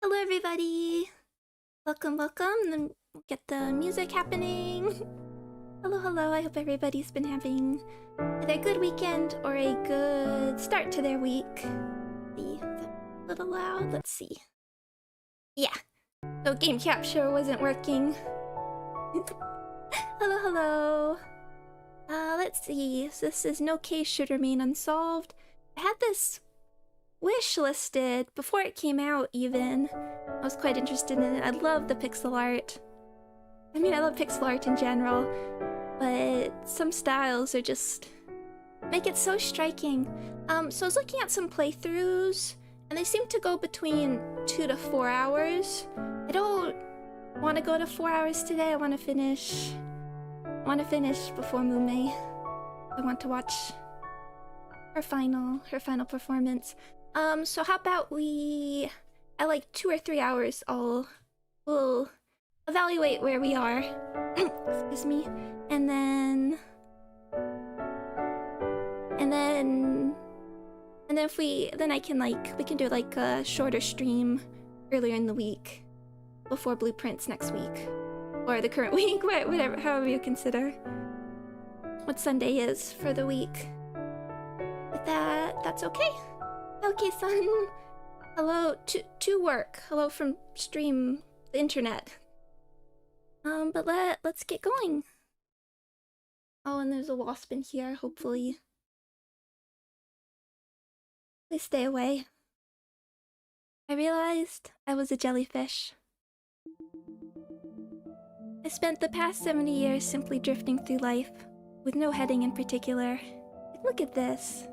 Hello everybody! Welcome, welcome. Then we'll get the music happening. Hello, hello. I hope everybody's been having either a good weekend or a good start to their week. See, is that a little loud? Let's see. Yeah. So game capture wasn't working. Hello, hello. Let's see. So this is No Case Should Remain Unsolved. I had this wish listed before it came out even. I was quite interested in it. I love the pixel art. I mean, I love pixel art in general, but some styles are just make it so striking. So I was looking at some playthroughs, and they seem to go between 2 to 4 hours. I don't want to go to 4 hours today. I want to finish before Mume. I want to watch her final performance. So how about we, at like 2 or 3 hours, we'll evaluate where we are. Excuse me. And then we can do like a shorter stream earlier in the week before Blueprints next week. Or the current week, whatever, however you consider what Sunday is for the week. But that's okay. Okay, son. Hello to work. Hello from stream the internet. But let's get going. Oh, and there's a wasp in here, hopefully. Please stay away. I realized I was a jellyfish. I spent the past 70 years simply drifting through life, with no heading in particular. Look at this.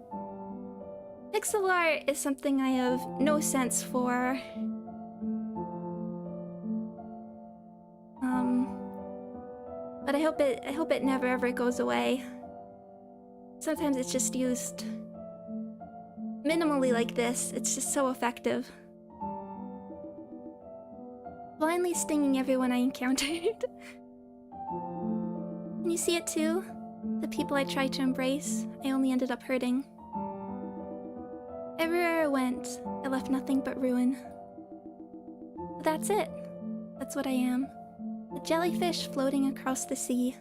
Pixel art is something I have no sense for. But I hope it never ever goes away. Sometimes it's just used minimally like this. It's just so effective. Blindly stinging everyone I encountered. Can you see it too? The people I tried to embrace, I only ended up hurting. Everywhere I went, I left nothing but ruin. But that's it. That's what I am. A jellyfish floating across the sea.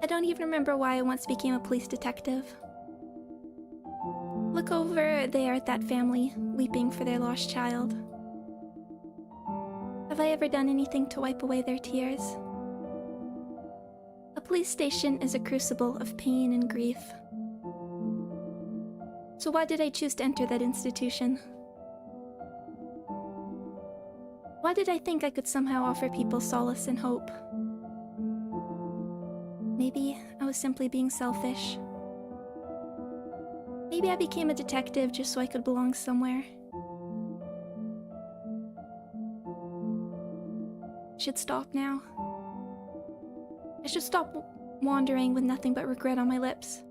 I don't even remember why I once became a police detective. Look over there at that family, weeping for their lost child. Have I ever done anything to wipe away their tears? A police station is a crucible of pain and grief. So why did I choose to enter that institution? Why did I think I could somehow offer people solace and hope? Maybe I was simply being selfish. Maybe I became a detective just so I could belong somewhere. I should stop now. I should stop wandering with nothing but regret on my lips.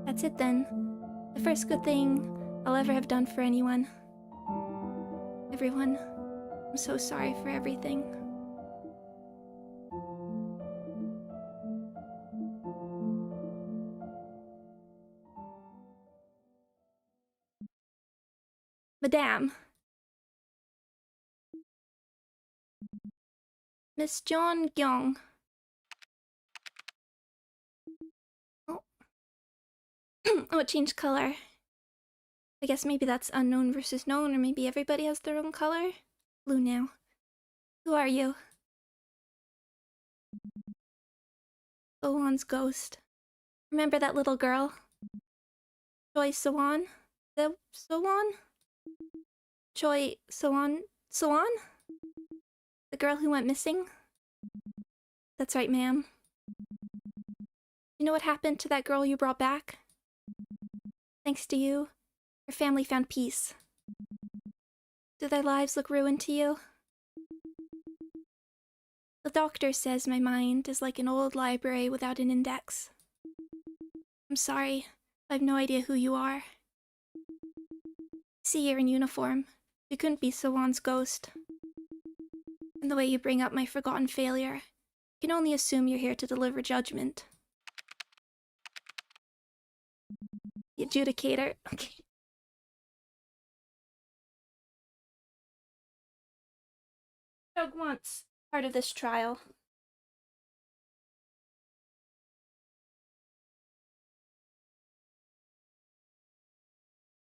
That's it then. The first good thing I'll ever have done for anyone. Everyone, I'm so sorry for everything. Madame. Miss John Gyong. Oh, it changed color. I guess maybe that's unknown versus known, or maybe everybody has their own color? Blue now. Who are you? Seowon's ghost. Remember that little girl? Choi Seowon? The Seowon? Choi Seowon? Seowon? The girl who went missing? That's right, ma'am. You know what happened to that girl you brought back? Thanks to you, her family found peace. Do their lives look ruined to you? The doctor says my mind is like an old library without an index. I'm sorry, I have no idea who you are. See, you're in uniform. You couldn't be Seowon's ghost. And the way you bring up my forgotten failure, I can only assume you're here to deliver judgment. The adjudicator. Okay. dog wants part of this trial.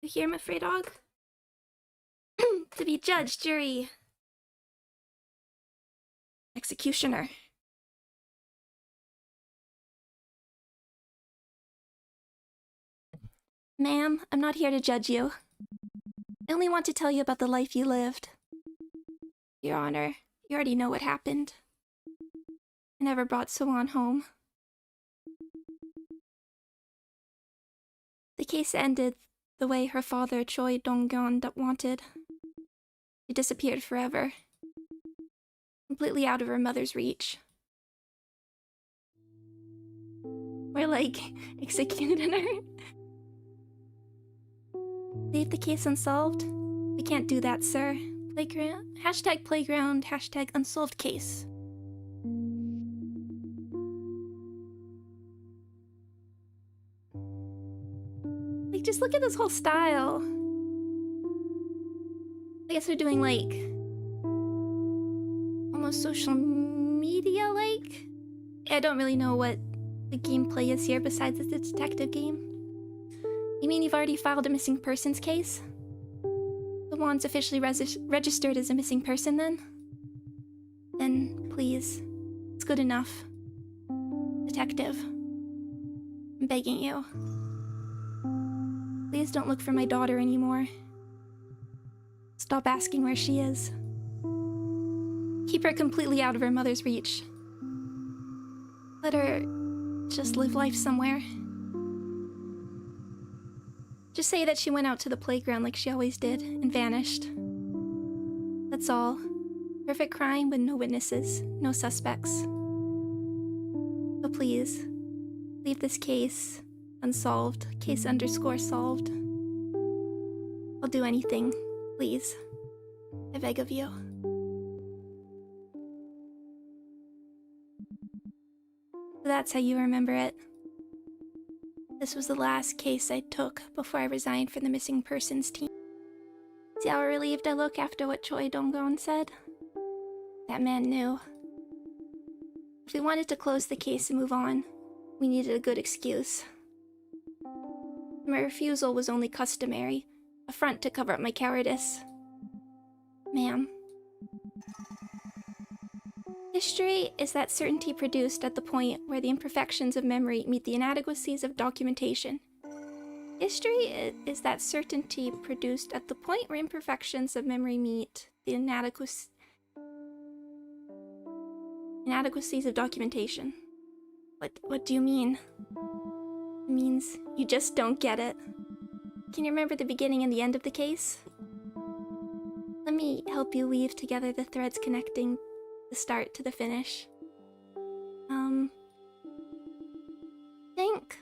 You hear him, Frey Dog? To be judge, jury, executioner. Ma'am, I'm not here to judge you. I only want to tell you about the life you lived. Your Honor, you already know what happened. I never brought Seowon home. The case ended the way her father, Choi Dong-gyeon, wanted. She disappeared forever. Completely out of her mother's reach. We're like, executing her. Leave the case unsolved? We can't do that, sir. Playground, #playground, #unsolved case. Like, just look at this whole style. I guess we're doing, like, almost social media-like? I don't really know what the gameplay is here besides it's a detective game. You mean you've already filed a missing persons case? The Seowon's officially registered as a missing person, then? Then, please. It's good enough. Detective. I'm begging you. Please don't look for my daughter anymore. Stop asking where she is. Keep her completely out of her mother's reach. Let her just live life somewhere. Just say that she went out to the playground like she always did and vanished. That's all. Perfect crime with no witnesses, no suspects. But please, leave this case unsolved. Case _solved. I'll do anything. Please. I beg of you. So that's how you remember it. This was the last case I took before I resigned from the missing persons team. See how relieved I look after what Choi Dong-gyeon said? That man knew. If we wanted to close the case and move on, we needed a good excuse. My refusal was only customary, a front to cover up my cowardice. Ma'am. History is that certainty produced at the point where the imperfections of memory meet the inadequacies of documentation. History is that certainty produced at the point where imperfections of memory meet the inadequacies of documentation. What do you mean? It means you just don't get it. Can you remember the beginning and the end of the case? Let me help you weave together the threads connecting the start to the finish. I think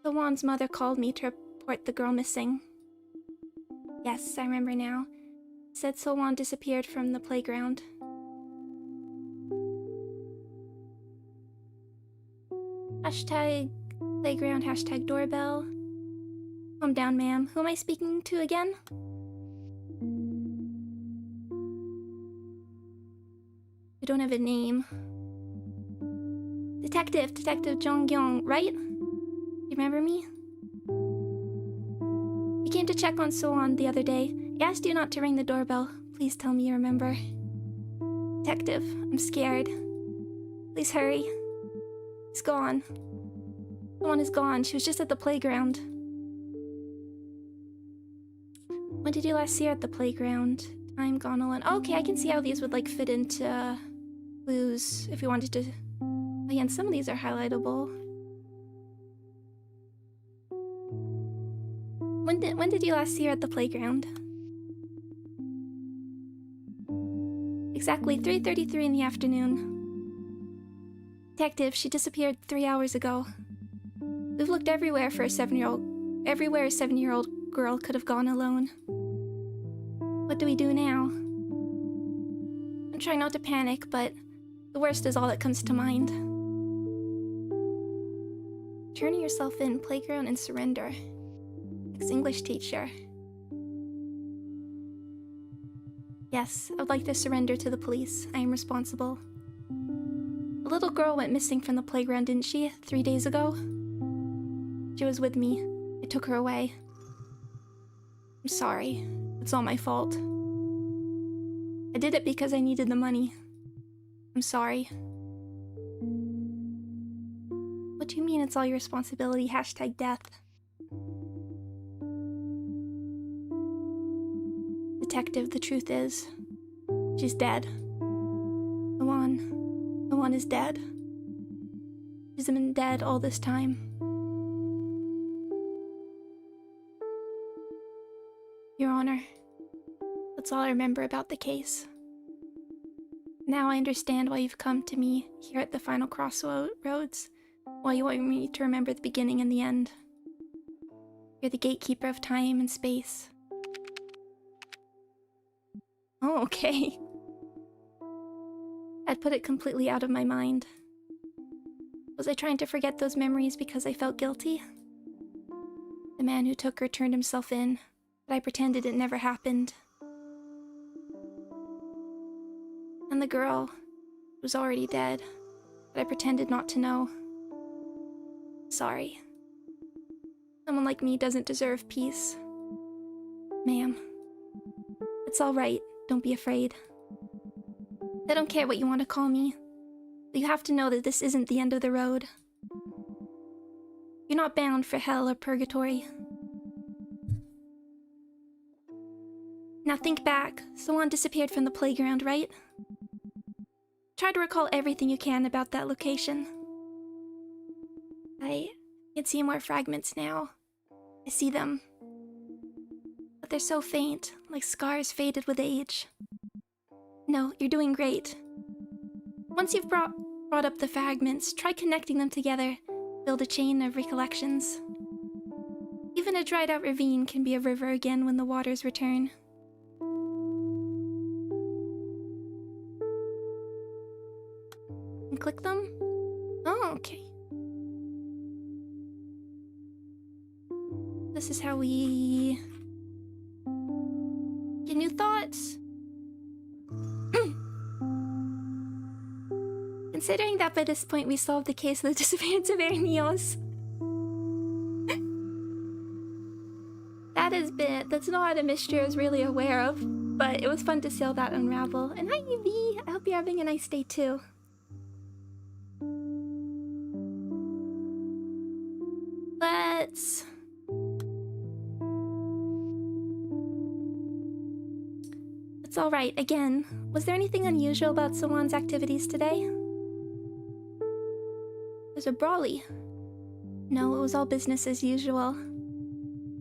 Seowon's mother called me to report the girl missing. Yes, I remember now. Said Seowon disappeared from the playground. #playground, #doorbell. Calm down, ma'am. Who am I speaking to again? You don't have a name. Detective Jong-gyong, right? You remember me? You came to check on Seowon the other day. I asked you not to ring the doorbell. Please tell me you remember. Detective, I'm scared. Please hurry. He's gone. Seowon is gone. She was just at the playground. When did you last see her at the playground? Time gone alone. Okay, I can see how these would like fit into clues if we wanted to. Again, some of these are highlightable. When did you last see her at the playground? Exactly 3:33 in the afternoon. Detective, she disappeared 3 hours ago. We've looked everywhere for a 7-year-old. Everywhere a 7-year-old girl could have gone alone. What do we do now? I'm trying not to panic, but the worst is all that comes to mind. Turning yourself in, playground, and surrender. Ex-English teacher. Yes, I would like to surrender to the police. I am responsible. A little girl went missing from the playground, didn't she? 3 days ago? She was with me. I took her away. I'm sorry. It's all my fault. I did it because I needed the money. I'm sorry. What do you mean it's all your responsibility? #death. Detective, the truth is, she's dead. Seowon is dead. She's been dead all this time. Your Honor, that's all I remember about the case. Now I understand why you've come to me here at the final crossroads, why you want me to remember the beginning and the end. You're the gatekeeper of time and space. Oh, okay. I'd put it completely out of my mind. Was I trying to forget those memories because I felt guilty? The man who took her turned himself in, but I pretended it never happened. And the girl was already dead, but I pretended not to know. Sorry. Someone like me doesn't deserve peace. Ma'am. It's all right. Don't be afraid. I don't care what you want to call me, but you have to know that this isn't the end of the road. You're not bound for hell or purgatory. Now think back. Seowon disappeared from the playground, right? Try to recall everything you can about that location. I can see more fragments now. I see them. But they're so faint, like scars faded with age. No, you're doing great. Once you've brought up the fragments, try connecting them together, build a chain of recollections. Even a dried out ravine can be a river again when the waters return. And click them? Oh, okay. This is how we get new thoughts. Considering that by this point we solved the case of the disappearance of Ernios. That's not a mystery I was really aware of, but it was fun to see all that unravel. And hi Evie, I hope you're having a nice day too. It's alright, again. Was there anything unusual about Seowon's activities today? There's a brawly. No, it was all business as usual.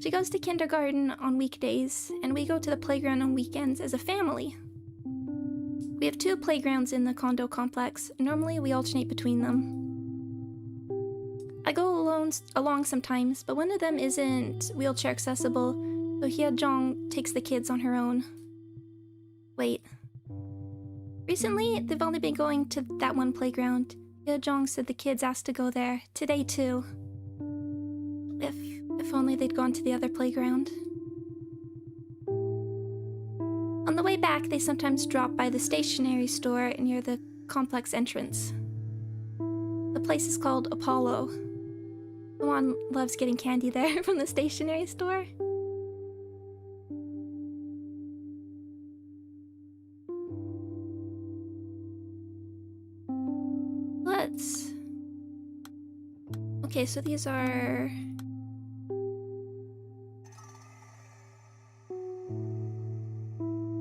She goes to kindergarten on weekdays, and we go to the playground on weekends as a family. We have 2 playgrounds in the condo complex, and normally we alternate between them. I go along sometimes, but one of them isn't wheelchair accessible, so Hyejong takes the kids on her own. Wait. Recently, they've only been going to that one playground. Hyejong said the kids asked to go there, today too. If only they'd gone to the other playground. On the way back, they sometimes drop by the stationery store near the complex entrance. The place is called Apollo. Seowon loves getting candy there from the stationery store. Okay, so these are...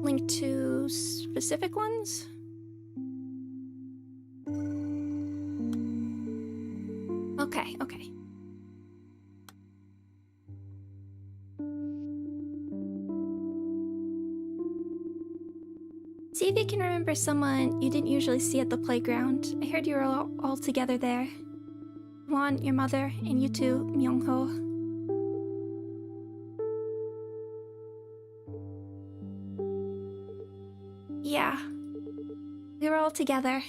linked to specific ones? Okay. See if you can remember someone you didn't usually see at the playground. I heard you were all together there. Seowon, your mother, and you too, Myungho. Yeah. We were all together.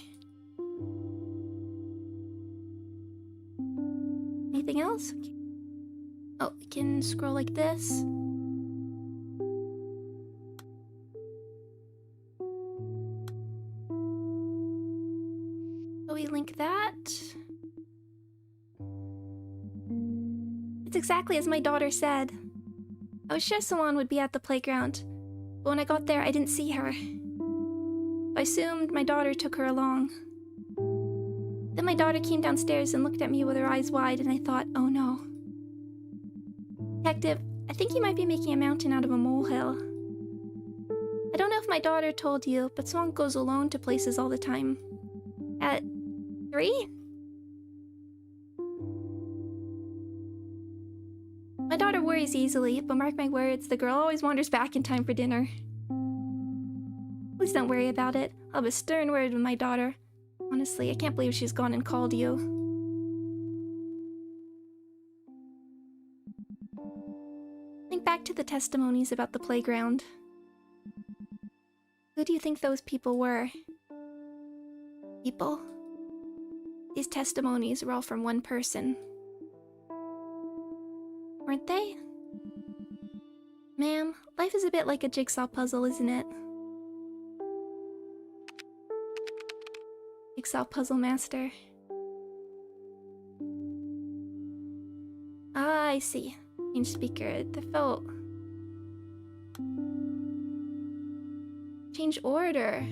Anything else? Okay. Oh, we can scroll like this. link that. It's exactly as my daughter said. I was sure Seowon would be at the playground, but when I got there, I didn't see her. I assumed my daughter took her along. Then my daughter came downstairs and looked at me with her eyes wide, and I thought, oh no. Detective, I think you might be making a mountain out of a molehill. I don't know if my daughter told you, but Seowon goes alone to places all the time. At 3? My daughter worries easily, but mark my words, the girl always wanders back in time for dinner. Please don't worry about it. I'll have a stern word with my daughter. Honestly, I can't believe she's gone and called you. Think back to the testimonies about the playground. Who do you think those people were? People? These testimonies were all from one person. Weren't they? Ma'am, life is a bit like a jigsaw puzzle, isn't it? Jigsaw puzzle master. Ah, I see. Change speaker. Default. Change order.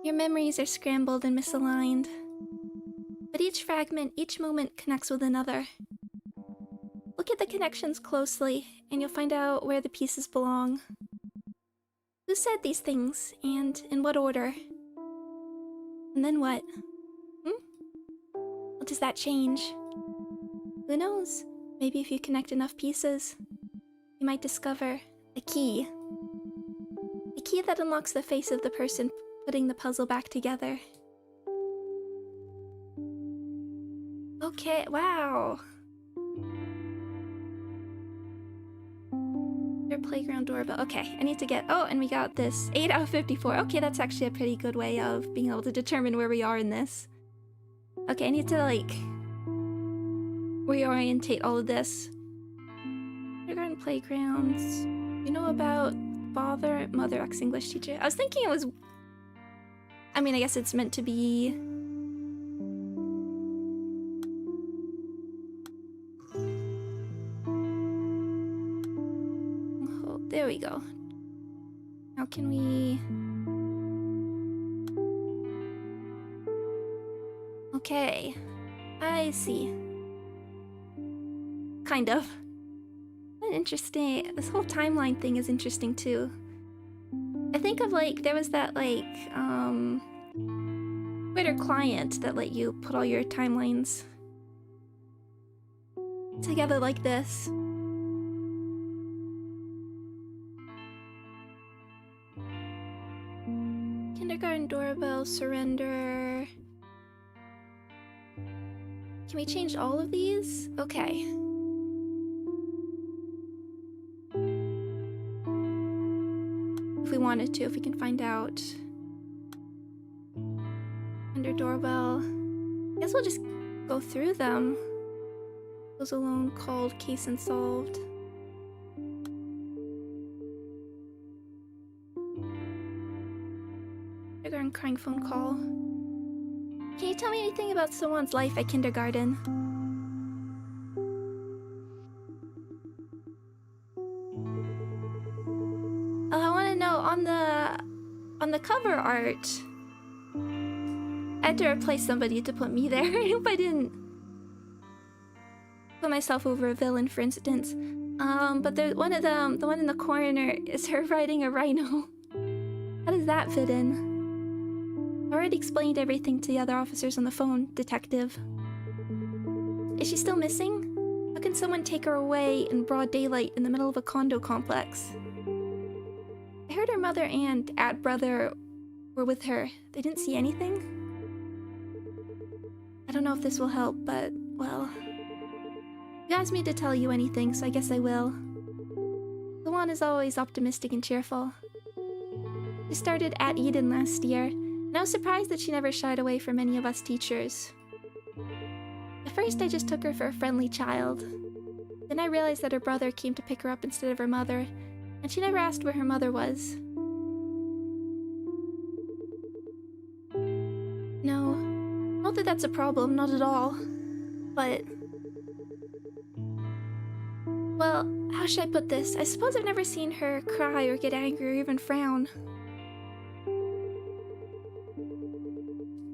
Your memories are scrambled and misaligned. But each fragment, each moment connects with another. Look at the connections closely, and you'll find out where the pieces belong. Who said these things, and in what order? And then what? What does that change? Who knows? Maybe if you connect enough pieces, you might discover a key. A key that unlocks the face of the person putting the puzzle back together. Okay, wow. Your playground doorbell. Okay, I need to get... Oh, and we got this. 8 out of 54. Okay, that's actually a pretty good way of being able to determine where we are in this. Okay, I need to, like, reorientate all of this. Kindergarten playgrounds. You know about father, mother, ex-English teacher? I was thinking it was... I mean, I guess it's meant to be... Oh, there we go. How can we... Okay, I see. Kind of. Interesting. This whole timeline thing is interesting too. I think of like, there was that like, Twitter client that let you put all your timelines together like this. Kindergarten doorbell, surrender. Can we change all of these? Okay. If we wanted to, if we can find out. Under doorbell. I guess we'll just go through them. Goes alone, called, case unsolved. Kindergarten crying phone call. Can you tell me anything about someone's life at kindergarten? Oh, I want to know, on the cover art, I had to replace somebody to put me there. I hope I didn't put myself over a villain, for instance. But the one in the corner is her riding a rhino. How does that fit in? I already explained everything to the other officers on the phone, Detective. Is she still missing? How can someone take her away in broad daylight in the middle of a condo complex? I heard her mother and brother were with her. They didn't see anything? I don't know if this will help, but, well... You asked me to tell you anything, so I guess I will. Seowon is always optimistic and cheerful. She started at Eden last year, and I was surprised that she never shied away from any of us teachers. At first I just took her for a friendly child. Then I realized that her brother came to pick her up instead of her mother, and she never asked where her mother was. that's a problem, not at all. But... well, how should I put this? I suppose I've never seen her cry or get angry or even frown.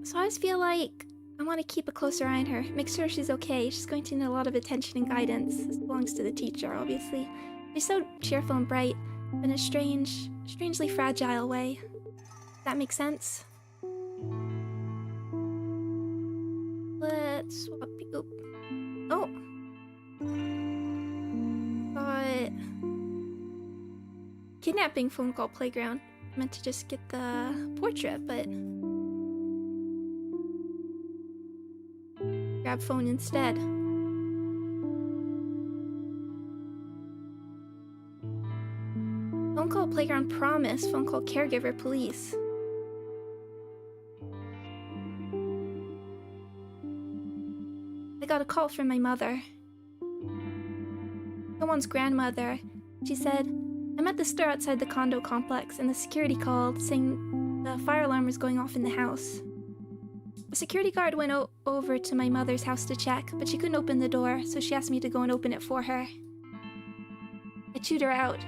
So I just feel like I want to keep a closer eye on her, make sure she's okay. She's going to need a lot of attention and guidance. This belongs to the teacher, obviously. She's so cheerful and bright, but in a strangely fragile way. Does that make sense? Let's swap you. Oh! Got... kidnapping phone call playground. I meant to just get the portrait, but... grab phone instead. Phone call playground promise, phone call caregiver police. I got a call from my mother. Someone's grandmother. She said, I'm at the store outside the condo complex and the security called saying the fire alarm was going off in the house. A security guard went over to my mother's house to check, but she couldn't open the door, so she asked me to go and open it for her. I chewed her out.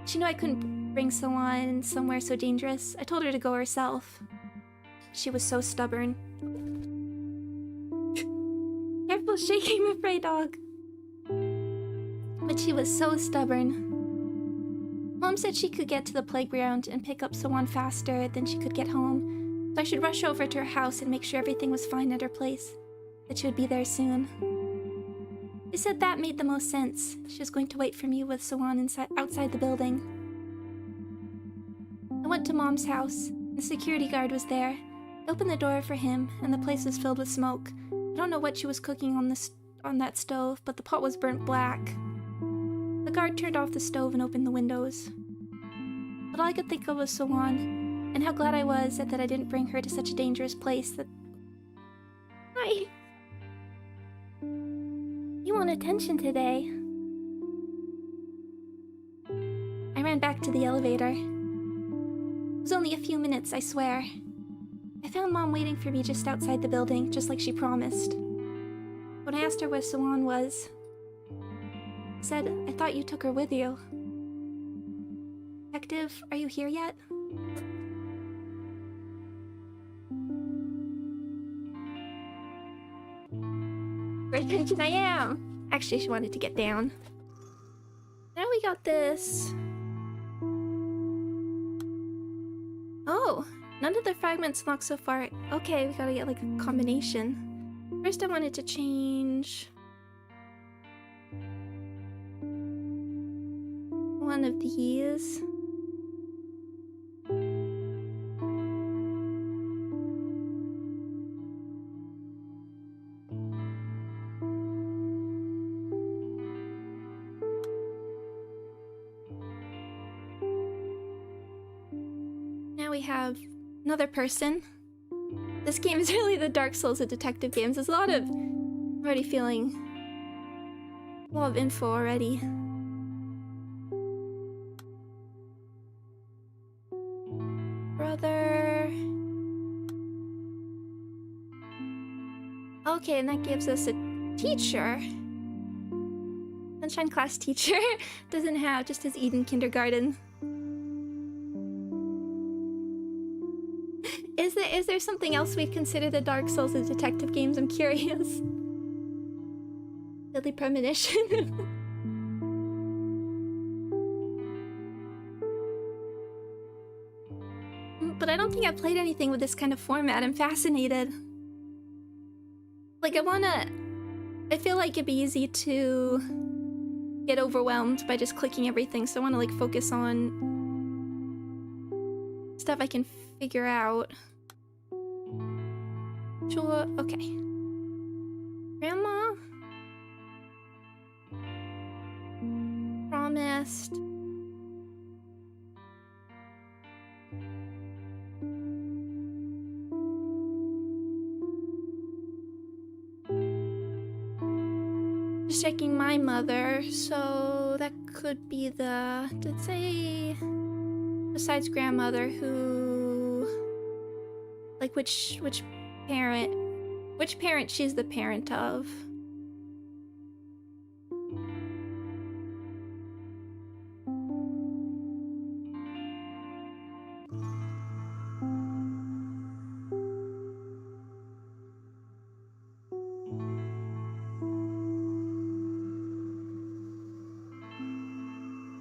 She knew I couldn't bring someone somewhere so dangerous. I told her to go herself. She was so stubborn. Careful shaking my prey dog. But she was so stubborn. Mom said she could get to the playground and pick up someone faster than she could get home. So I should rush over to her house and make sure everything was fine at her place, that she would be there soon. She said that made the most sense. She was going to wait for me with Seowon outside the building. I went to Mom's house. The security guard was there. I opened the door for him, and the place was filled with smoke. I don't know what she was cooking on that stove, but the pot was burnt black. The guard turned off the stove and opened the windows. But all I could think of was Seowon. And how glad I was that I didn't bring her to such a dangerous place that... Hi! You want attention today. I ran back to the elevator. It was only a few minutes, I swear. I found Mom waiting for me just outside the building, just like she promised. When I asked her where Seowon was, she said, I thought you took her with you. Detective, are you here yet? Great attention I am! Actually, she wanted to get down. Now we got this. Oh, none of the fragments lock so far. Okay, we gotta get like a combination. First I wanted to change one of these. We have another person. This game is really the Dark Souls of detective games. There's a lot of... I'm already feeling a lot of info already. Brother... Okay, and that gives us a teacher. Sunshine class teacher. Doesn't have, just as Eden kindergarten. Is there something else we'd consider the Dark Souls of detective games? I'm curious. Deadly premonition. But I don't think I've played anything with this kind of format. I'm fascinated. Like, I feel like it'd be easy to get overwhelmed by just clicking everything, so I want to like focus on stuff I can figure out. Sure, okay. Grandma promised. Just checking my mother, so that could be the, did it say, besides grandmother, who, like which parent Which parent she's the parent of.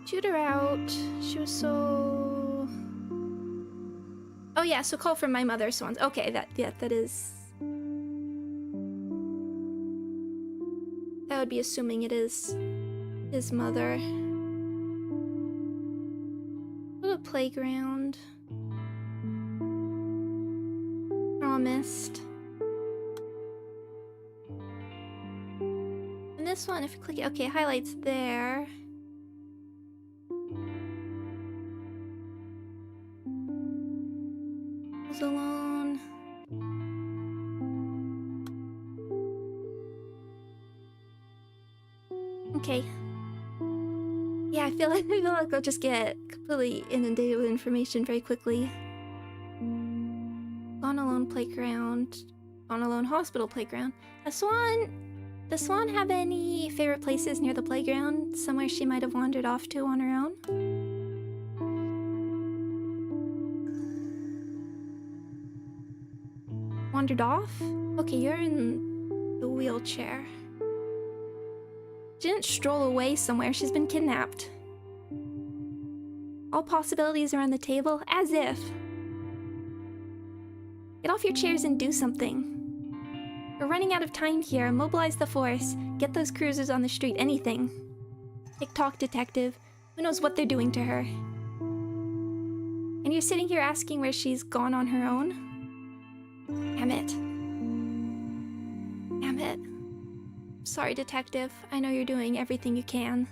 Shoot her out. She was so... Oh yeah, so call for my mother, Swans. Okay, that is... That would be assuming it is his mother. Go to a playground. Promised. And this one, if you click it, okay, highlights there. Was alone. Okay. Yeah, I feel like I'll just get completely inundated with information very quickly. Gone alone playground. Gone alone hospital playground. Does Swan have any favorite places near the playground? Somewhere she might have wandered off to on her own? Wandered off? Okay, you're in the wheelchair. She didn't stroll away somewhere, she's been kidnapped. All possibilities are on the table, as if. Get off your chairs and do something. We're running out of time here. Mobilize the force. Get those cruisers on the street, anything. Tick-tock, detective. Who knows what they're doing to her? And you're sitting here asking where she's gone on her own? Damn it. Damn it. Sorry, detective. I know you're doing everything you can.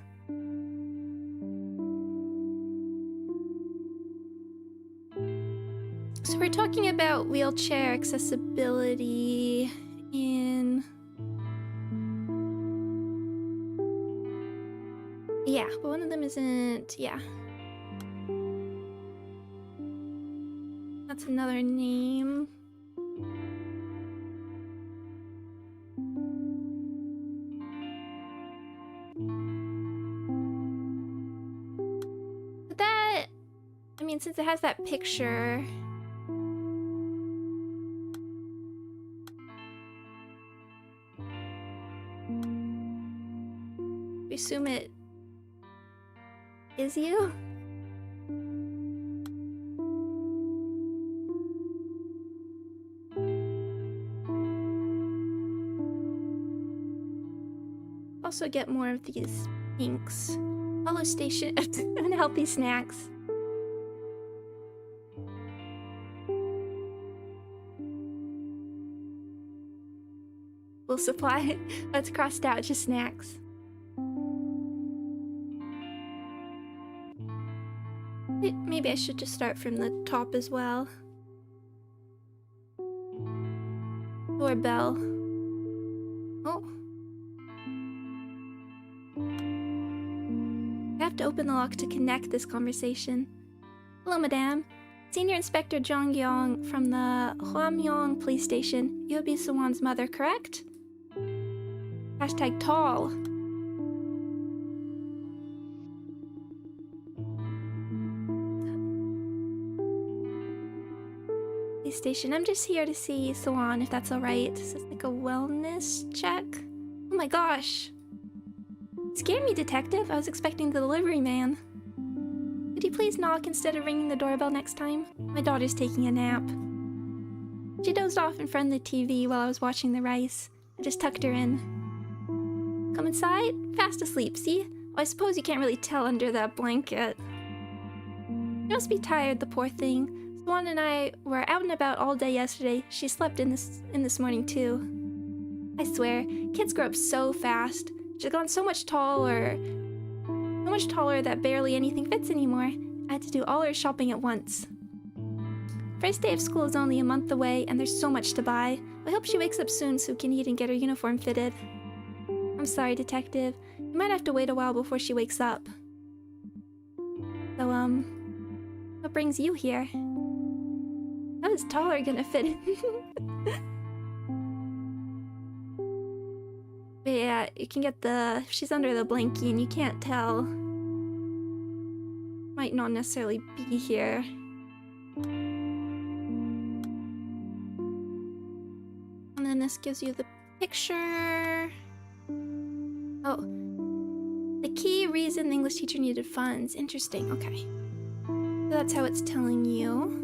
So we're talking about wheelchair accessibility in... Yeah, but one of them isn't... Yeah. That's another name. But that... I mean, since it has that picture... We assume it is you? Also get more of these pinks. Follow station unhealthy snacks. We'll supply. Let's cross out just snacks. Maybe I should just start from the top as well. Doorbell. Oh. I have to open the lock to connect this conversation. Hello, madame. Senior Inspector Jong Yong from the Hwamyong Police Station. You'll be Seowon's mother, correct? Hashtag tall. Police station. I'm just here to see Seowon, if that's alright. Is this like a wellness check? Oh my gosh. It scared me, detective. I was expecting the delivery man. Could you please knock instead of ringing the doorbell next time? My daughter's taking a nap. She dozed off in front of the TV while I was watching the rice. I just tucked her in. Come inside? Fast asleep, see? Oh, I suppose you can't really tell under that blanket. She must be tired, the poor thing. Seowon and I were out and about all day yesterday. She slept in this morning too. I swear, kids grow up so fast. She's gone so much taller that barely anything fits anymore. I had to do all her shopping at once. First day of school is only a month away, and there's so much to buy. I hope she wakes up soon so we can eat and get her uniform fitted. I'm sorry, detective. You might have to wait a while before she wakes up. So, what brings you here? How is taller gonna fit in? you can get the, if she's under the blankie and you can't tell, might not necessarily be here. And then this gives you the picture. Oh, the key reason the English teacher needed funds. Interesting, okay. So that's how it's telling you.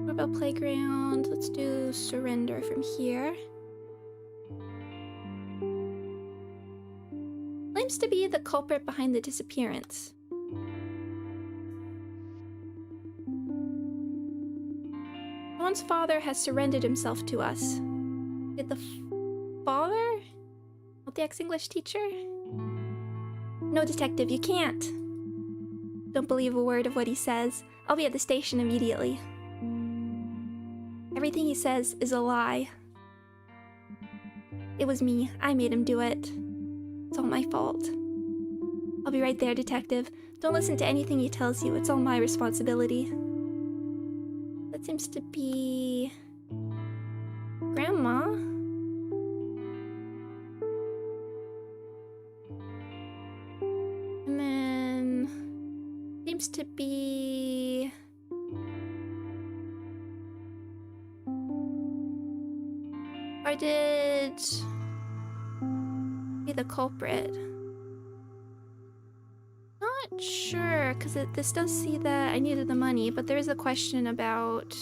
What about playground? Let's do surrender from here. Claims to be the culprit behind the disappearance. Seowon's father has surrendered himself to us. Did the father? Not the ex-English teacher? No, detective, you can't. Don't believe a word of what he says. I'll be at the station immediately. Everything he says is a lie. It was me. I made him do it. It's all my fault. I'll be right there, detective. Don't listen to anything he tells you. It's all my responsibility. That seems to be... Grandma? And then... Seems to be... Or did... be the culprit? Not sure, because this does see that I needed the money, but there is a question about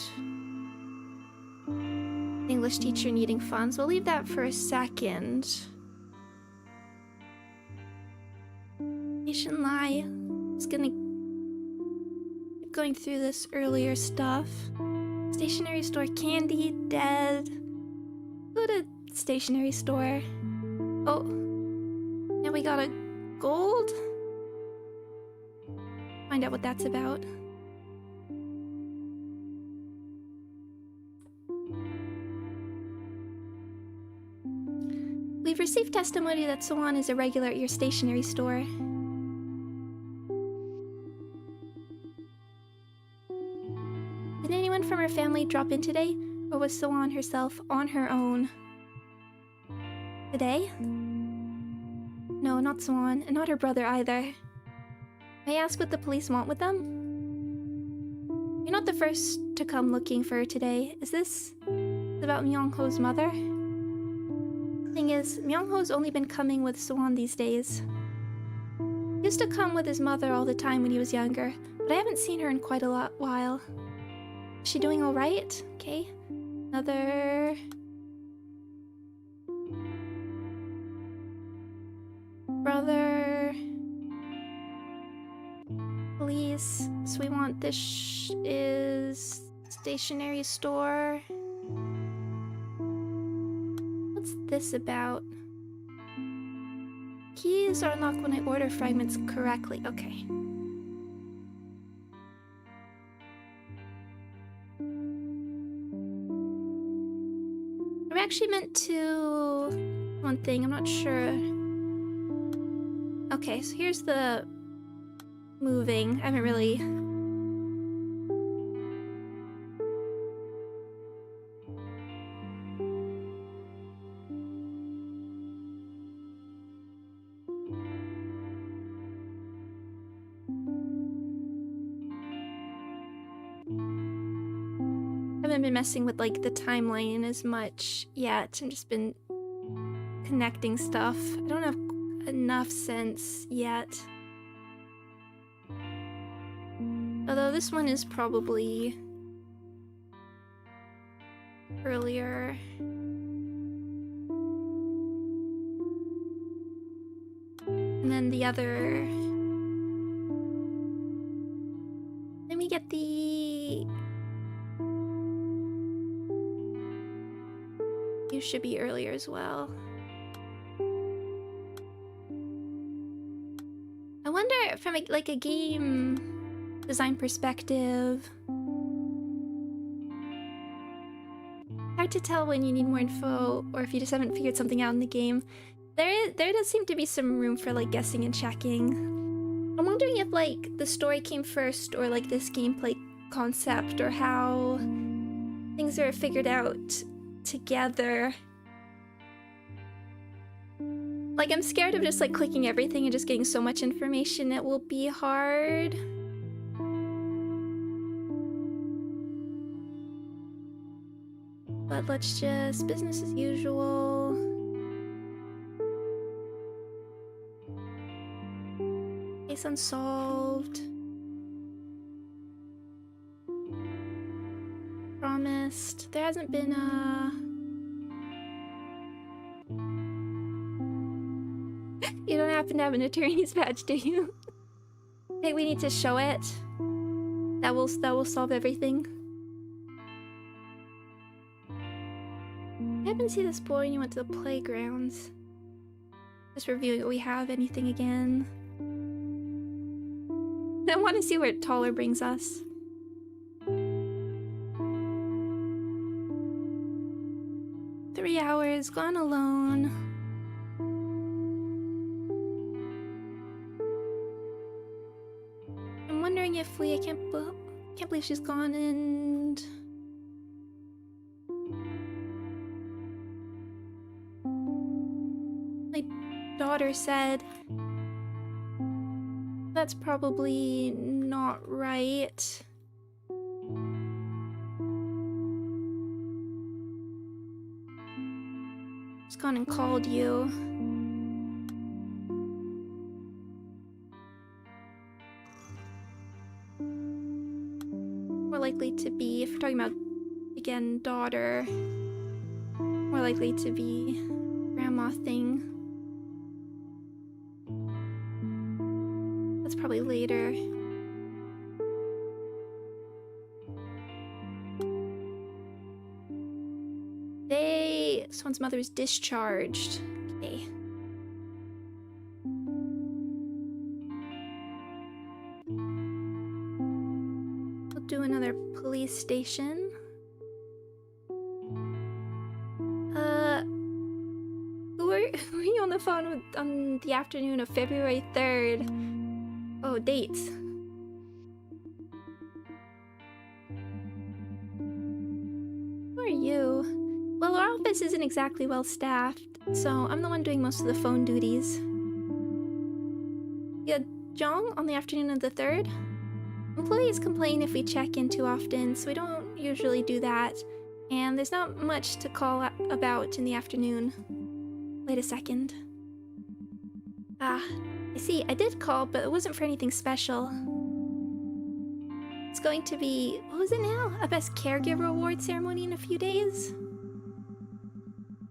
the English teacher needing funds. We'll leave that for a second. Patient lie. I was gonna keep going through this earlier stuff. Stationery store, candy, dead. Go to stationery store. Oh, now we got a gold? Find out what that's about. We've received testimony that Seowon is a regular at your stationery store. Did anyone from her family drop in today? Or was Seowon herself on her own? Today? No, not Seowon, and not her brother either. May I ask what the police want with them? You're not the first to come looking for her today. Is this about Myung-ho's mother? Thing is, Myung-ho's only been coming with Seowon these days. He used to come with his mother all the time when he was younger, but I haven't seen her in quite a while. Is she doing alright? Okay. Another... brother... police. So we want this is stationery store. What's this about? Keys are unlocked when I order fragments correctly. Okay. I actually meant to... one thing, I'm not sure. Okay, so here's the moving. I haven't really... haven't been messing with like the timeline as much yet. I've just been connecting stuff. I don't have enough sense yet. Although this one is probably earlier. And then the other... Then we get the... You should be earlier as well. I wonder from like a game design perspective. Hard to tell when you need more info or if you just haven't figured something out in the game. There does seem to be some room for like guessing and checking. I'm wondering if like the story came first or like this gameplay concept or how things are figured out together. Like, I'm scared of just like clicking everything and just getting so much information it will be hard. But let's just business as usual. Case unsolved. Promised. There hasn't been a... You don't happen to have an attorney's badge, do you? Hey, we need to show it. That will solve everything. I haven't seen this boy when you went to the playgrounds. Just reviewing what we have, anything again. I want to see where taller brings us. Three hours, gone alone. I'm wondering if I can't believe she's gone and... My daughter said that's probably not right. She's gone and called you. More likely to be, if we're talking about, again, daughter, more likely to be grandma thing. That's probably later. Someone's mother is discharged. Okay. We'll do another police station. Who were you on the phone with on the afternoon of February 3rd? Oh, dates. Who are you? Well, our office isn't exactly well staffed, so I'm the one doing most of the phone duties. Yeah, Jong on the afternoon of the 3rd? Employees complain if we check in too often, so we don't usually do that. And there's not much to call about in the afternoon. Wait a second. I see, I did call, but it wasn't for anything special. It's going to be, what was it now? A Best Caregiver Award ceremony in a few days?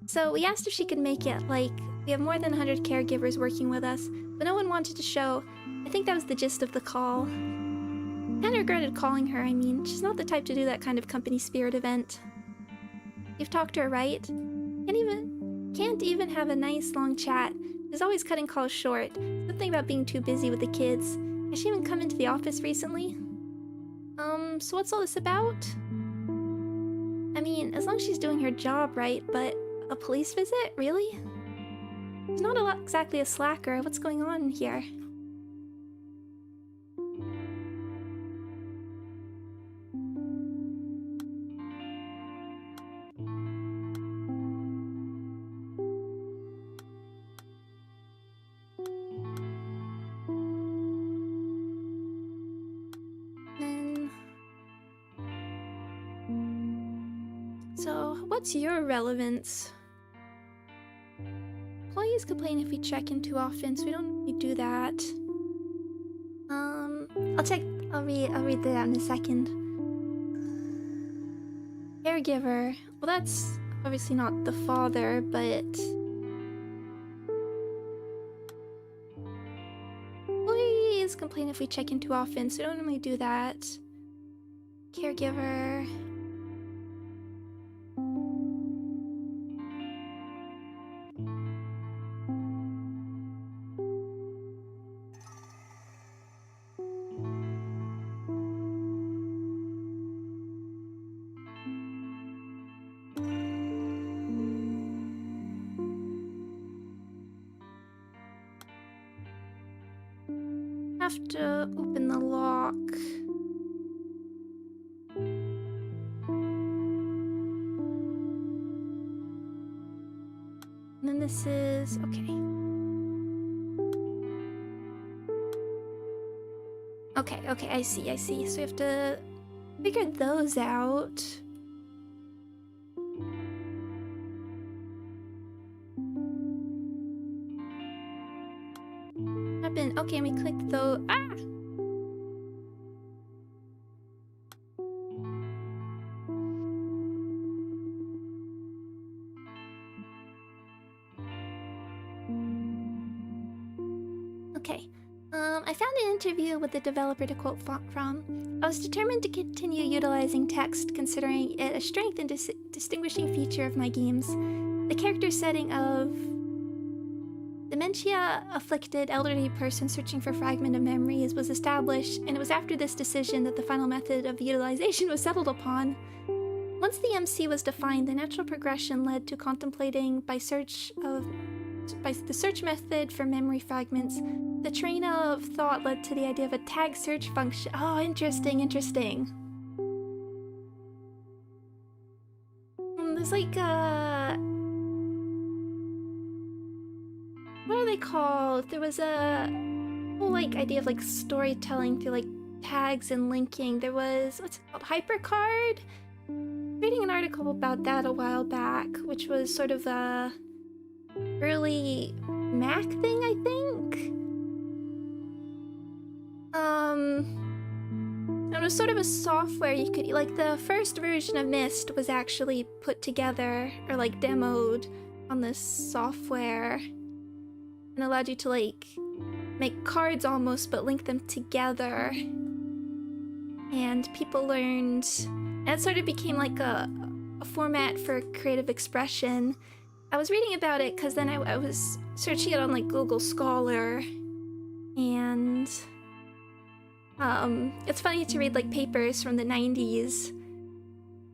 So we asked if she could make it, like, we have more than 100 caregivers working with us, but no one wanted to show. I think that was the gist of the call. Kinda regretted calling her, I mean, she's not the type to do that kind of company spirit event. You've talked to her, right? Can't even have a nice long chat. She's always cutting calls short. Something about being too busy with the kids. Has she even come into the office recently? So what's all this about? I mean, as long as she's doing her job right, but a police visit? Really? She's not exactly a slacker. What's going on here? So, what's your relevance? Employees complain if we check in too often, so we don't really do that. I'll read that out in a second. Caregiver. Well, that's obviously not the father, but... Employees complain if we check in too often, so we don't normally do that. Caregiver... Have to open the lock. And then this is... okay. Okay, I see. So we have to figure those out. Okay, we click those. Ah! Okay. I found an interview with the developer to quote from. I was determined to continue utilizing text, considering it a strength and distinguishing feature of my games. The character setting of dementia-afflicted elderly person searching for fragment of memories was established, and it was after this decision that the final method of utilization was settled upon. Once the MC was defined, the natural progression led to contemplating by the search method for memory fragments. The train of thought led to the idea of a tag search function. Oh, interesting. There's like what are they called? There was a whole like idea of like storytelling through like tags and linking. There was, what's it called? HyperCard? Reading an article about that a while back, which was sort of a early Mac thing, I think. It was sort of a software you could, like the first version of Myst was actually put together or like demoed on this software and allowed you to like make cards almost but link them together. And people learned, and it sort of became like a format for creative expression. I was reading about it because then I was searching it on like Google Scholar, and it's funny to read like papers from the 90s.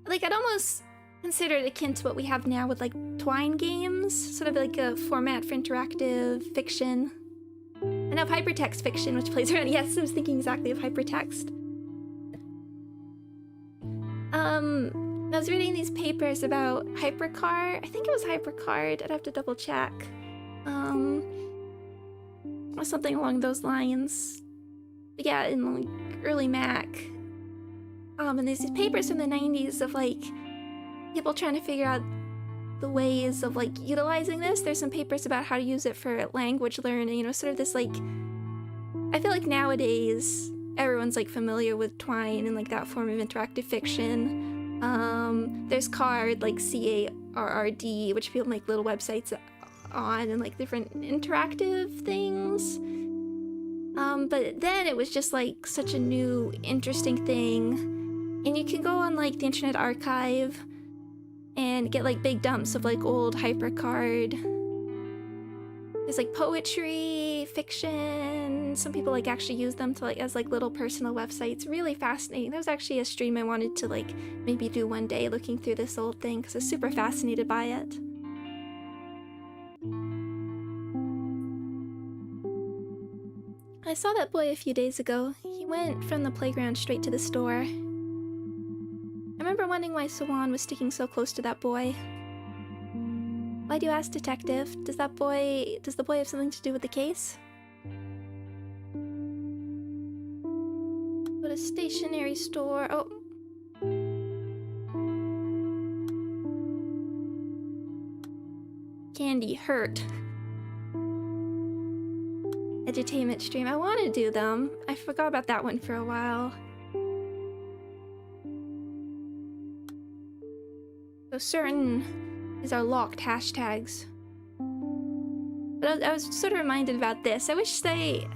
Like I'd almost consider it akin to what we have now with like Twine games, sort of like a format for interactive fiction. I know of hypertext fiction, which plays around. Yes, I was thinking exactly of hypertext. I was reading these papers about HyperCard. I think it was HyperCard. I'd have to double check. Or something along those lines. But yeah, in like early Mac. And there's these papers from the 90s of like people trying to figure out the ways of like utilizing this. There's some papers about how to use it for language learning, you know, sort of this like, I feel like nowadays everyone's like familiar with Twine and like that form of interactive fiction. There's Card, like CARRD, which people make little websites on and like different interactive things. But then it was just like such a new, interesting thing. And you can go on like the Internet Archive and get like big dumps of like old HyperCard. There's like poetry, fiction. Some people like actually use them to like as like little personal websites. Really fascinating. That was actually a stream I wanted to like maybe do one day, looking through this old thing because I was super fascinated by it. I saw that boy a few days ago. He went from the playground straight to the store. I remember wondering why Seowon was sticking so close to that boy. Why do you ask, Detective? Does the boy have something to do with the case? Go to Stationery store. Oh. Candy hurt. Edutainment stream. I want to do them. I forgot about that one for a while. So certain is our locked hashtags. But I was sort of reminded about this. I wish they...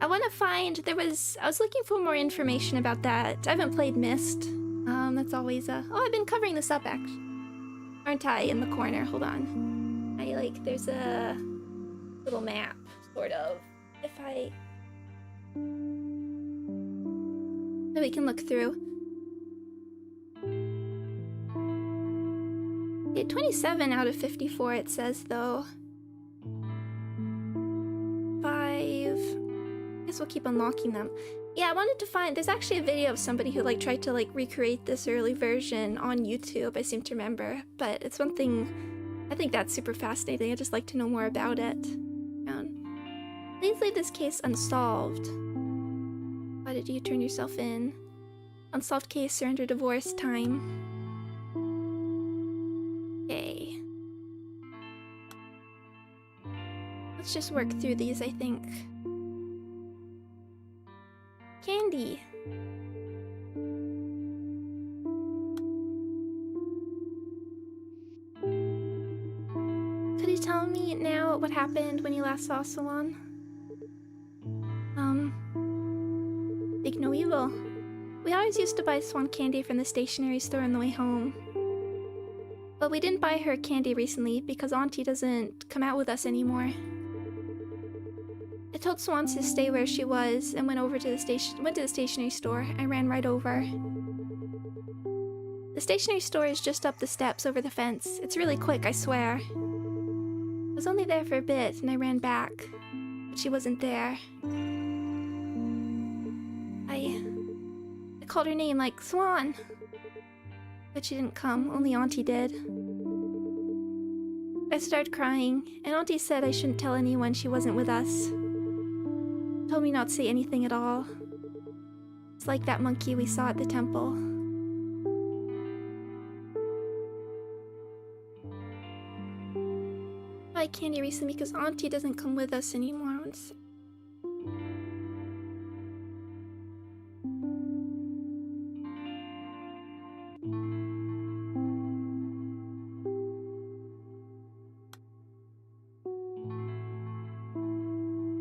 I want to find... I was looking for more information about that. I haven't played Myst. That's always a... Oh, I've been covering this up, actually. Aren't I? In the corner. Hold on. There's a little map, sort of. If I... that we can look through. 27 out of 54 it says, though. 5... I guess we'll keep unlocking them. Yeah, I wanted to find... There's actually a video of somebody who, like, tried to, like, recreate this early version on YouTube, I seem to remember. But it's one thing... I think that's super fascinating. I'd just like to know more about it. Please leave this case unsolved. Why did you turn yourself in? Unsolved case, surrender divorce time. Okay. Let's just work through these, I think. Candy. Could you tell me now what happened when you last saw Seowon? Think no evil. We always used to buy Swan candy from the stationery store on the way home. But we didn't buy her candy recently because Auntie doesn't come out with us anymore. I told Swan to stay where she was and went to the stationery store. I ran right over. The stationery store is just up the steps over the fence. It's really quick, I swear. I was only there for a bit and I ran back, but she wasn't there. I called her name like Swan, but she didn't come. Only Auntie did. I started crying, and Auntie said I shouldn't tell anyone she wasn't with us. Told me not to say anything at all. It's like that monkey we saw at the temple. I candy recently because Auntie doesn't come with us anymore.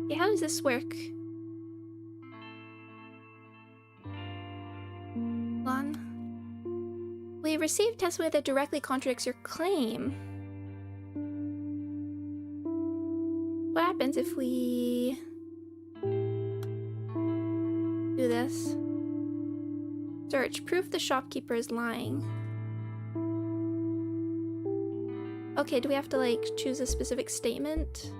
Okay, how does this work? We received testimony that directly contradicts your claim. What happens if we do this? Search. Proof the shopkeeper is lying. Okay, do we have to, like, choose a specific statement?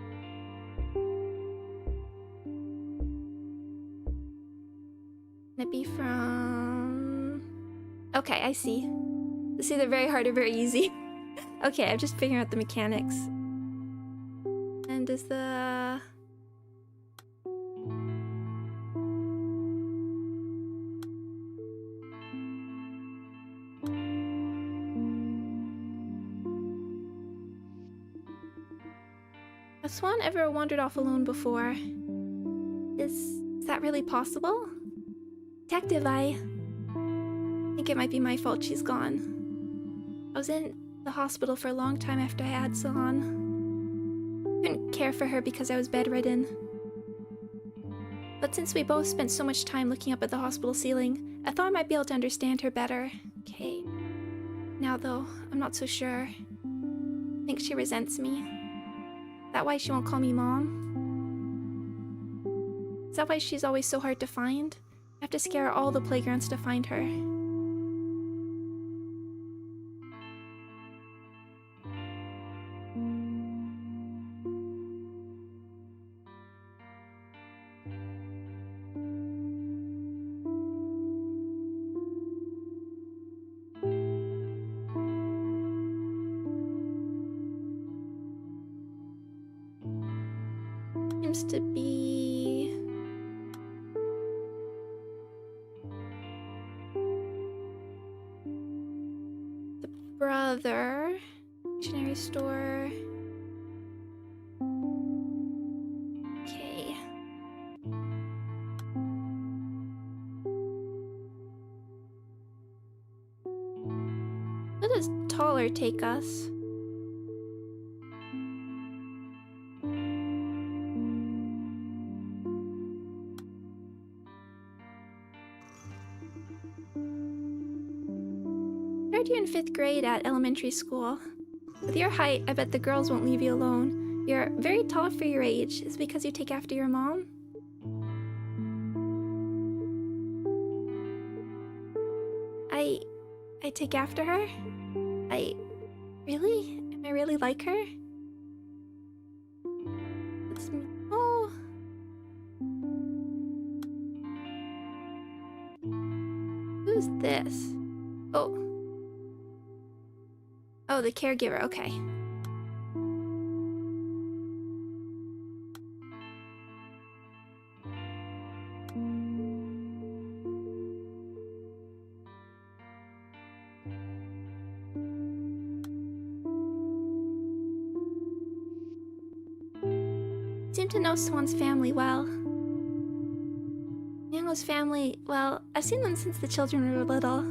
Can it be from... Okay, I see. It's either very hard or very easy. Okay, I'm just figuring out the mechanics. And is the... Has Swan ever wandered off alone before? Is that really possible? Detective, I think it might be my fault she's gone. I was in the hospital for a long time after I had Seowon. Couldn't care for her because I was bedridden. But since we both spent so much time looking up at the hospital ceiling, I thought I might be able to understand her better. Okay. Now though, I'm not so sure. I think she resents me. Is that why she won't call me Mom? Is that why she's always so hard to find? I have to scare all the playgrounds to find her. Seems to be... the brother. Stationery store. Okay. Where does taller take us? You're in 5th grade at elementary school. With your height, I bet the girls won't leave you alone. You're very tall for your age. Is it because you take after your mom? I take after her? Really? Am I really like her? It's me. Oh. this? Oh. Oh, the caregiver, okay. Seem to know Seowon's family well. Myungho's family, well, I've seen them since the children were little.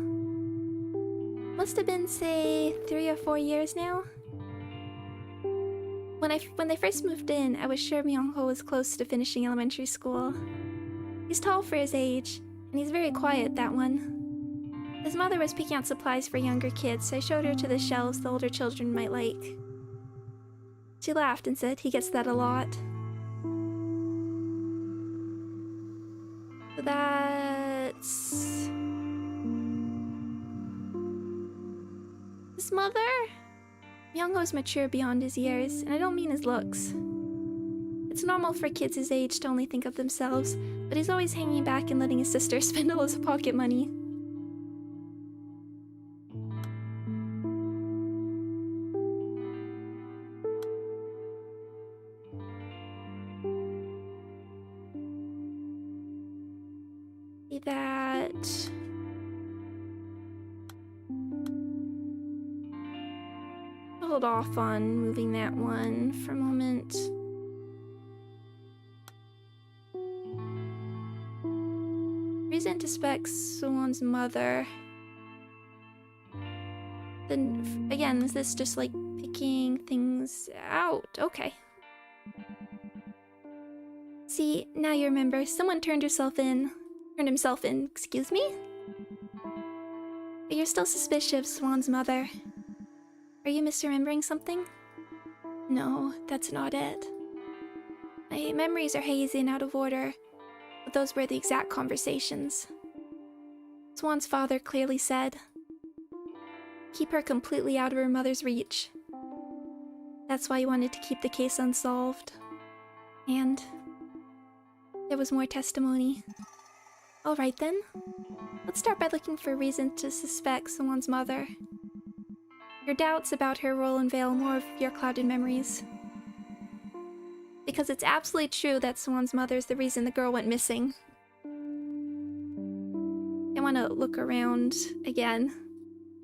Must have been, say, 3 or 4 years now. When they first moved in, I was sure Myungho was close to finishing elementary school. He's tall for his age, and he's very quiet, that one. His mother was picking out supplies for younger kids, so I showed her to the shelves the older children might like. She laughed and said he gets that a lot. So that's... his mother? Myungho's mature beyond his years, and I don't mean his looks. It's normal for kids his age to only think of themselves, but he's always hanging back and letting his sister spend all his pocket money. That... hold off on moving that one for a moment. Reason to suspect Seowon's mother. Then, again, is this just like picking things out? Okay. See, now you remember, someone turned himself in, excuse me? But you're still suspicious of Seowon's mother. Are you misremembering something? No, that's not it. My memories are hazy and out of order, but those were the exact conversations. Seowon's father clearly said, keep her completely out of her mother's reach. That's why he wanted to keep the case unsolved. And there was more testimony. Alright then, let's start by looking for a reason to suspect Seowon's mother. Your doubts about her will unveil more of your clouded memories. Because it's absolutely true that Seowon's mother is the reason the girl went missing. I want to look around again.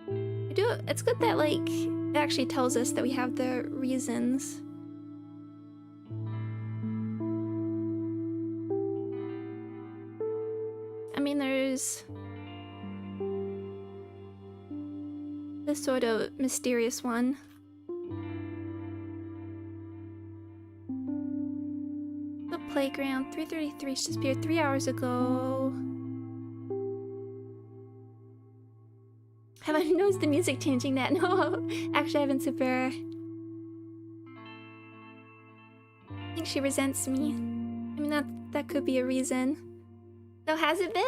It's good that, like, it actually tells us that we have the reasons. I mean, there's this sort of mysterious one. The playground, 3:33, she disappeared 3 hours ago. Have I noticed the music changing that? No, actually I haven't super. I think she resents me. I mean, that could be a reason. So has it been?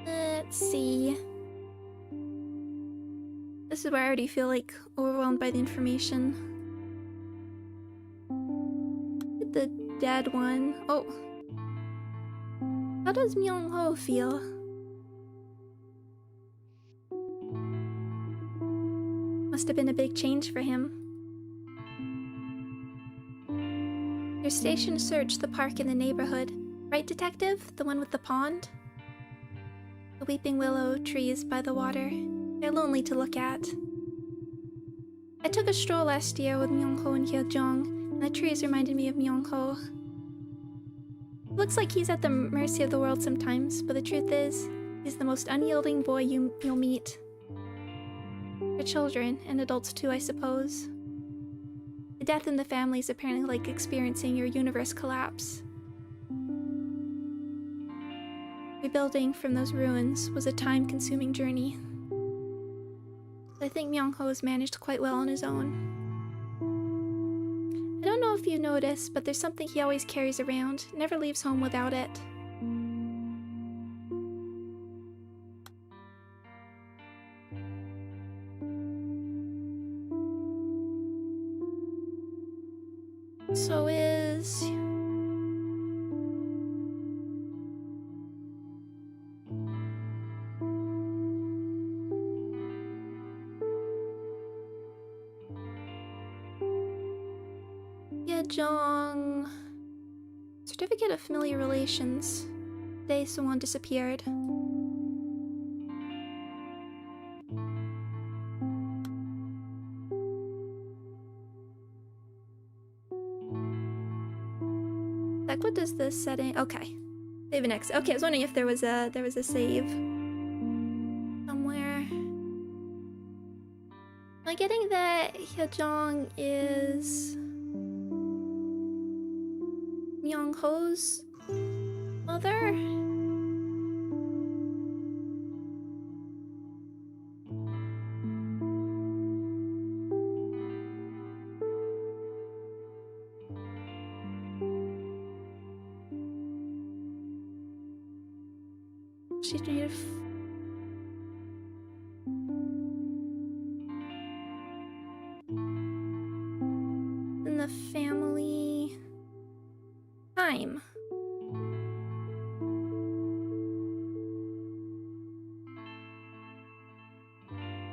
Let's see. This is where I already feel like overwhelmed by the information. The dead one. Oh. How does Myungho feel? Must have been a big change for him. Your station searched the park in the neighborhood. Right, detective? The one with the pond? The weeping willow trees by the water. They're lonely to look at. I took a stroll last year with Myungho and Hyojong, and the trees reminded me of Myungho. It looks like he's at the mercy of the world sometimes, but the truth is, he's the most unyielding boy you'll meet. For children, and adults too, I suppose. The death in the family is apparently like experiencing your universe collapse. Rebuilding from those ruins was a time-consuming journey. I think Myungho has managed quite well on his own. I don't know if you noticed, but there's something he always carries around, never leaves home without it. So is... Yejong... Certificate of Familiar Relations. Today Seowon disappeared. Like, what does this setting? Okay, save and exit. Okay, I was wondering if there was a save somewhere. Am I getting that Hyejong is Myung-ho's mother? She's native. In the family time.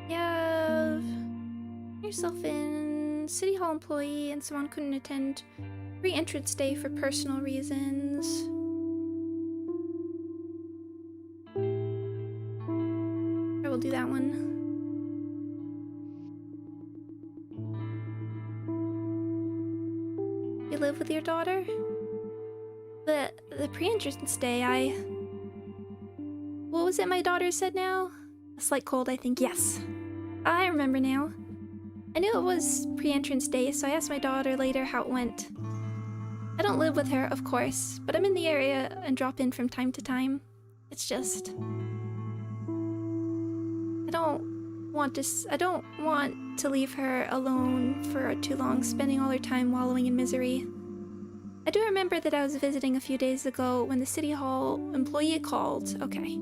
You have yourself in City Hall employee and someone couldn't attend pre-entrance day for personal reasons. I will do that one. You live with your daughter? The pre-entrance day, what was it my daughter said now? A slight cold, I think. Yes. I remember now. I knew it was pre-entrance day, so I asked my daughter later how it went. I don't live with her, of course, but I'm in the area and drop in from time to time. It's just... I don't want to leave her alone for too long, spending all her time wallowing in misery. I do remember that I was visiting a few days ago when the City Hall employee called. Okay.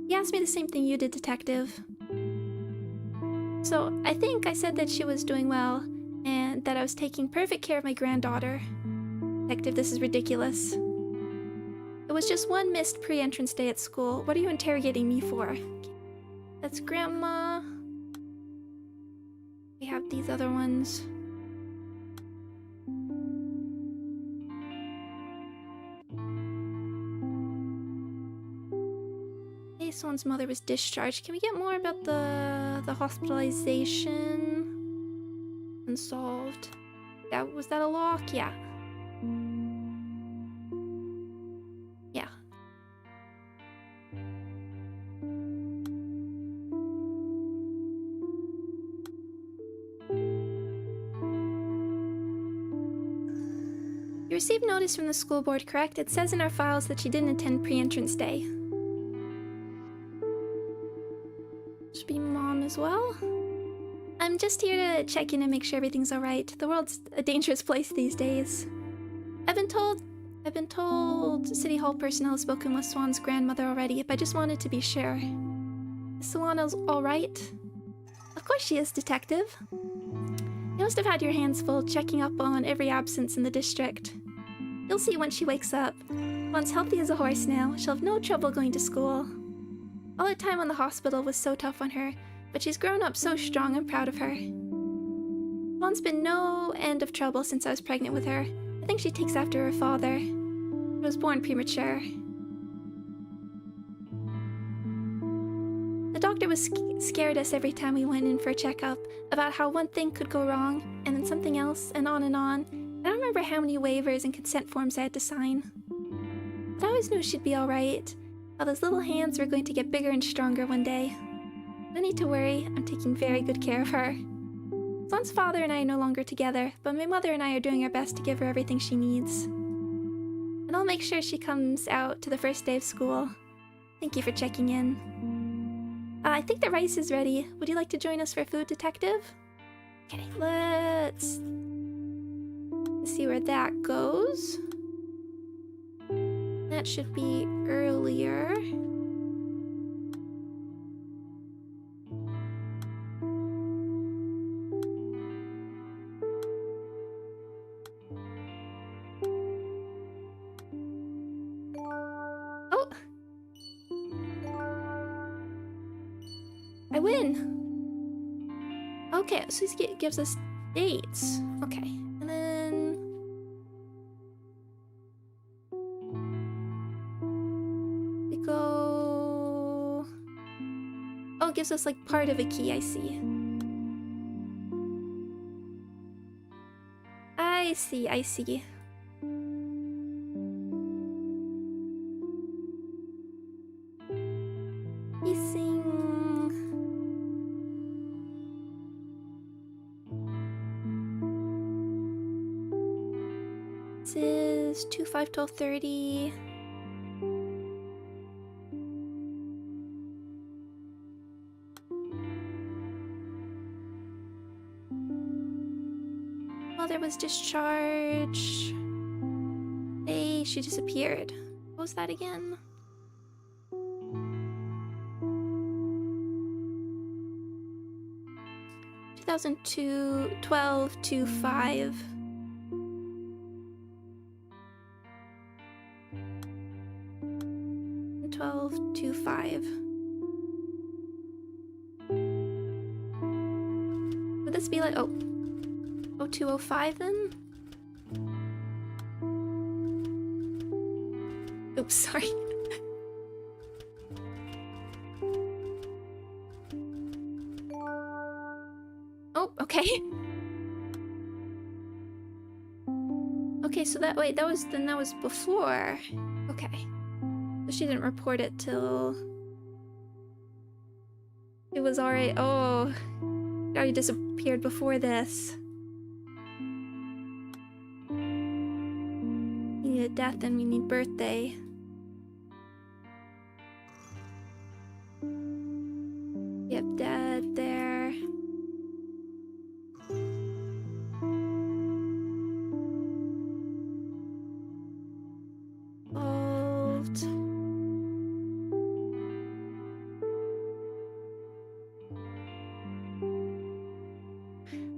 He asked me the same thing you did, Detective. So I think I said that she was doing well and that I was taking perfect care of my granddaughter. Detective, this is ridiculous. It was just one missed pre-entrance day at school. What are you interrogating me for? That's Grandma. We have these other ones. Seowon's mother was discharged. Can we get more about the hospitalization? Unsolved. Was that a lock? Yeah. Yeah. You received notice from the school board, correct? It says in our files that she didn't attend pre-entrance day. Should be Mom as well. I'm just here to check in and make sure everything's alright. The world's a dangerous place these days. I've been told City Hall personnel has spoken with Swan's grandmother already, but I just wanted to be sure. Is Swan alright? Of course she is, Detective. You must have had your hands full checking up on every absence in the district. You'll see when she wakes up. Swan's healthy as a horse now. She'll have no trouble going to school. All her time on the hospital was so tough on her, but she's grown up so strong. I'm proud of her. Swan's been no end of trouble since I was pregnant with her. I think she takes after her father. She was born premature. The doctor was scared us every time we went in for a checkup about how one thing could go wrong, and then something else, and on and on. I don't remember how many waivers and consent forms I had to sign. But I always knew she'd be alright. How those little hands were going to get bigger and stronger one day. No need to worry, I'm taking very good care of her. Swan's father and I are no longer together, but my mother and I are doing our best to give her everything she needs. And I'll make sure she comes out to the first day of school. Thank you for checking in. I think the rice is ready. Would you like to join us for food, Detective? Okay, let's see where that goes. That should be earlier. I win! Okay, so this gives us dates. Okay, and then... we go... oh, it gives us like part of a key, I see. I see. Missing. This is 2, 5, 12, 30. Mother was discharged. Hey, she disappeared. What was that again? (2002) 12 to 5. To 5. Would this be like 0205 then? Oops, sorry. Oh, okay. Okay, so that was before. Okay. So she didn't report it till it was already. Oh, it already disappeared before this. We need a death and we need birthday. We have dead there. Solved.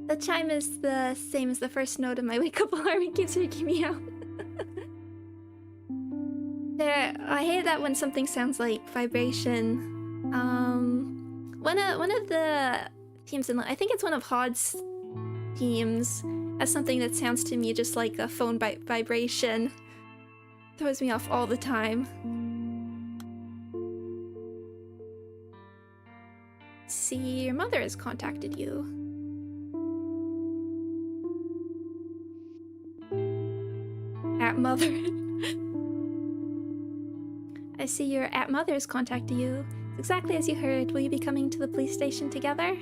The chime is the same as the first note of my wake-up alarm. It keeps freaking me out. I hate that when something sounds like vibration. One of the themes in, I think it's one of Hod's themes, has something that sounds to me just like a phone vibration. Throws me off all the time. See, your mother has contacted you. At mother. I see your at mother has contacted you. It's exactly as you heard. Will you be coming to the police station together?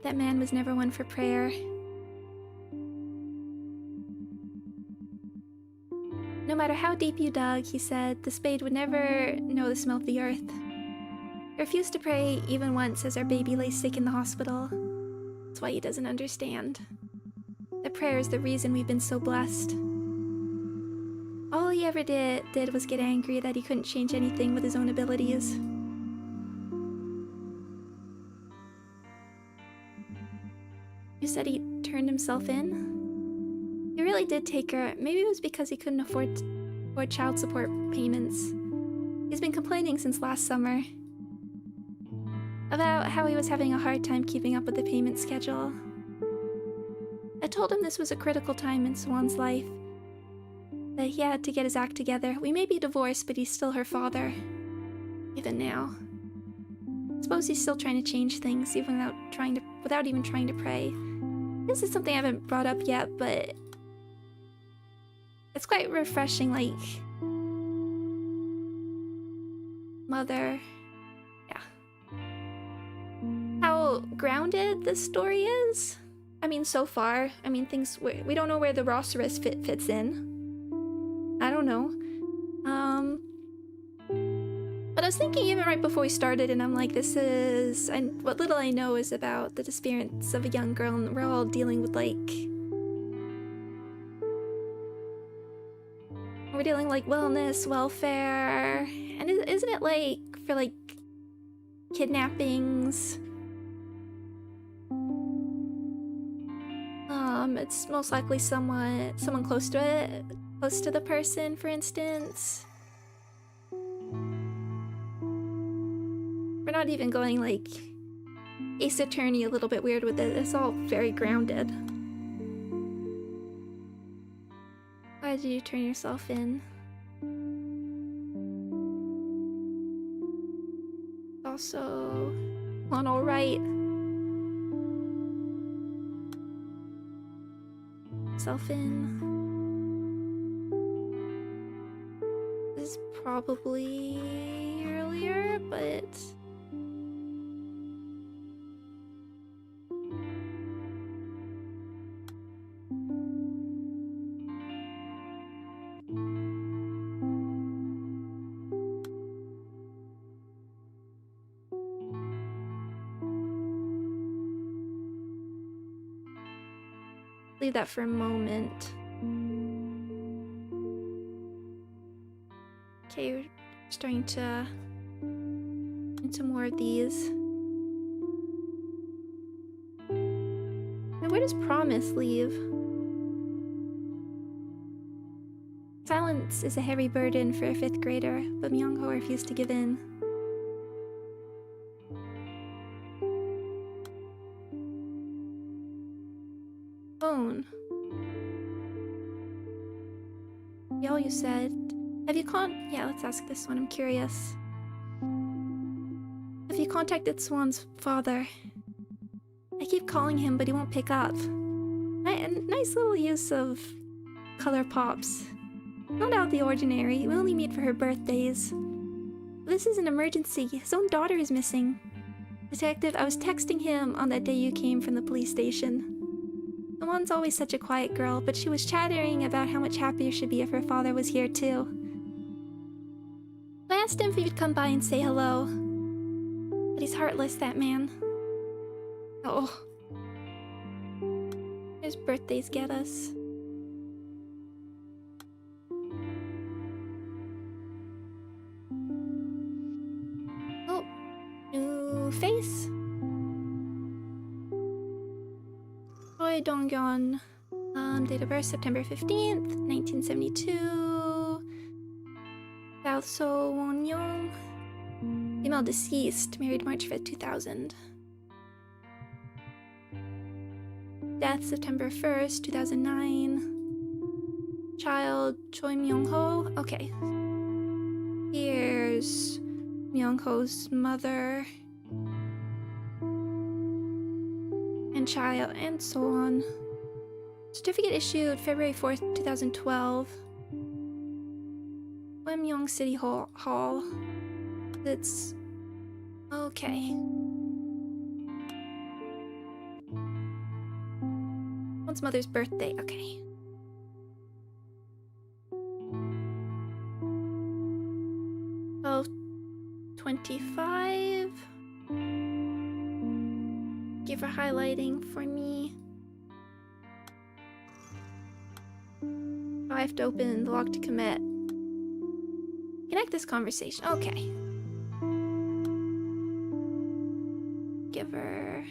That man was never one for prayer. No matter how deep you dug, he said, the spade would never know the smell of the earth. He refused to pray even once as our baby lay sick in the hospital. That's why he doesn't understand. That prayer is the reason we've been so blessed. All he ever did was get angry that he couldn't change anything with his own abilities. You said he turned himself in? He really did take her. Maybe it was because he couldn't afford child support payments. He's been complaining since last summer about how he was having a hard time keeping up with the payment schedule. I told him this was a critical time in Seowon's life, that he had to get his act together. We may be divorced, but he's still her father. Even now. I suppose he's still trying to change things, even without even trying to pray. This is something I haven't brought up yet, but it's quite refreshing, like mother. Yeah. How grounded this story is. I mean, so far. I mean, we don't know where the Rosserus fits in. I don't know. But I was thinking even right before we started, and I'm like, what little I know is about the disappearance of a young girl, and we're all dealing with we're dealing like wellness, welfare, and isn't it like for like kidnappings? It's most likely someone close to it. Close to the person, for instance. We're not even going like Ace Attorney a little bit weird with it. It's all very grounded. Why did you turn yourself in? Also on all right. Self in. This is probably earlier, but leave that for a moment. Okay, we're starting to into more of these. And where does promise leave? Silence is a heavy burden for a 5th grader, but Myung-ho refused to give in. Phone. Yo, you said. Have you yeah, let's ask this one, I'm curious. Have you contacted Swan's father? I keep calling him, but he won't pick up. Nice little use of color pops. Not out of the ordinary, we only meet for her birthdays. This is an emergency, his own daughter is missing. Detective, I was texting him on that day you came from the police station. Swan's always such a quiet girl, but she was chattering about how much happier she'd be if her father was here too. I asked him if he would come by and say hello. But he's heartless, that man. Oh. His birthdays get us. Oh. New face. Choi Dong-yeon. Date of birth September 15th, 1972. South Seowon. Female deceased, married March 5th, 2000. Death September 1st, 2009. Child Choi Myung-ho. Okay. Here's Myung-ho's mother. And child, and so on. Certificate issued February 4th, 2012. Wemyong City Hall. It's okay. One's mother's birthday, okay. Oh, 25. Give her highlighting for me. Oh, I have to open the log to commit. Connect this conversation. Okay. Give her.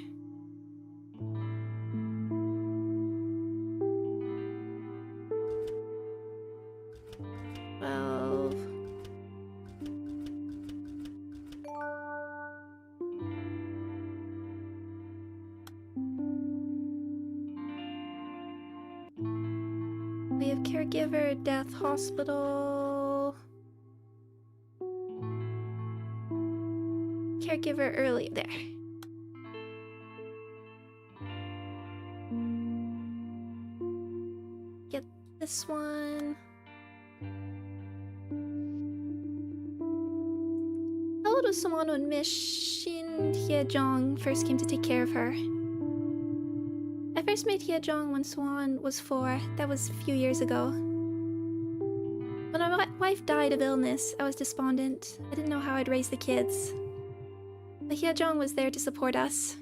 We have caregiver, death, hospital. Caregiver early, there. Get this one. How old was someone when Miss Shin Hye-jong first came to take care of her? I first met Hye-jong when Seowon was 4. That was a few years ago. When my wife died of illness, I was despondent. I didn't know how I'd raise the kids. But Hye-jong was there to support us.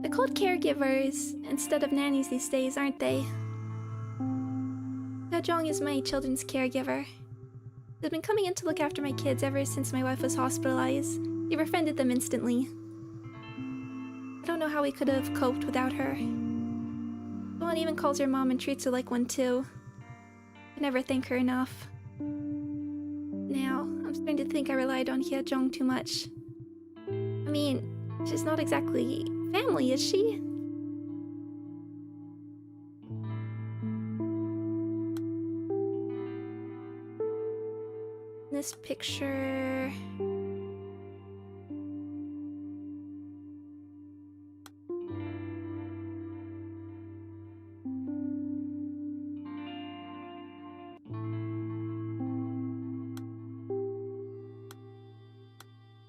They're called caregivers instead of nannies these days, aren't they? Hye-jong is my children's caregiver. They've been coming in to look after my kids ever since my wife was hospitalized. He befriended them instantly. I don't know how we could have coped without her. Seowon even calls her mom and treats her like one too. I never thank her enough. And now. I'm starting to think I relied on Hyejong too much. I mean, she's not exactly family, is she? This picture...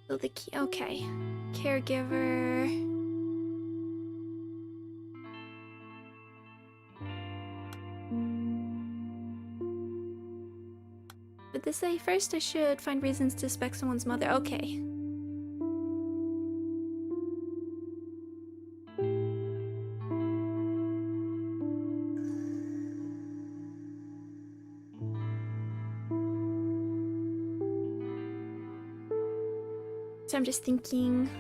So the key, okay. Caregiver. But this say first I should find reasons to suspect someone's mother. Okay. So I'm just thinking...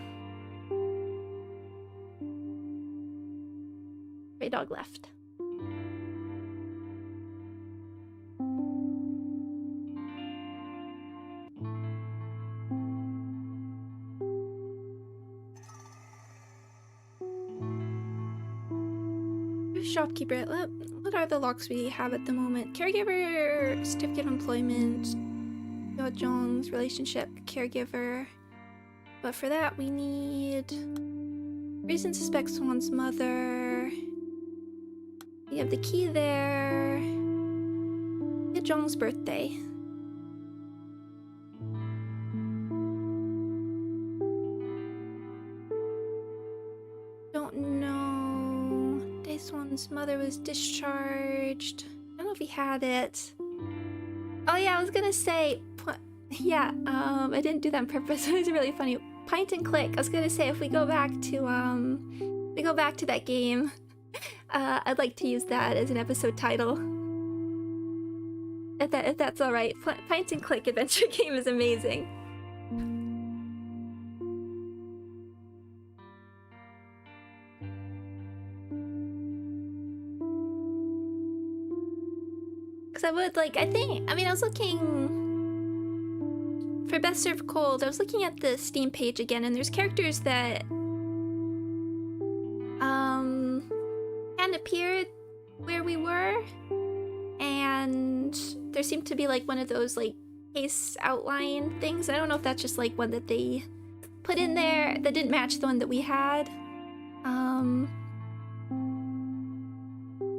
Stray dog left. Shopkeeper. What are the locks we have at the moment? Caregiver, certificate of employment, Hyejong's relationship, caregiver. But for that, we need reason to suspect someone's mother. We have the key there. Hyejong's birthday. Don't know. Daeswon's mother was discharged. I don't know if he had it. Oh yeah, I was gonna say... Yeah, I didn't do that on purpose. It was really funny. Point and click. I was gonna say if we go back to that game, I'd like to use that as an episode title. If that's all right. Point and click adventure game is amazing. Cause I would like. I was looking. For Best Served Cold, I was looking at the Steam page again, and there's characters that hadn't appeared where we were, and there seemed to be like one of those like case outline things. I don't know if that's just like one that they put in there that didn't match the one that we had.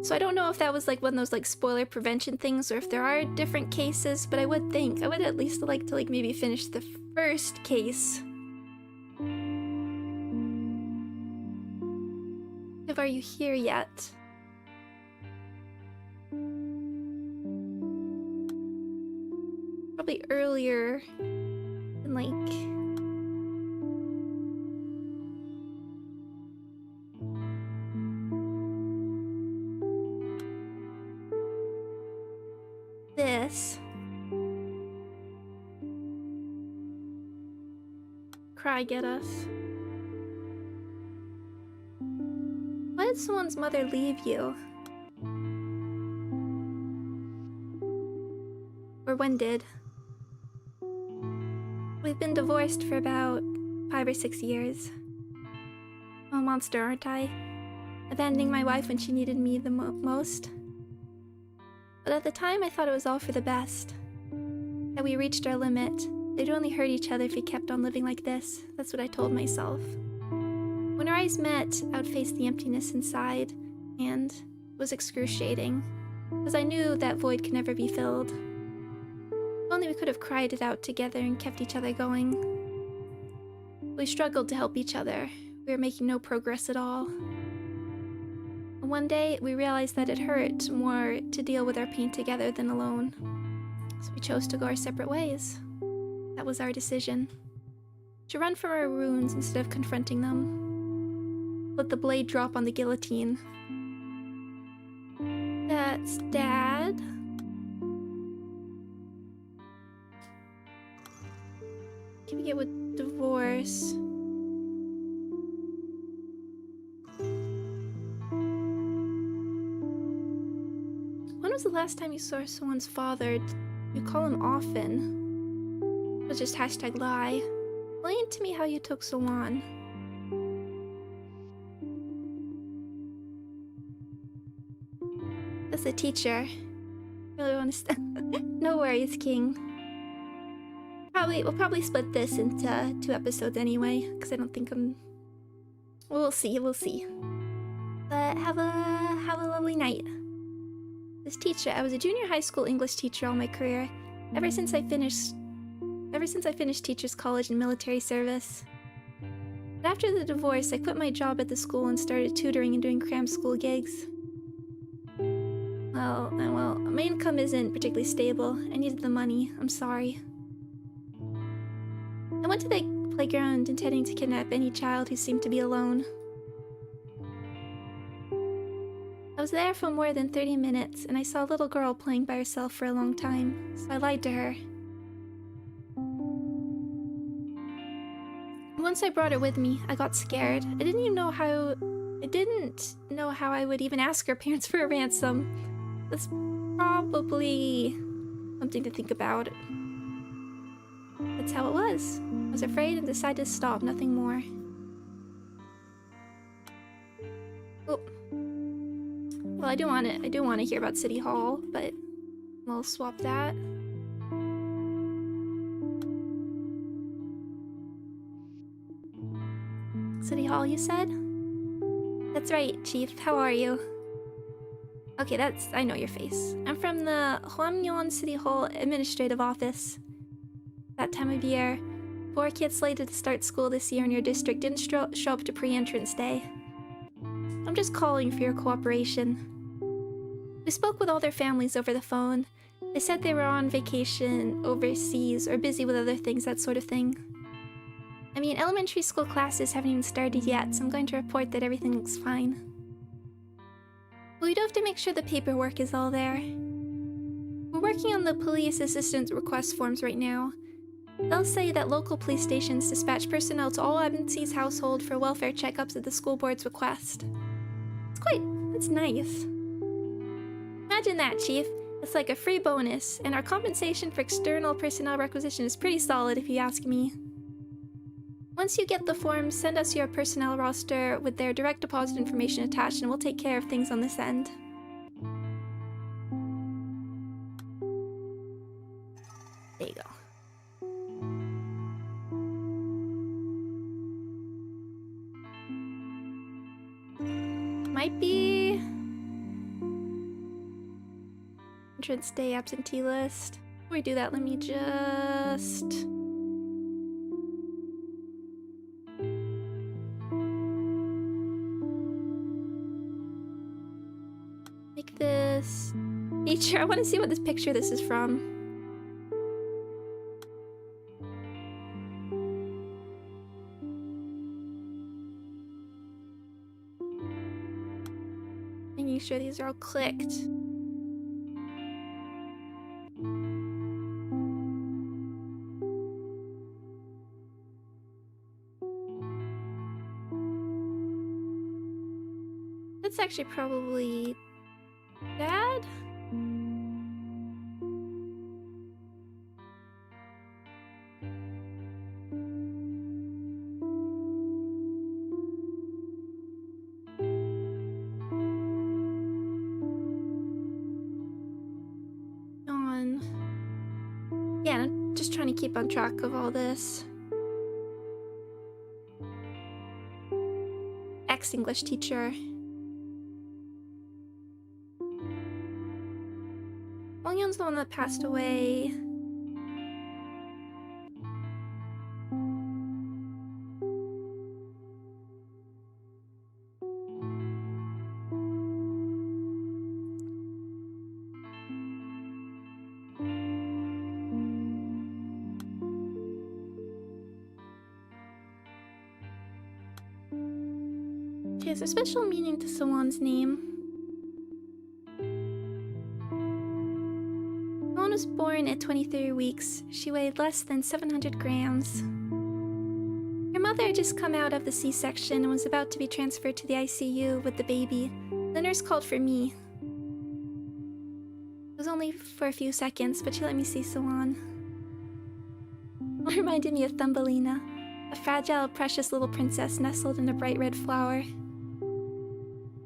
So I don't know if that was like one of those like spoiler prevention things or if there are different cases, but I would at least like to like maybe finish the first case. Are you here yet? Probably earlier than like... this. Cry get us. Why did someone's mother leave you? Or when did? We've been divorced for about 5 or 6 years. I'm a monster, aren't I? Abandoning my wife when she needed me the most. But at the time, I thought it was all for the best. That we reached our limit. They'd only hurt each other if we kept on living like this. That's what I told myself. When our eyes met, I would face the emptiness inside, and it was excruciating. Because I knew that void could never be filled. If only we could have cried it out together and kept each other going. We struggled to help each other. We were making no progress at all. And one day, we realized that it hurt more to deal with our pain together than alone. So we chose to go our separate ways. That was our decision. To run from our wounds instead of confronting them. Let the blade drop on the guillotine. That's Dad. Can we get with divorce? When was the last time you saw someone's father? You call him often. was just hashtag lie. Explain to me how you took Seowon. That's a teacher. Really want to no worries, King. We'll probably split this into 2 episodes anyway, because I don't think I'm... We'll see. But have a lovely night. This teacher, I was a junior high school English teacher all my career, ever since I finished teacher's college and military service. But after the divorce, I quit my job at the school and started tutoring and doing cram school gigs. Well, my income isn't particularly stable. I needed the money. I'm sorry. I went to the playground intending to kidnap any child who seemed to be alone. I was there for more than 30 minutes, and I saw a little girl playing by herself for a long time, so I lied to her. Once I brought her with me, I got scared. I didn't know how I would even ask her parents for a ransom. That's probably something to think about. That's how it was. I was afraid and decided to stop, nothing more. Oh. Well, I do want to hear about City Hall, but we'll swap that. City Hall, you said? That's right, Chief. How are you? Okay, I know your face. I'm from the Hwamnyeon City Hall Administrative Office. That time of year, 4 kids slated to start school this year in your district didn't show up to pre-entrance day. I'm just calling for your cooperation. We spoke with all their families over the phone. They said they were on vacation overseas or busy with other things, that sort of thing. I mean, elementary school classes haven't even started yet, so I'm going to report that everything looks fine. Well, you do have to make sure the paperwork is all there. We're working on the police assistance request forms right now. They'll say that local police stations dispatch personnel to all absentees' household for welfare checkups at the school board's request. That's nice. Imagine that, Chief. It's like a free bonus, and our compensation for external personnel requisition is pretty solid if you ask me. Once you get the forms, send us your personnel roster with their direct deposit information attached, and we'll take care of things on this end. There you go. Might be... entrance day absentee list. Before we do that, let me just... make this feature. I want to see what this picture this is from. Making sure these are all clicked. That's actually probably Dad? Yeah, I'm just trying to keep on track of all this. Ex-English teacher. Wongyun's the one that passed away. Okay, is there special meaning to Seowon's name? Seowon was born at 23 weeks. She weighed less than 700 grams. Her mother had just come out of the C-section and was about to be transferred to the ICU with the baby. The nurse called for me. It was only for a few seconds, but she let me see Seowon. Reminded me of Thumbelina, a fragile, precious little princess nestled in a bright red flower.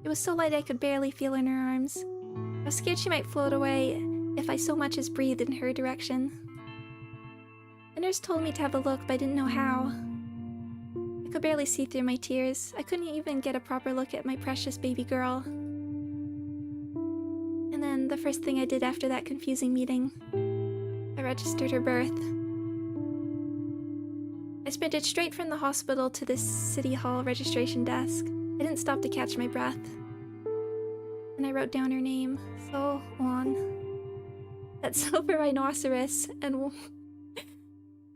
It was so light I could barely feel in her arms. I was scared she might float away if I so much as breathed in her direction. The nurse told me to have a look, but I didn't know how. I could barely see through my tears. I couldn't even get a proper look at my precious baby girl. And then the first thing I did after that confusing meeting, I registered her birth. I sprinted straight from the hospital to the city hall registration desk. I didn't stop to catch my breath. And I wrote down her name, Seowon. That silver rhinoceros, and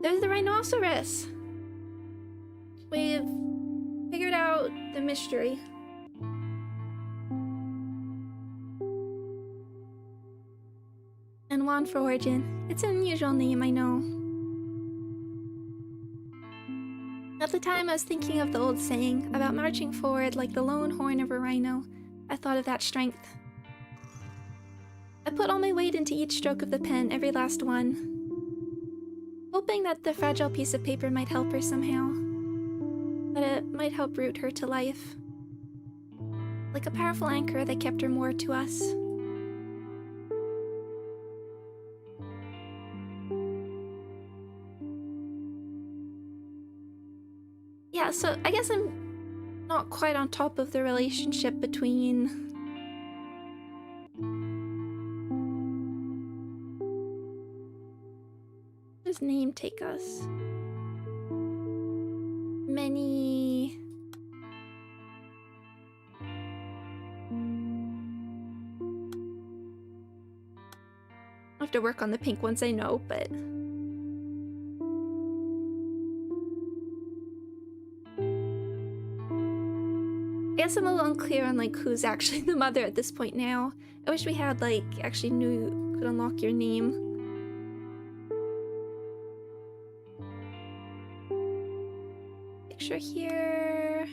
there's the rhinoceros! We've figured out the mystery. And Won for origin. It's an unusual name, I know. At the time, I was thinking of the old saying about marching forward like the lone horn of a rhino. I thought of that strength. I put all my weight into each stroke of the pen, every last one, hoping that the fragile piece of paper might help her somehow, that it might help root her to life, like a powerful anchor that kept her moored to us. Yeah, so I guess I'm not quite on top of the relationship between does name take us? Many I'll have to work on the pink ones, I know, but I guess I'm a little unclear on like who's actually the mother at this point now. I wish we had like actually knew could unlock your name. Picture here.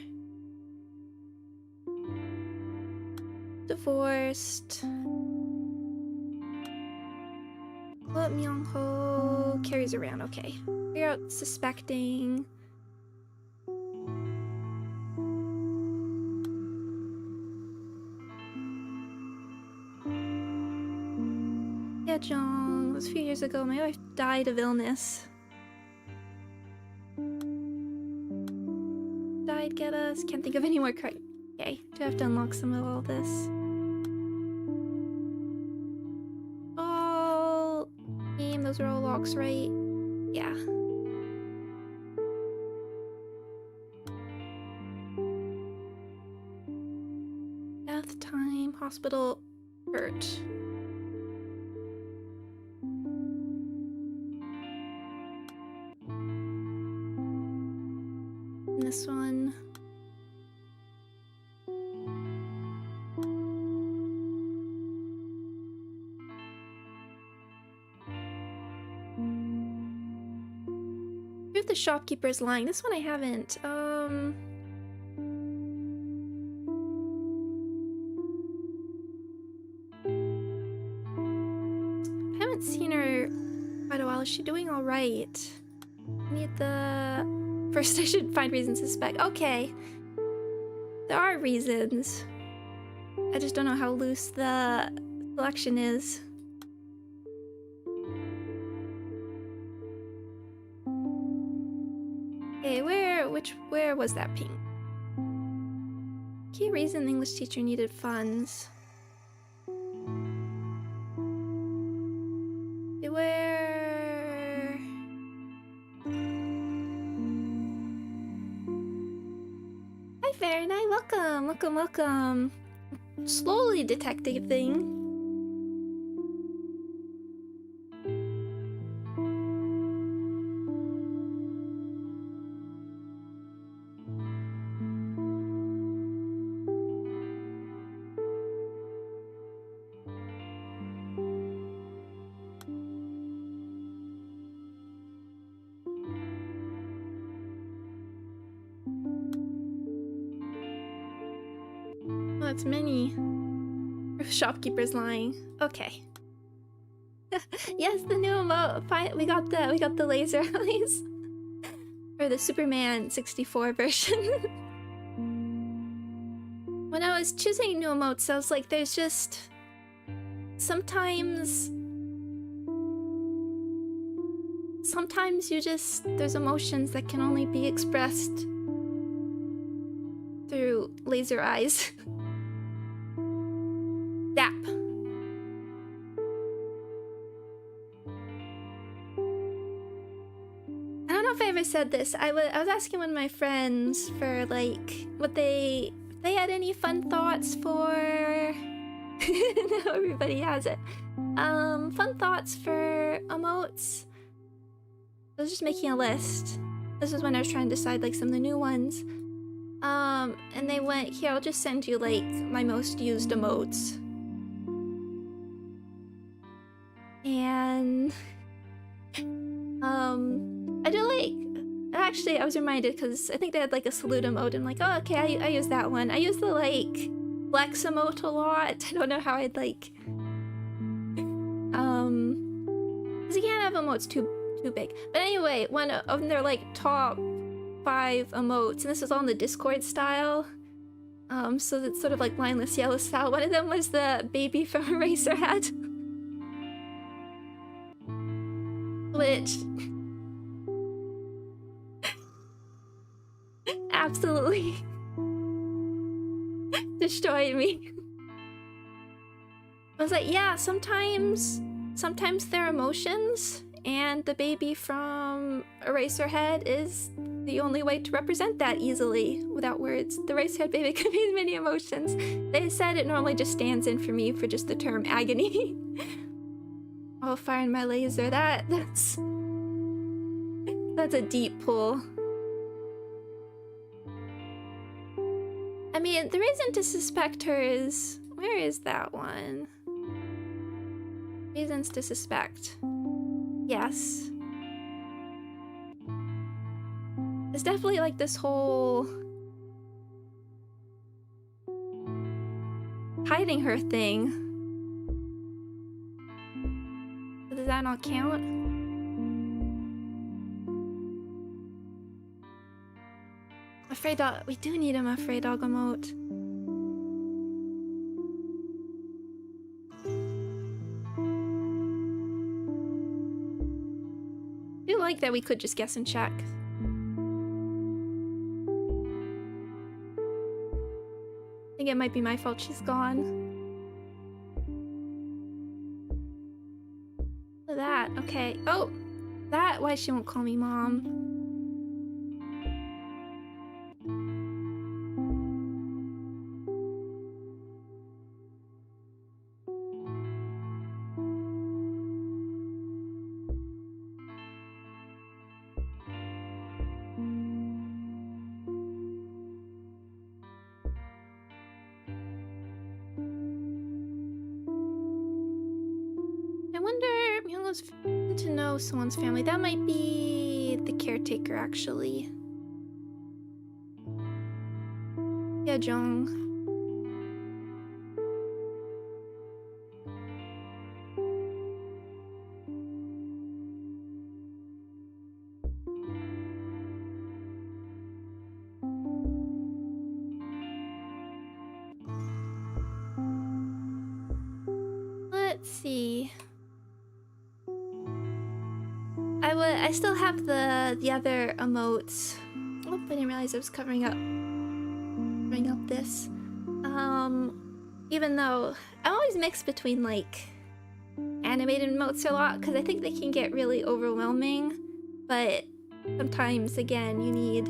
Divorced. What Myung-ho carries around, okay. Figure out suspecting. Jong. It was a few years ago. My wife died of illness. Died, get us. Can't think of any more Okay, do I have to unlock some of all this? All game, those are all locks, right? Yeah. Death time, hospital, hurt. This one. Here's the shopkeeper's lying. This one I haven't. I haven't seen her in quite a while. Is she doing all right? I need the... First, I should find reasons to suspect. Okay. There are reasons. I just don't know how loose the selection is. Okay, where was that pink? Key reason the English teacher needed funds. Okay, where... Hi, Fahrenheit. Welcome, welcome, welcome. Slowly detecting a thing. Oh, it's many. Shopkeepers lying. Okay. Yes, the new emote. We got the laser eyes. Or the Superman 64 version. When I was choosing new emotes, I was like, there's just... Sometimes you just... There's emotions that can only be expressed through laser eyes. Zap. I don't know if I ever said this. I was asking one of my friends for like what they had any fun thoughts for. No, everybody has it. Fun thoughts for emotes. I was just making a list. This was when I was trying to decide like some of the new ones. And they went, here, I'll just send you like my most used emotes. And I do like, actually I was reminded because I think they had like a salute emote. I'm like, oh okay, I use that one. I use the like flex emote a lot. I don't know how I'd like because you can't have emotes too big. But anyway, one of their like top 5 emotes, and this was all in the Discord style. So it's sort of like mindless yellow style. One of them was the baby from Eraserhead. Which absolutely destroyed me. I was like, yeah, sometimes they're emotions, and the baby from Eraserhead is the only way to represent that easily without words. The Eraserhead baby can be many emotions. They said it normally just stands in for me for just the term agony. Oh, firing my laser. That's a deep pull. I mean, the reason to suspect her is... Where is that one? Reasons to suspect. Yes. There's definitely like this whole... hiding her thing. Does that not count? Afraid dog. We do need him afraid dog emote. I do like that we could just guess and check. I think it might be my fault she's gone. Look at that. Okay. Oh! That why she won't call me mom. To know someone's family. That might be the caretaker, actually. Yeah, Jong. Let's see. I still have the other emotes. Oh, I didn't realize I was covering up this. Even though I always mix between like animated emotes a lot because I think they can get really overwhelming, but sometimes again you need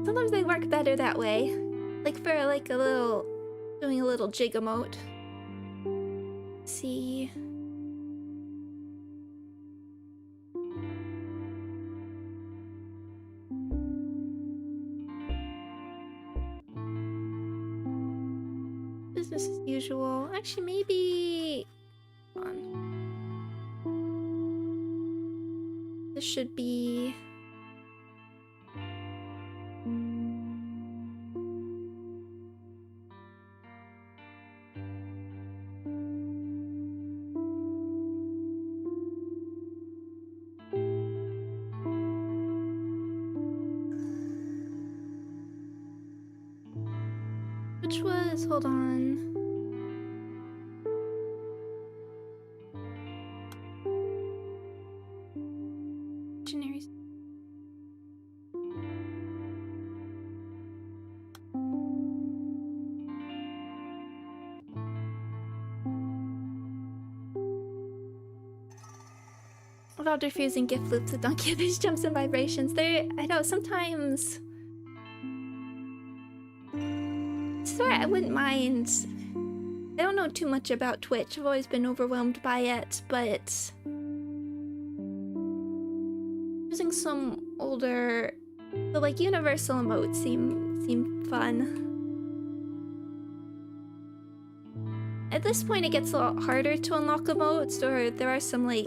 sometimes they work better that way. Like for like doing a little jig emote. See. Business as usual. Actually, maybe... Hold on. This should be... is, hold on. Stationery. Without diffusing gift loops with Donkey, there's jumps and vibrations. I know, sometimes... I swear I wouldn't mind. I don't know too much about Twitch. I've always been overwhelmed by it, but... using some older... but like universal emotes seem fun. At this point it gets a lot harder to unlock emotes, or there are some like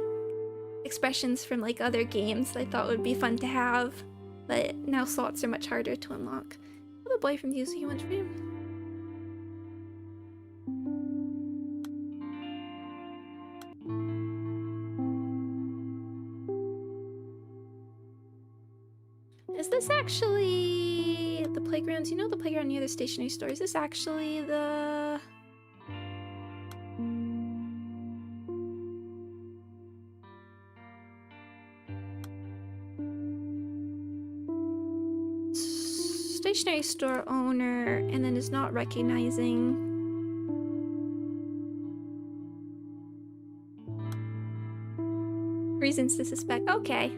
expressions from like other games that I thought would be fun to have, but now slots are much harder to unlock. Oh, the boy from the Human Dream. Is this actually the playgrounds? You know the playground near the stationery store? Is this actually the... stationery store owner and then is not recognizing reasons to suspect. Okay.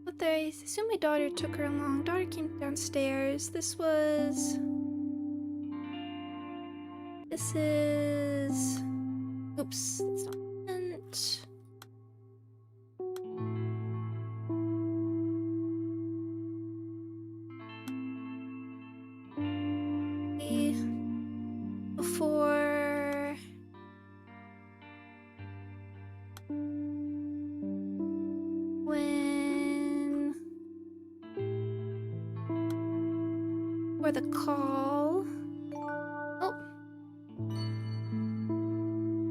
But I assume my daughter took her along. Daughter came downstairs. This is oops, that's not it. Before when for the call. Oh,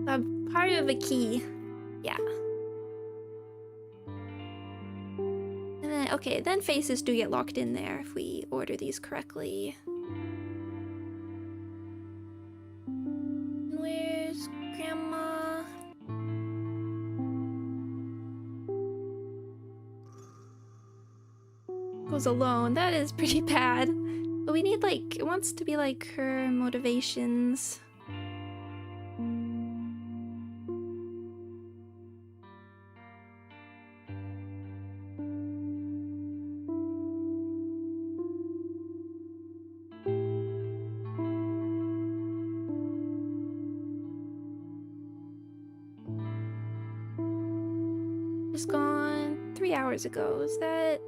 I'm part of a key. Yeah. And then okay, then faces do get locked in there if we order these correctly. Where's Grandma? Goes alone. That is pretty bad. But we need like, it wants to be like her motivations. Just gone 3 hours ago. Is that...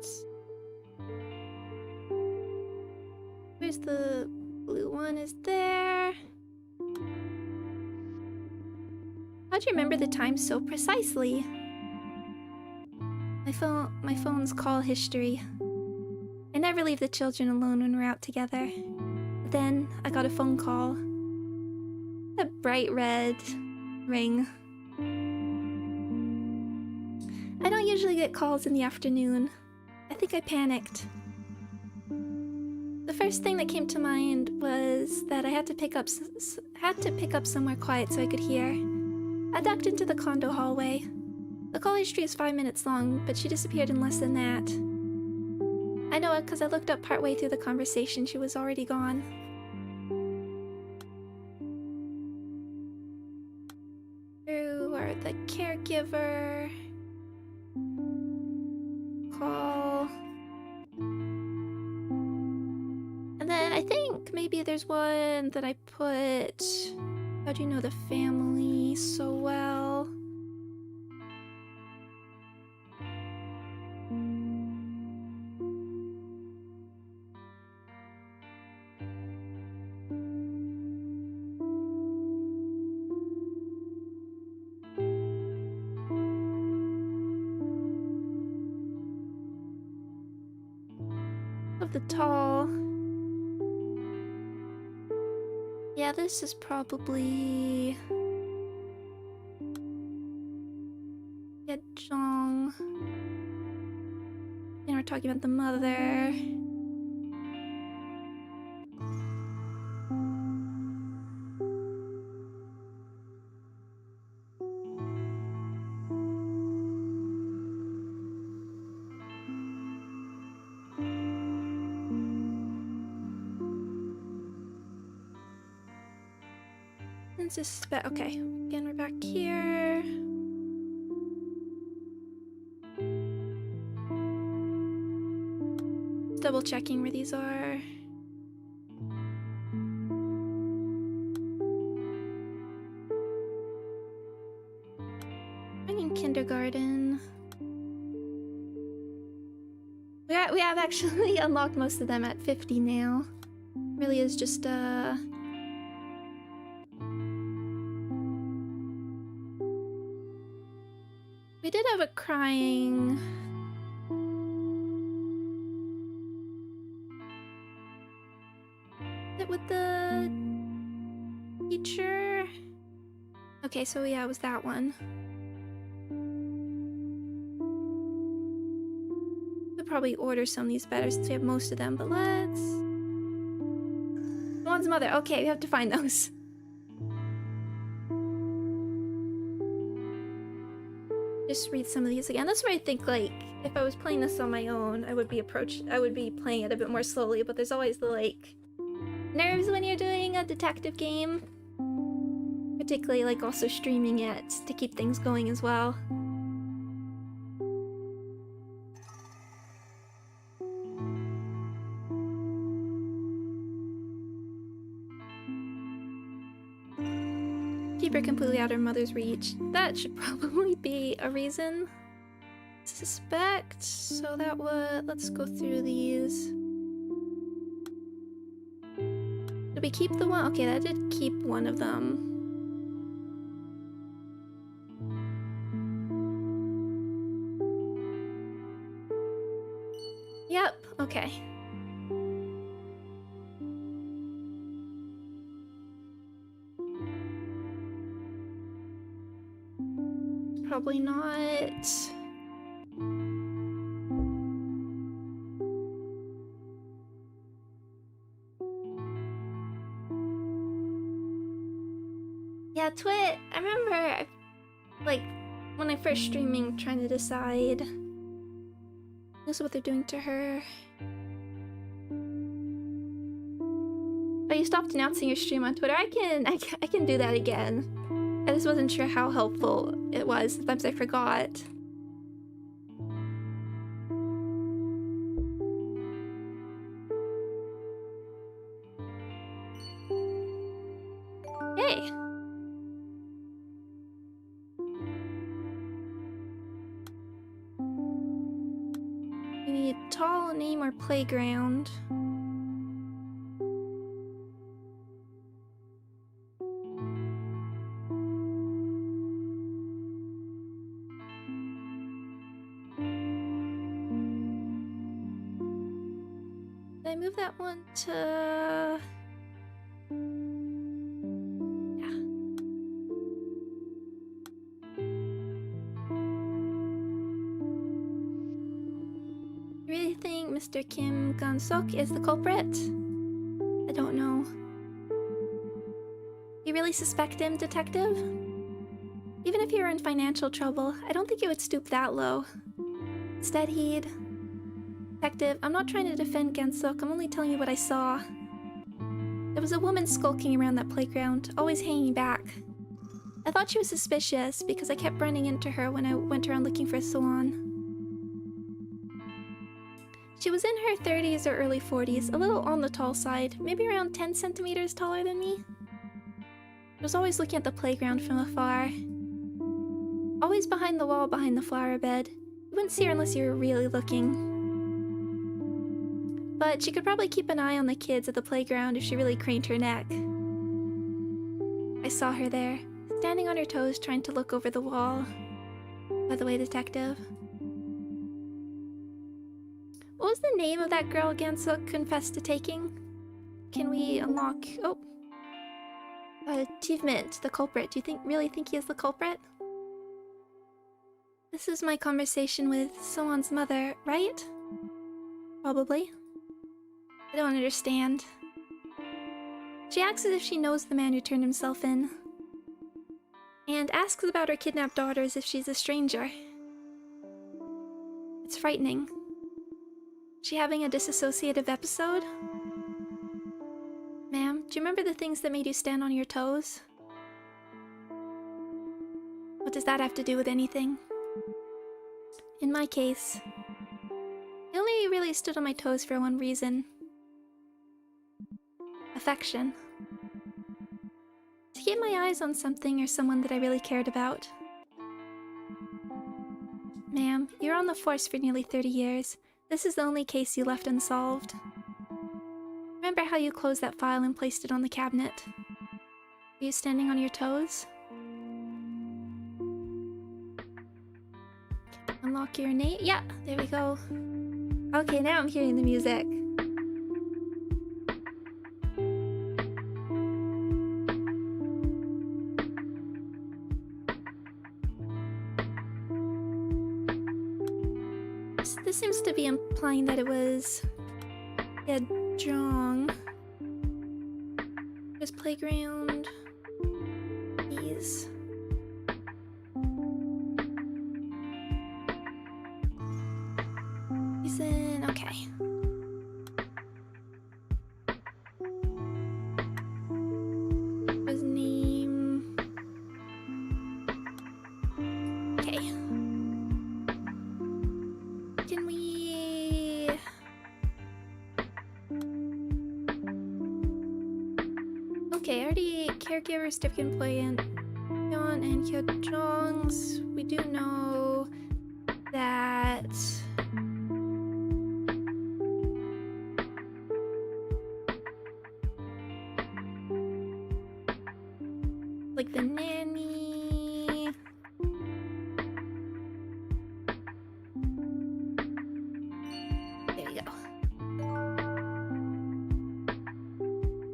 where's the blue one? Is there? How'd you remember the time so precisely? My phone's call history. I never leave the children alone when we're out together. But then I got a phone call. A bright red ring. I don't usually get calls in the afternoon. I think I panicked. The first thing that came to mind was that I had to pick up somewhere quiet so I could hear. I ducked into the condo hallway. The call history is 5 minutes long, but she disappeared in less than that. I know it because I looked up partway through the conversation. She was already gone. You are the caregiver. Call. And then I think maybe there's one that I put... how do you know the family so well? Of the tall. Yeah, this is probably... yeah, Jong. talking about the mother. Okay, again, we're back here. Double checking where these are. I'm in kindergarten. We have actually unlocked most of them at 50 now. Really is just we did have a crying... Is it with the teacher? Okay, so yeah, it was that one. We'll probably order some of these better since we have most of them, but let's... One's mother. Okay, we have to find those. Just read some of these again. That's where I think, like, if I was playing this on my own, I would be playing it a bit more slowly, but there's always the, like, nerves when you're doing a detective game. Particularly, like, also streaming it to keep things going as well. Keep her completely out of her mother's reach. That should probably be a reason to suspect. So that would... Let's go through these. Did we keep the one? Okay, that did keep one of them. Yep, okay. Probably not. Yeah, Twit, I remember, like, when I first streaming, trying to decide this is what they're doing to her. Oh, you stopped announcing your stream on Twitter. I can do that again. I just wasn't sure how helpful it was. Sometimes I forgot. Hey! We need a tall name or playground. Did I move that one to... Yeah. You really think Mr. Kim Gun-suk is the culprit? I don't know. You really suspect him, detective? Even if you were in financial trouble, I don't think he would stoop that low. Instead, he'd... Detective, I'm not trying to defend Gansuk, I'm only telling you what I saw. There was a woman skulking around that playground, always hanging back. I thought she was suspicious because I kept running into her when I went around looking for Seowon. She was in her 30s or early 40s, a little on the tall side, maybe around 10 centimeters taller than me. I was always looking at the playground from afar. Always behind the wall behind the flower bed. You wouldn't see her unless you were really looking. But she could probably keep an eye on the kids at the playground if she really craned her neck. I saw her there, standing on her toes trying to look over the wall. By the way, detective. What was the name of that girl Gansuk confessed to taking? Can we unlock... Oh! Achievement, the culprit. Do you really think he is the culprit? This is my conversation with Seowon's mother, right? Probably. I don't understand. She acts as if she knows the man who turned himself in. And asks about her kidnapped daughter as if she's a stranger. It's frightening. Is she having a dissociative episode? Ma'am, do you remember the things that made you stand on your toes? What does that have to do with anything? In my case, I only really stood on my toes for one reason. Affection. To keep my eyes on something or someone that I really cared about. Ma'am, you're on the force for nearly 30 years. This is the only case you left unsolved. Remember how you closed that file and placed it on the cabinet? Are you standing on your toes? Unlock your name? Yeah, there we go. Okay, now I'm hearing the music. This seems to be implying that it was Jong. There's playground. These. He's in. Okay. His name. Okay. Can we? Okay, already caregiver, civic employee, and Seowon and Hyojong's. We do know that. Like the nanny. There we go.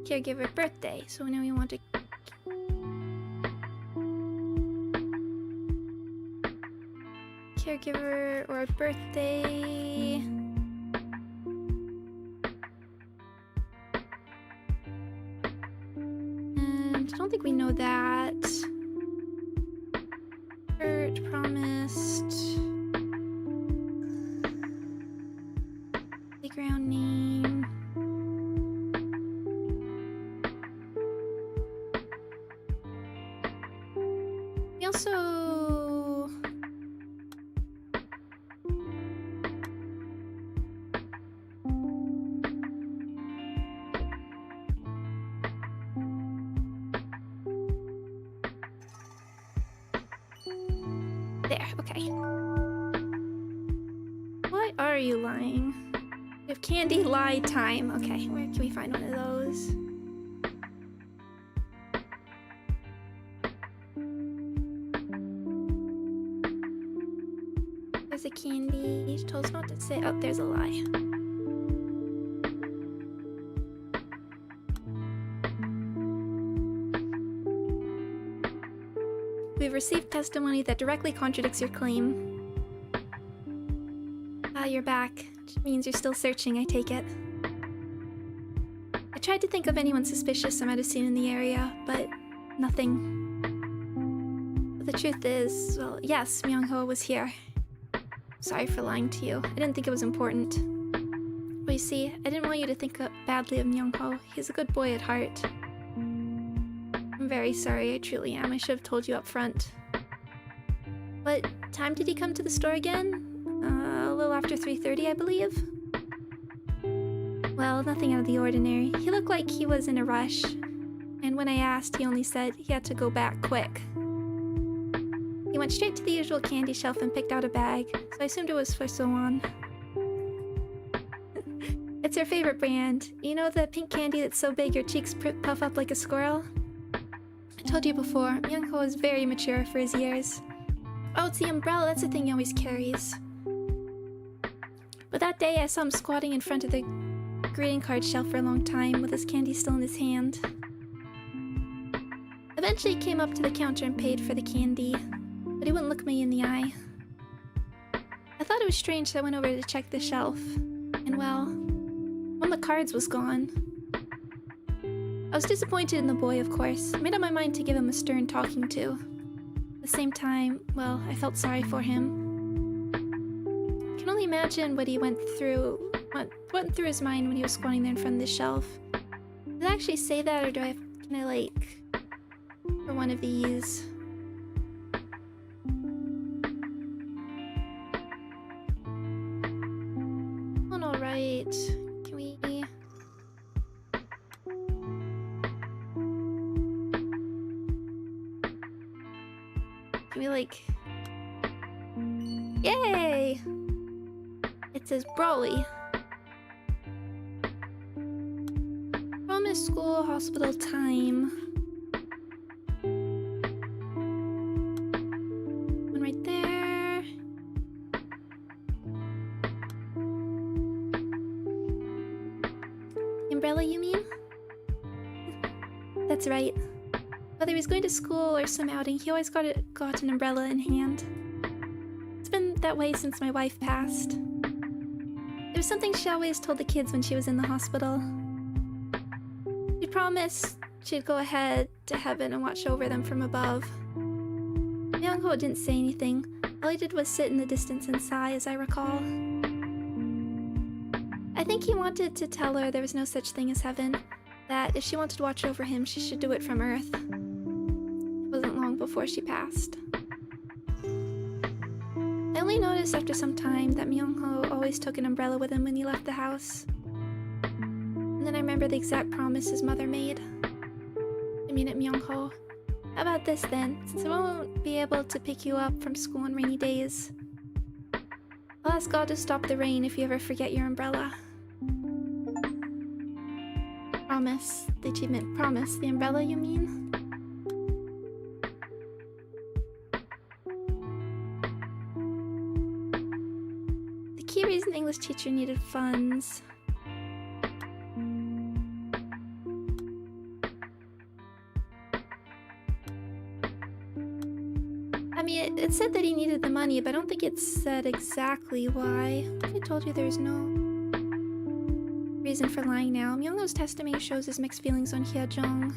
Caregiver birthday, so we know we want to. Caregiver or birthday. And I don't think we know that. Kurt promised. Playground name. We also. There, okay. Why are you lying? We have candy lie time. Okay, where can we find one of those? There's a candy. She told us not to say. Oh, there's a lie. We've received testimony that directly contradicts your claim. Ah, you're back. Which means you're still searching, I take it. I tried to think of anyone suspicious I might have seen in the area, but nothing. But the truth is, well, yes, Myung-ho was here. Sorry for lying to you. I didn't think it was important. Well, you see, I didn't want you to think badly of Myung-ho. He's a good boy at heart. I'm very sorry, I truly am. I should have told you up front. What time did he come to the store again? A little after 3:30, I believe. Well, nothing out of the ordinary. He looked like he was in a rush. And when I asked, he only said he had to go back quick. He went straight to the usual candy shelf and picked out a bag, so I assumed it was for Seowon. It's her favorite brand. You know the pink candy that's so big your cheeks puff up like a squirrel? I told you before, Myung-ho is very mature for his years. Oh, it's the umbrella, that's the thing he always carries. But that day I saw him squatting in front of the greeting card shelf for a long time with his candy still in his hand. Eventually he came up to the counter and paid for the candy, but he wouldn't look me in the eye. I thought it was strange, so I went over to check the shelf. And doing well. One of the cards was gone. I was disappointed in the boy, of course. I made up my mind to give him a stern talking to. At the same time, well, I felt sorry for him. I can only imagine what he went through his mind when he was squatting there in front of the shelf. Did I actually say that, or can I like, for one of these? Alright, can we... like... Yay! It says Broly. Promise school, hospital time. One right there. Umbrella, you mean? That's right. Whether he was going to school or some outing, he always got an umbrella in hand. It's been that way since my wife passed. There was something she always told the kids when she was in the hospital. She promised she'd go ahead to heaven and watch over them from above. Myung-ho didn't say anything. All he did was sit in the distance and sigh, as I recall. I think he wanted to tell her there was no such thing as heaven, that if she wanted to watch over him, she should do it from Earth. It wasn't long before she passed. I only noticed after some time that Myung-ho always took an umbrella with him when he left the house. And then I remember the exact promise his mother made. I mean it, Myung-ho. How about this then, since I won't be able to pick you up from school on rainy days. I'll ask God to stop the rain if you ever forget your umbrella. Promise. The achievement promise. The umbrella, you mean? The key reason the English teacher needed funds. I mean, it said that he needed the money, but I don't think it said exactly why. I told you there's no reason for lying now. Myung-ho's testimony shows his mixed feelings on Hyejong.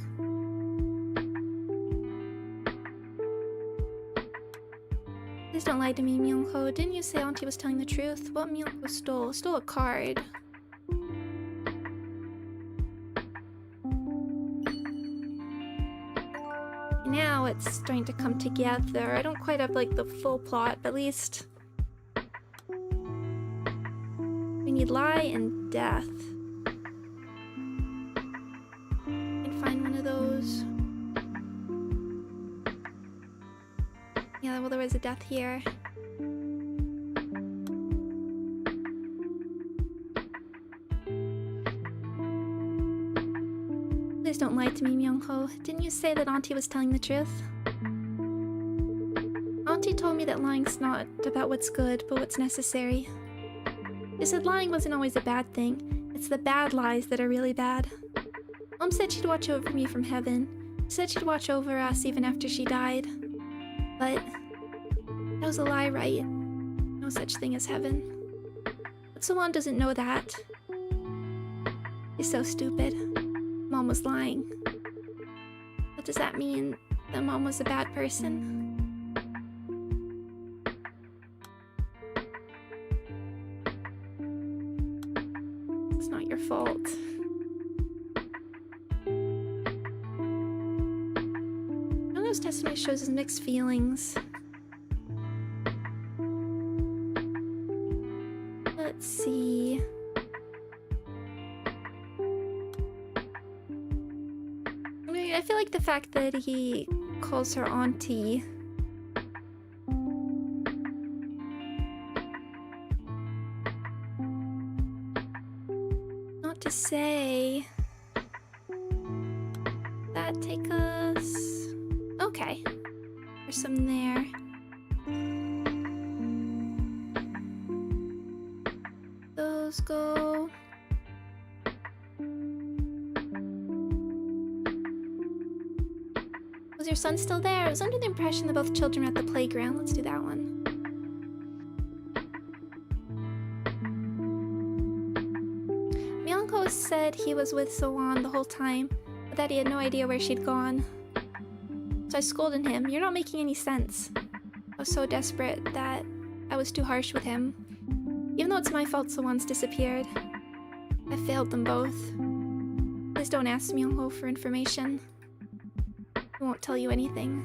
Please don't lie to me, Myung-ho. Didn't you say Auntie was telling the truth? What Myung-ho stole? Stole a card. Now it's starting to come together. I don't quite have like the full plot, but at least we need lie and death. And find one of those. Yeah, well, there was a death here. Please don't lie to me, Myung-ho. Didn't you say that Auntie was telling the truth? Auntie told me that lying's not about what's good, but what's necessary. She said lying wasn't always a bad thing. It's the bad lies that are really bad. Mom said she'd watch over me from heaven. She said she'd watch over us even after she died. But that was a lie, right? No such thing as heaven. But Seowon doesn't know that. He's so stupid. Mom was lying. What does that mean? That Mom was a bad person? It's not your fault. Nono's testimony shows his mixed feelings. Let's see. I feel like the fact that he calls her auntie not to say that take us okay. There's some there. Those go. Was your son still there? I was under the impression that both children were at the playground. Let's do that one. said he was with Seowon the whole time, but that he had no idea where she'd gone. So I scolded him. You're not making any sense. I was so desperate that I was too harsh with him. Even though it's my fault Seowon's disappeared. I failed them both. Please don't ask me for information. I won't tell you anything.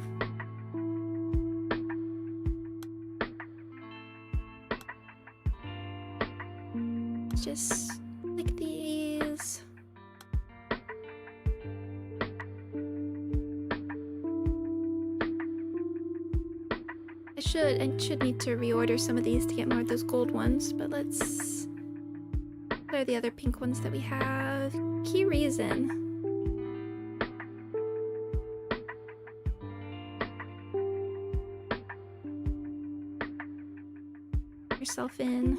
Just like these. I should need to reorder some of these to get more of those gold ones, but let's... What are the other pink ones that we have? Key reason. Yourself in.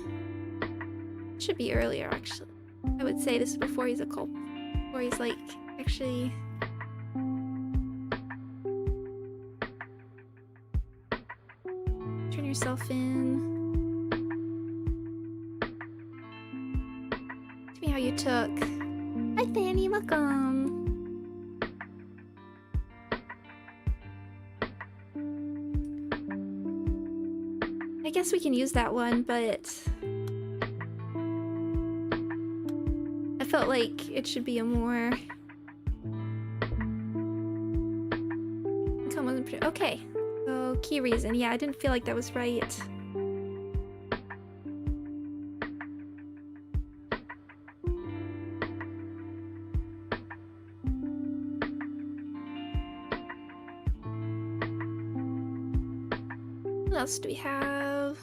Should be earlier, actually. I would say this is before he's a culprit. Before he's like, actually... Turn yourself in. Tell me how you took. Hi Fanny, welcome. I guess we can use that one, but... I felt like it should be a more... Income wasn't pretty... Okay. So, key reason. Yeah, I didn't feel like that was right. What else do we have?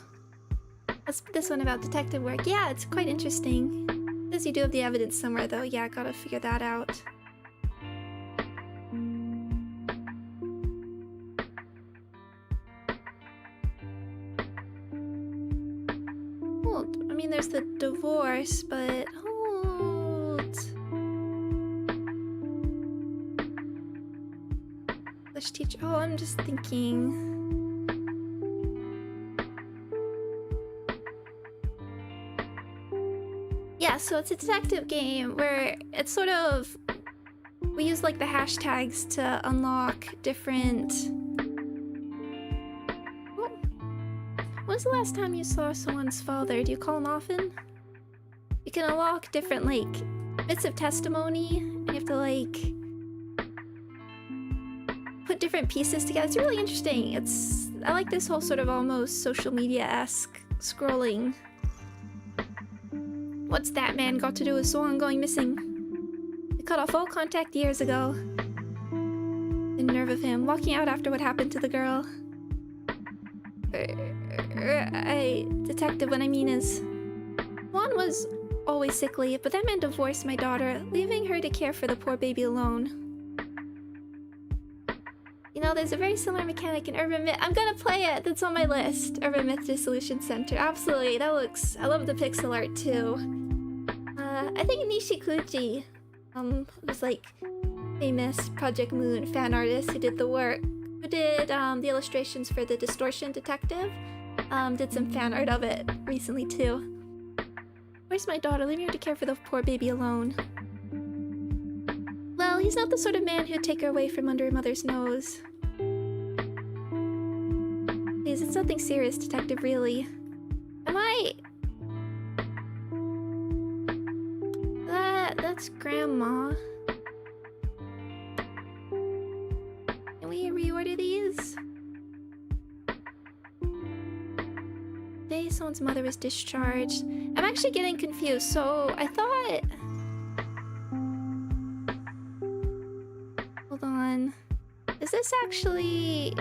Let's put this one about detective work. Yeah, it's quite interesting. Says you do have the evidence somewhere, though. Yeah, gotta figure that out. Well, I mean, there's the divorce, but hold. English teacher. Oh, I'm just thinking. Yeah, so it's a detective game where it's sort of... We use like the hashtags to unlock different... When's the last time you saw someone's father? Do you call him often? You can unlock different like bits of testimony. And you have to like... put different pieces together. It's really interesting. I like this whole sort of almost social media-esque scrolling. What's that man got to do with Seowon going missing? We cut off all contact years ago. The nerve of him, walking out after what happened to the girl. Detective, what I mean is... Seowon was always sickly, but that man divorced my daughter, leaving her to care for the poor baby alone. You know, there's a very similar mechanic in Urban Myth. I'm gonna play it! That's on my list. Urban Myth Dissolution Center. Absolutely, that looks... I love the pixel art, too. I think Nishikuchi, was like famous Project Moon fan artist who did the work, who did the illustrations for the Distortion Detective, did some fan art of it recently too. Where's my daughter? Leaving her to care for the poor baby alone. Well, he's not the sort of man who'd take her away from under her mother's nose. Please, it's nothing serious, Detective, really. Am I... That's Grandma. Can we reorder these? Today, someone's mother was discharged. I'm actually getting confused, so I thought... Hold on. Is this actually...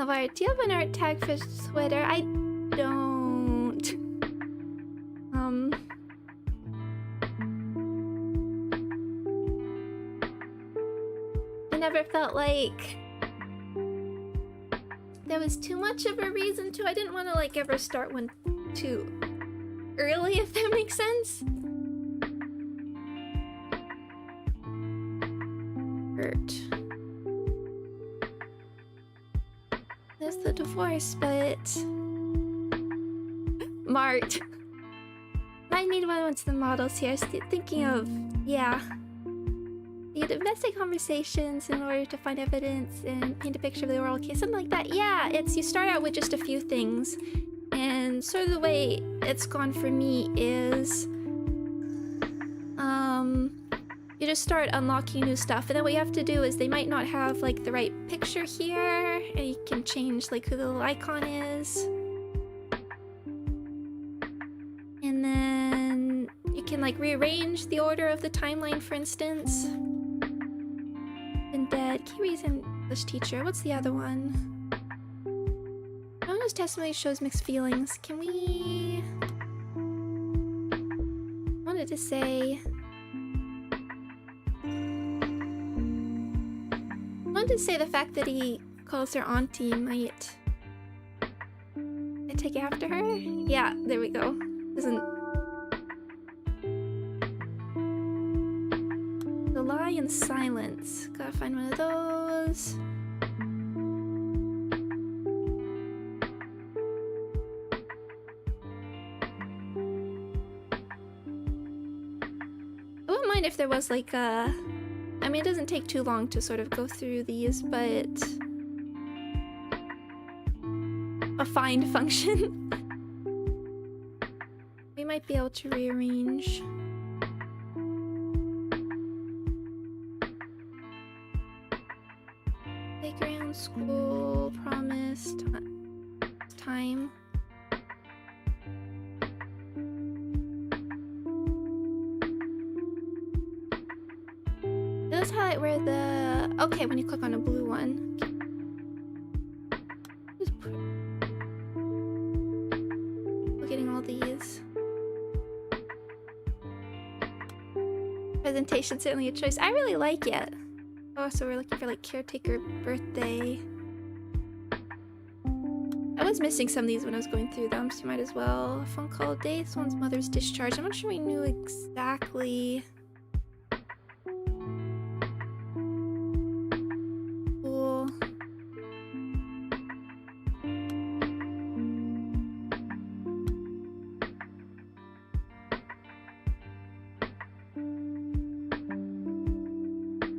of art. Do you have an art tag for Twitter? I don't. I never felt like there was too much of a reason to. I didn't want to like ever start one too early, if that makes sense. hurt. There's the divorce, but Mart. I need one of the models here. Thinking of, yeah. You investigate conversations in order to find evidence and paint a picture of the overall case, something like that. Yeah, it's you start out with just a few things, and sort of the way it's gone for me is, you just start unlocking new stuff, and then what you have to do is they might not have like the right picture here, and you can change like who the little icon is, and then you can like rearrange the order of the timeline, for instance. Been dead. Kiwi's an English teacher. What's the other one? Nona's testimony shows mixed feelings. Can we... I wanted to say... the fact that he calls her auntie might... I take after her? Yeah, there we go. Doesn't... The lie and silence. Gotta find one of those. I wouldn't mind if there was like a... I mean, it doesn't take too long to sort of go through these, but... a find function. We might be able to rearrange. Playground, school, promise, time. Let's highlight where the... Okay, when you click on a blue one. Just put... We're getting all these. Presentation, certainly a choice. I really like it. Oh, so we're looking for like caretaker birthday. I was missing some of these when I was going through them, so you might as well. A phone call day, this one's mother's discharge. I'm not sure we knew exactly. Cool.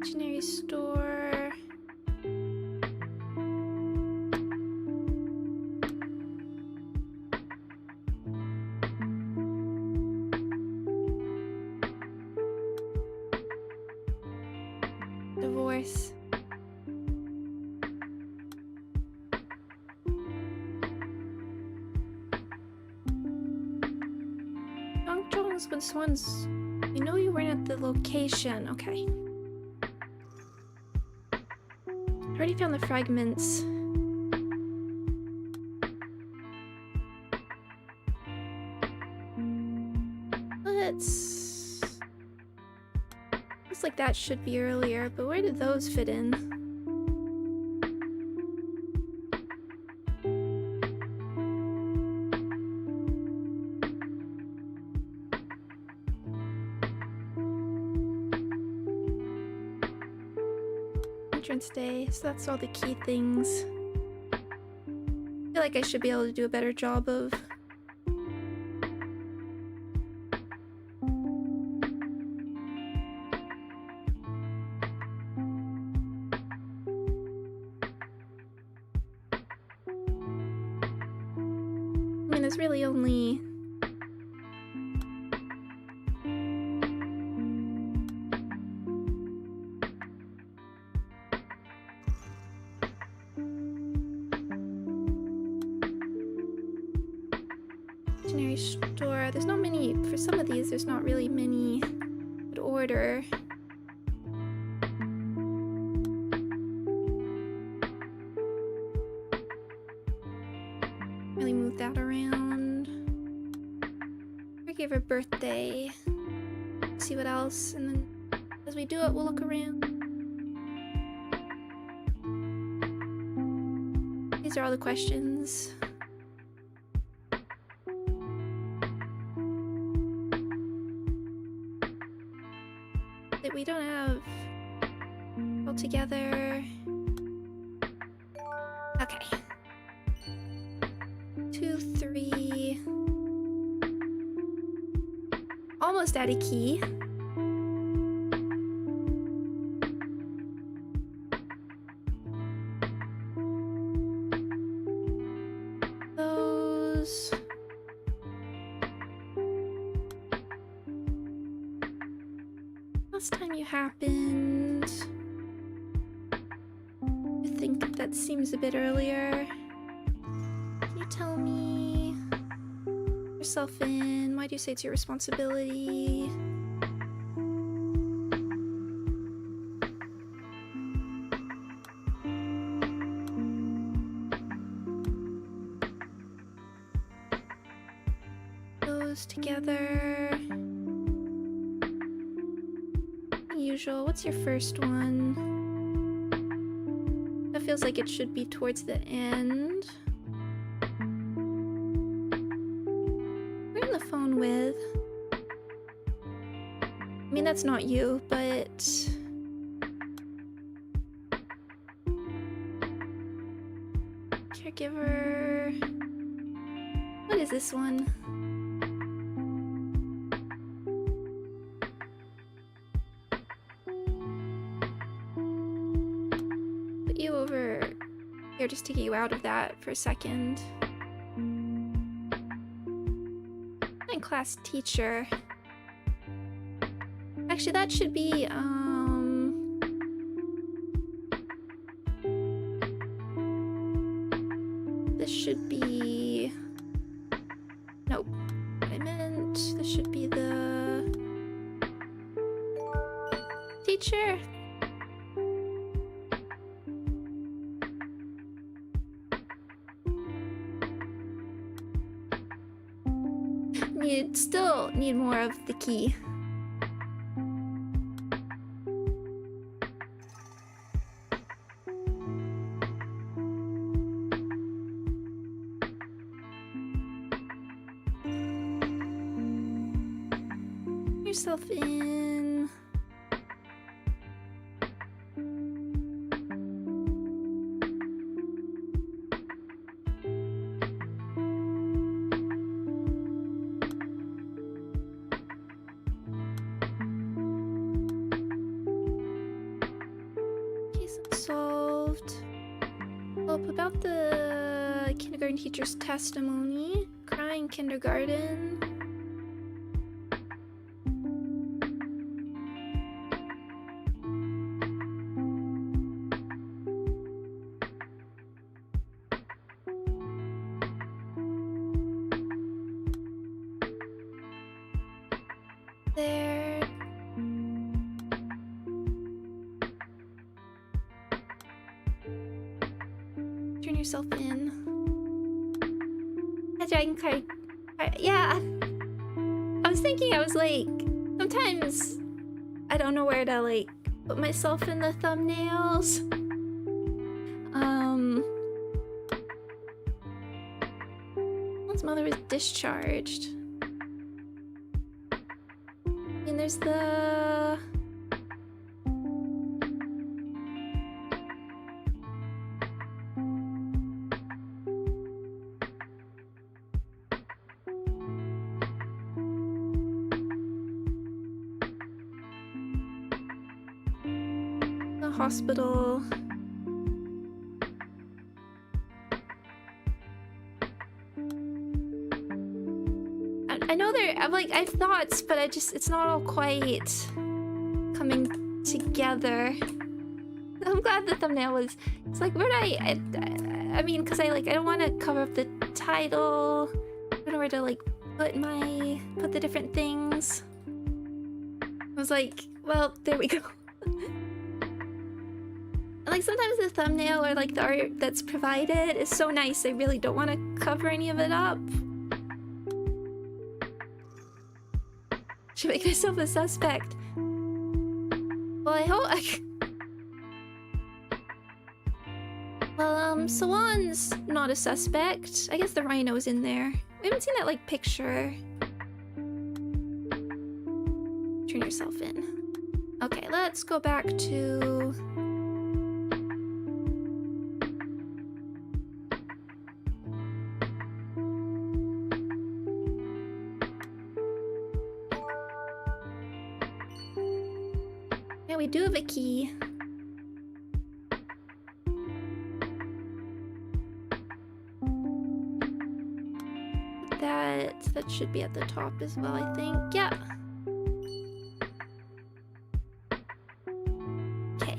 Stationery store. Divorce. Young Jones with Swans. You know you weren't at the location. Okay. Already found the fragments. Let's... Looks like that should be earlier, but where did those fit in? Entrance day, so that's all the key things. I feel like I should be able to do a better job of... I mean, there's really only... Stationery store. There's not many, for some of these, there's not really many good order. Really move that around. I gave her birthday. See what else, and then as we do it, we'll look around. These are all the questions. That we don't have All together. Okay. 2, 3. Almost out of key. Those. Last time you happened. I think that seems a bit earlier. Can you tell me yourself in? Why do you say it's your responsibility? Those together. Usual. What's your first one? That feels like it should be towards the end. Who are you on the phone with? I mean, that's not you, but... Caregiver... What is this one? Put you over here just to get you out of that for a second. And class teacher. Actually, that should be, this should be... Nope. I meant this should be the... teacher. You'd still need more of the key. Yourself in. Case unsolved. Oh, about the kindergarten teacher's testimony. Crying kindergarten. There. Turn yourself in. A dragon card. Yeah. I was thinking, I was like, sometimes I don't know where to like put myself in the thumbnails. One's mother was discharged. And there's the... the hospital. I know I have thoughts, but it's not all quite coming together. I'm glad the thumbnail was, it's like, where do I mean, because I don't want to cover up the title. I don't know where to like put the different things. I was like, well, there we go. Like sometimes the thumbnail or like the art that's provided is so nice, I really don't want to cover any of it up. Should make myself a suspect. Well, I hope Well, Seowon's not a suspect. I guess the rhino's in there. We haven't seen that, like, picture. Turn yourself in. Okay, let's go back to... Yeah, we do have a key. That should be at the top as well, I think. Yeah. Okay.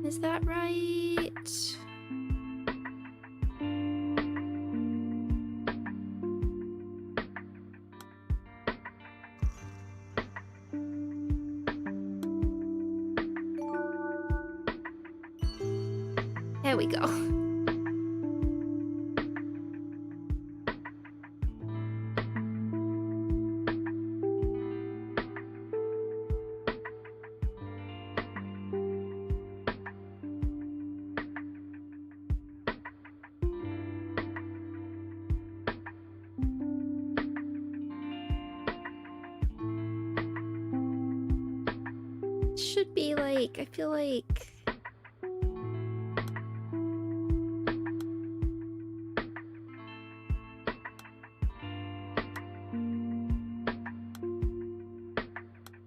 Is that right? There we go. Should be like, I feel like...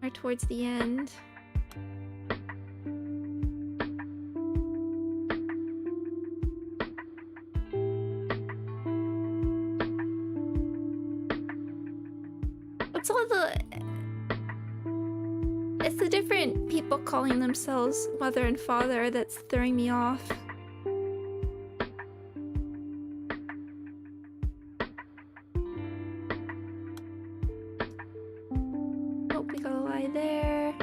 or towards the end. What's all the... It's the different people calling themselves mother and father that's throwing me off. Oh, we got a lie there.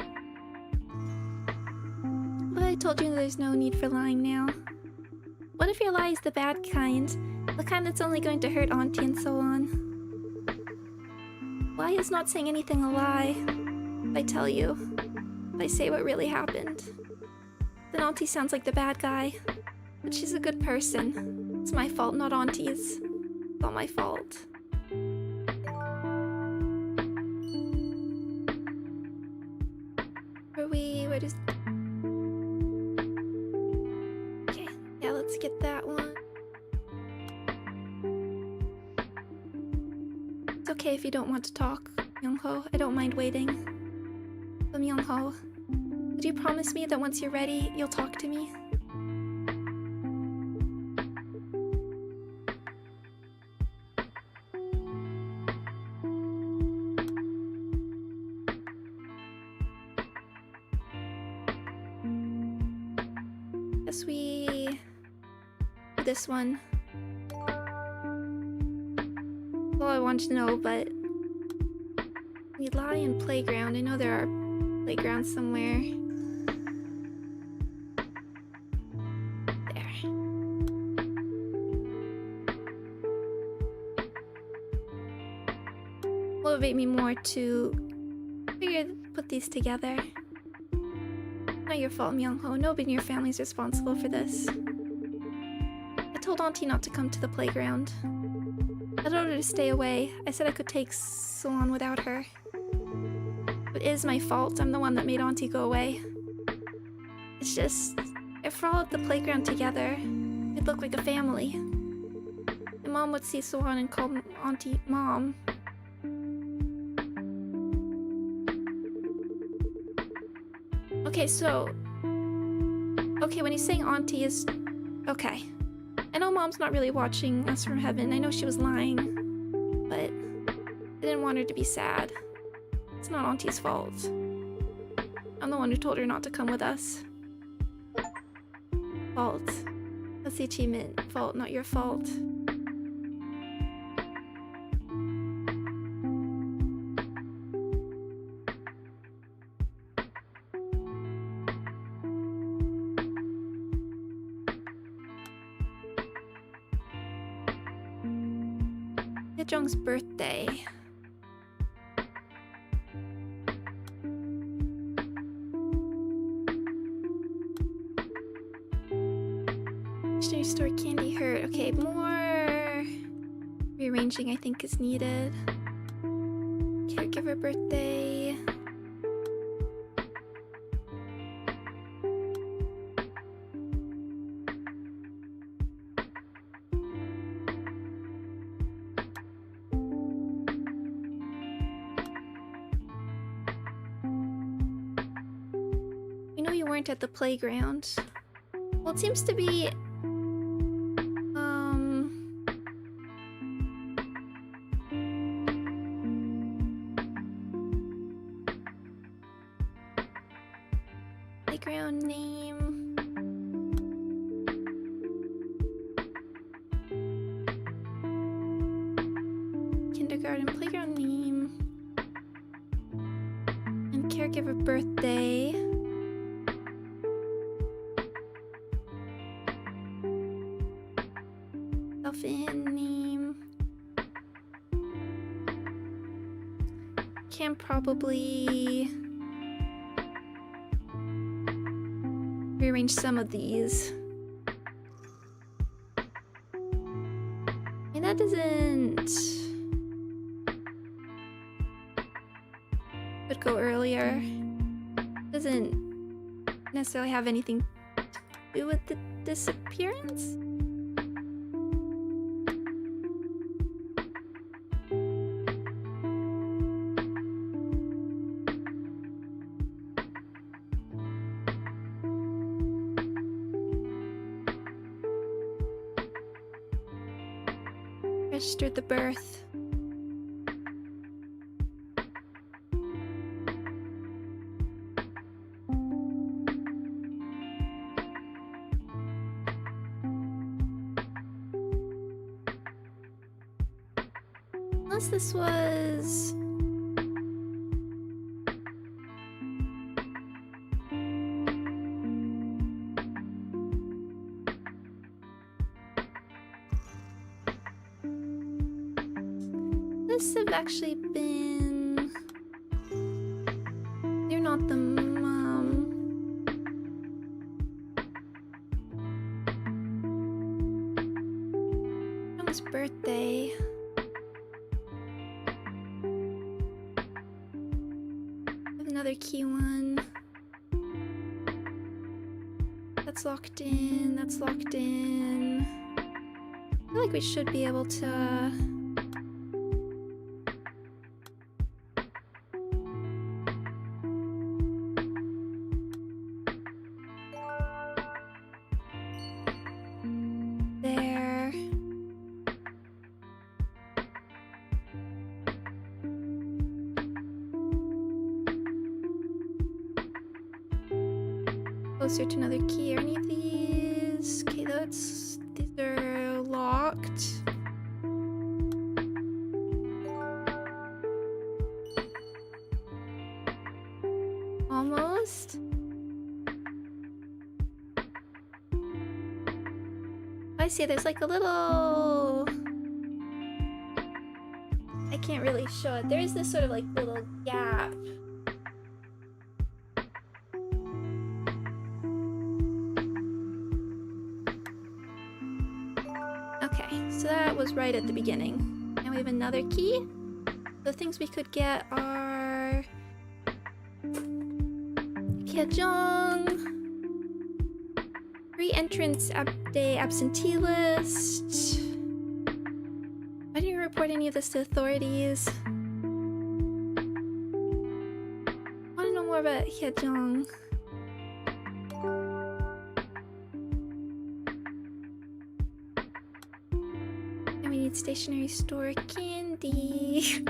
But I told you there's no need for lying now. What if your lie is the bad kind? The kind that's only going to hurt Auntie and so on? Why is not saying anything a lie? If I tell you, if I say what really happened, then Auntie sounds like the bad guy. But she's a good person. It's my fault, not Auntie's. It's all my fault. Where does... Okay, yeah, let's get that one. It's okay if you don't want to talk, Myung-ho. I don't mind waiting. But Myung-ho, would you promise me that once you're ready, you'll talk to me? Guess we do this one. Well, I want to know, but we lie in playground. I know there are playgrounds somewhere. There. Motivate me more to put these together. Not your fault, Myung-ho. Nobody in your family is responsible for this. I told Auntie not to come to the playground. I told her to stay away. I said I could take Seowon without her. It is my fault. I'm the one that made Auntie go away. It's just, if we're all at the playground together, we'd look like a family. My mom would see Seowon and call Auntie Mom. Okay, so... Okay, when he's saying Auntie is... Okay. I know Mom's not really watching us from heaven. I know she was lying. But I didn't want her to be sad. It's not Auntie's fault. I'm the one who told her not to come with us. Fault. That's the achievement. Fault, not your fault. Jung's birthday. Stationery store candy hurt. Okay, more rearranging I think is needed. Caregiver birthday. know you weren't at the playground. Well, it seems to be... Playground name... Kindergarten playground name... And caregiver birthday... Self-in name... Can probably... rearrange some of these. And that doesn't... Could go earlier. Doesn't necessarily have anything to do with the disappearance. Registered the birth. Unless this was... This have actually been... They're not the mom. Mama's birthday. Another key one. That's locked in. That's locked in. I feel like we should be able to... There. Closer to another key. Are any of these? Okay, these are locked. Almost. I see there's like a little... I can't really show it. There is this sort of like little gap. Okay, so that was right at the beginning. Now we have another key. The things we could get are... Kyajong. Re-entrance day absentee list. Why didn't you report any of this to authorities? I want to know more about Hyejong. And we need stationery store candy.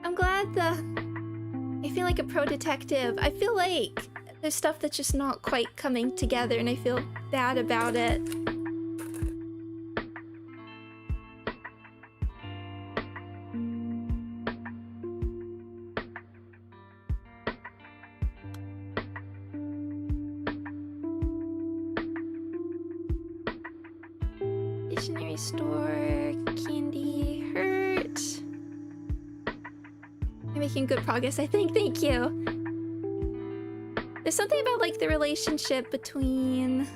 I'm glad I feel like a pro detective. I feel like there's stuff that's just not quite coming together and I feel bad about it. Stationery store, candy, hurt. You're making good progress, I think. Thank you. There's something about like the relationship between...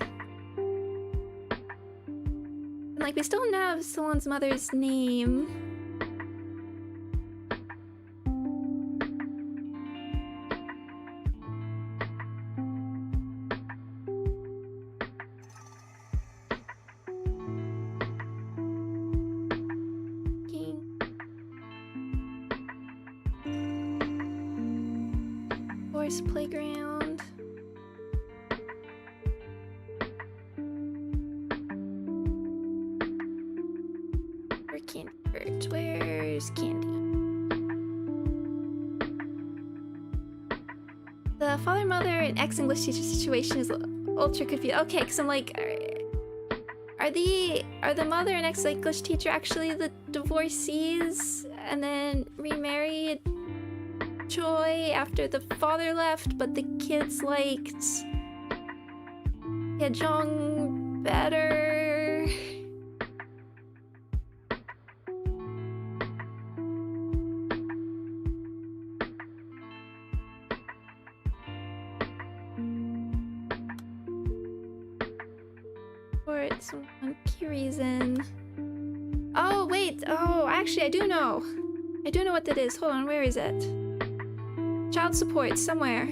And, like we still don't have Seowon's mother's name. Forest playground. Where Candy Bird? Where's Candy? The father-mother and ex-English teacher situation is ultra confused. Okay, because I'm like, are the mother and ex-English teacher actually the divorcees and then remarried Choi after the father left, but the kids liked Yejong better? For some funky reason. Oh, wait. Oh, actually, I do know. I do know what that is. Hold on, where is it? Child support, somewhere.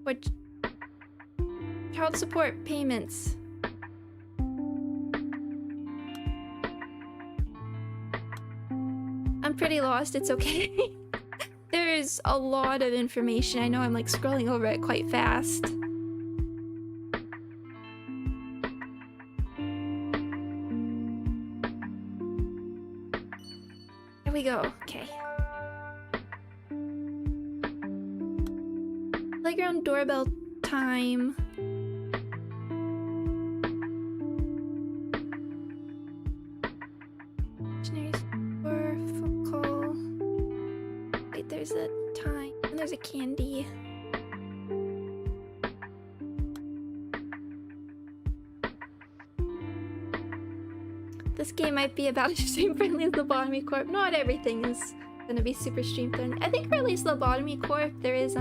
What? Child support payments. I'm pretty lost, it's okay. There's a lot of information. I know I'm like scrolling over it quite fast. There we go, okay. Playground doorbell time. There's a time and there's a candy. This game might be about as stream friendly as Lobotomy Corp. Not everything is gonna be super stream friendly. I think for at least Lobotomy Corp there is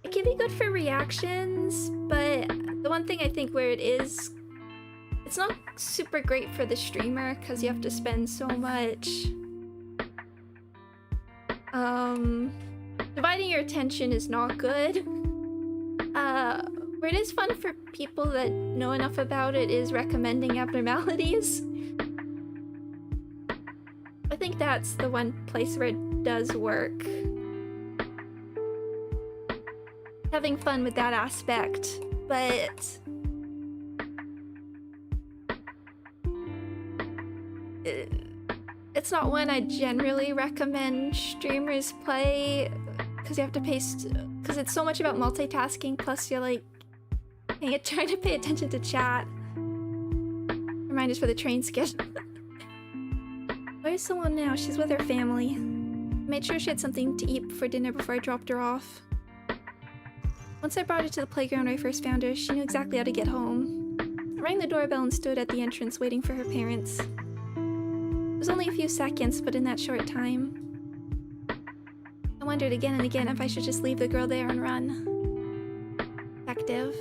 it can be good for reactions, but the one thing I think where it is, it's not super great for the streamer because you have to spend so much dividing your attention is not good. Where it is fun for people that know enough about it is recommending abnormalities. I think that's the one place where it does work. Having fun with that aspect, but it's not one I generally recommend streamers play because you have to pay, because it's so much about multitasking, plus you're like trying to pay attention to chat. Reminders for the train schedule. Where's Seowon now? She's with her family. I made sure she had something to eat for dinner before I dropped her off. Once I brought her to the playground where I first found her, she knew exactly how to get home. I rang the doorbell and stood at the entrance waiting for her parents. It was only a few seconds, but in that short time, I wondered again and again if I should just leave the girl there and run. Effective.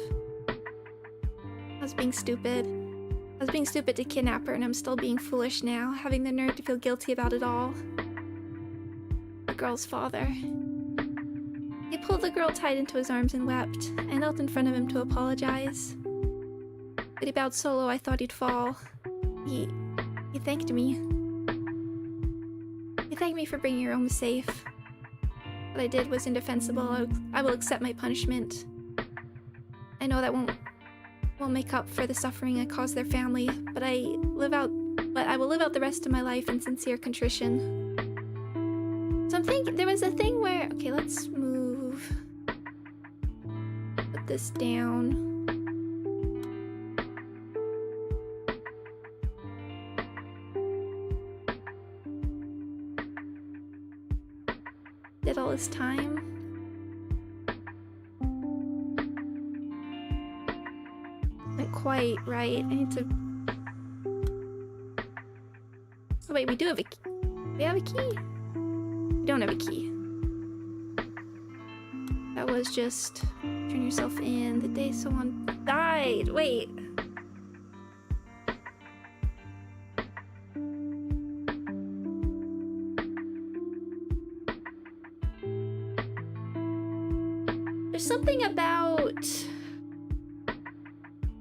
I was being stupid. I was being stupid to kidnap her, and I'm still being foolish now, having the nerve to feel guilty about it all. The girl's father. He pulled the girl tight into his arms and wept. I knelt in front of him to apologize. But he bowed so low I thought he'd fall. He thanked me. He thanked me for bringing her home safe. What I did was indefensible. I will accept my punishment. I know that won't make up for the suffering I caused their family, but I will live out the rest of my life in sincere contrition. So I'm thinking, there was a thing where, okay, let's move. Put this down. Did all this time. Not quite right. I need to. Oh wait, we do have a key. We have a key? We don't have a key. That was just turn yourself in the day someone died. Wait. There's Something about...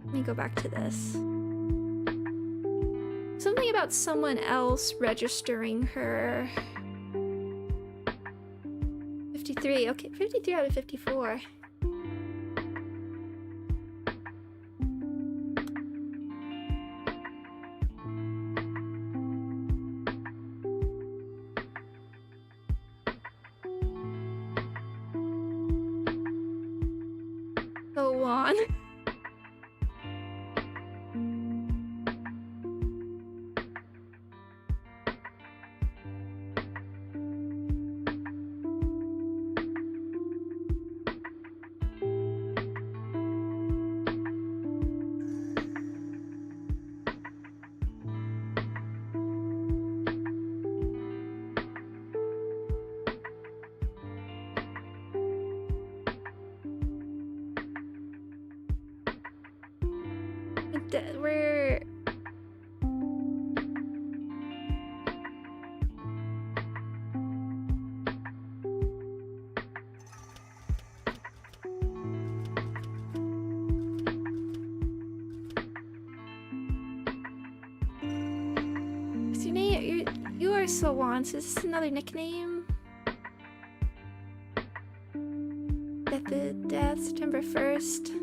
Let me go back to this. Something about someone else registering her. 53, okay, 53 out of 54. Seowon. We're... What's your name? You are Seowon, so is this another nickname? Death, September 1st.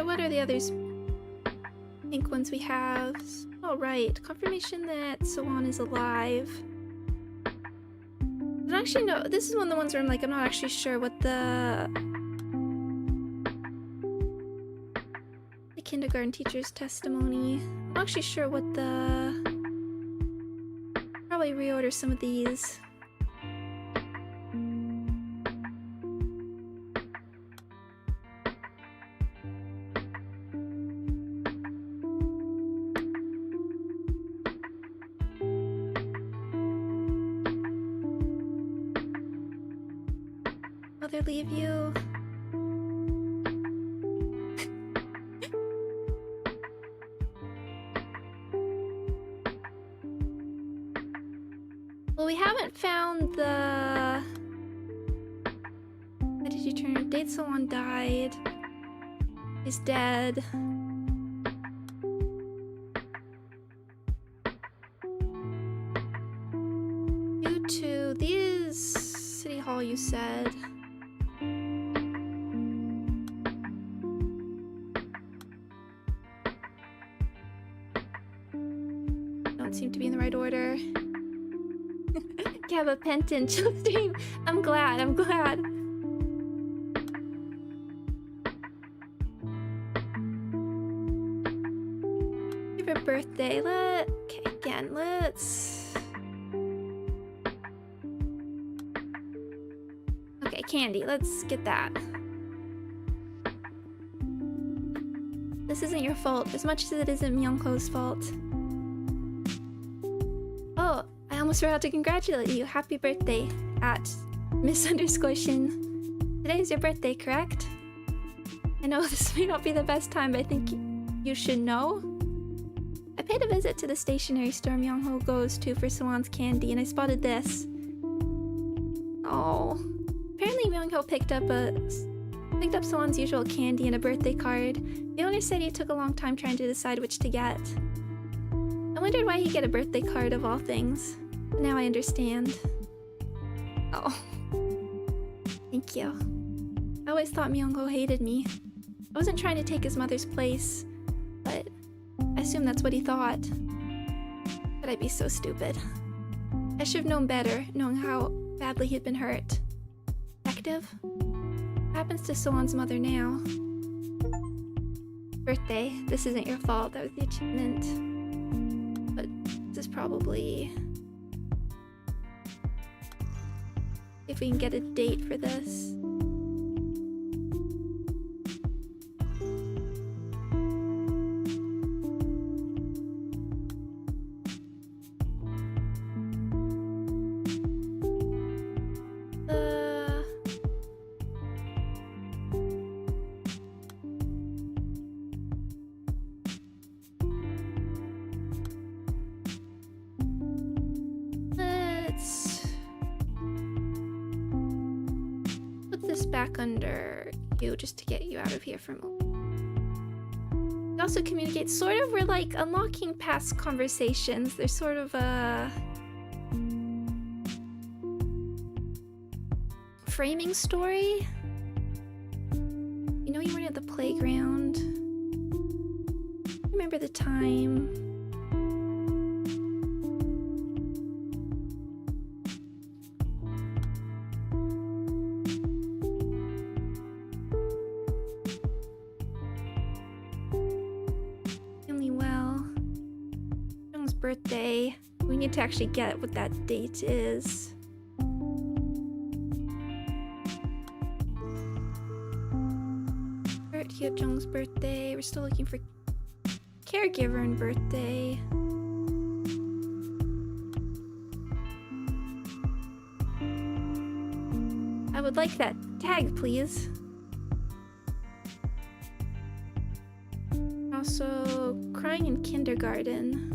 What are the others? Pink ones we have. Oh, right. Confirmation that Seowon is alive. I don't actually know. This is one of the ones where I'm like, I'm not actually sure what the kindergarten teacher's testimony. I'm not actually sure what the... Probably reorder some of these. Mother leave you? Well, we haven't found the... Why did you turn? Date someone died. He's dead. Due to these City Hall, you said. Don't seem to be in the right order. Have a pentant stream. I'm glad. Favorite birthday. Okay, again, let's... Okay, candy. Let's get that. This isn't your fault, as much as it isn't Myungho's fault. Oh, I almost forgot to congratulate you. Happy birthday at Miss_Shin. Today is your birthday, correct? I know this may not be the best time, but I think you should know. I paid a visit to the stationery store Myungho goes to for Seowon's candy, and I spotted this. Oh. Apparently Myungho picked up Seowon's usual candy and a birthday card. The owner said he took a long time trying to decide which to get. I wondered why he'd get a birthday card of all things. But now I understand. Oh. Thank you. I always thought Myungho hated me. I wasn't trying to take his mother's place, but I assume that's what he thought. But I'd be so stupid. I should have known better, knowing how badly he'd been hurt. Detective? What happens to Seowon's mother now? Birthday. This isn't your fault. That was the achievement. But this is probably... If we can get a date for this. back under you just to get you out of here for a moment. We also communicate sort of, we're like unlocking past conversations. There's sort of a framing story. You know, you weren't at the playground. Remember the time. Birthday. We need to actually get what that date is. Hyojung's birthday. We're still looking for caregiver and birthday. I would like that tag, please. Also, crying in kindergarten.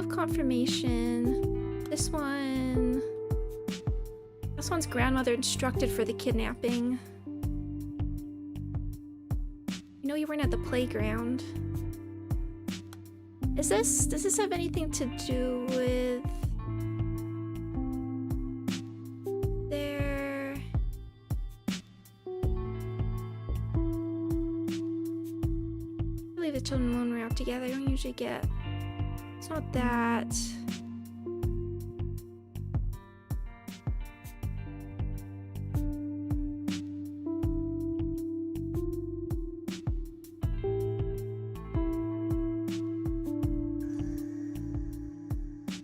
Confirmation. This one's grandmother instructed for the kidnapping. You know, you weren't at the playground. Does this have anything to do with their leave the children alone when we're out together? I don't usually get. It's not that.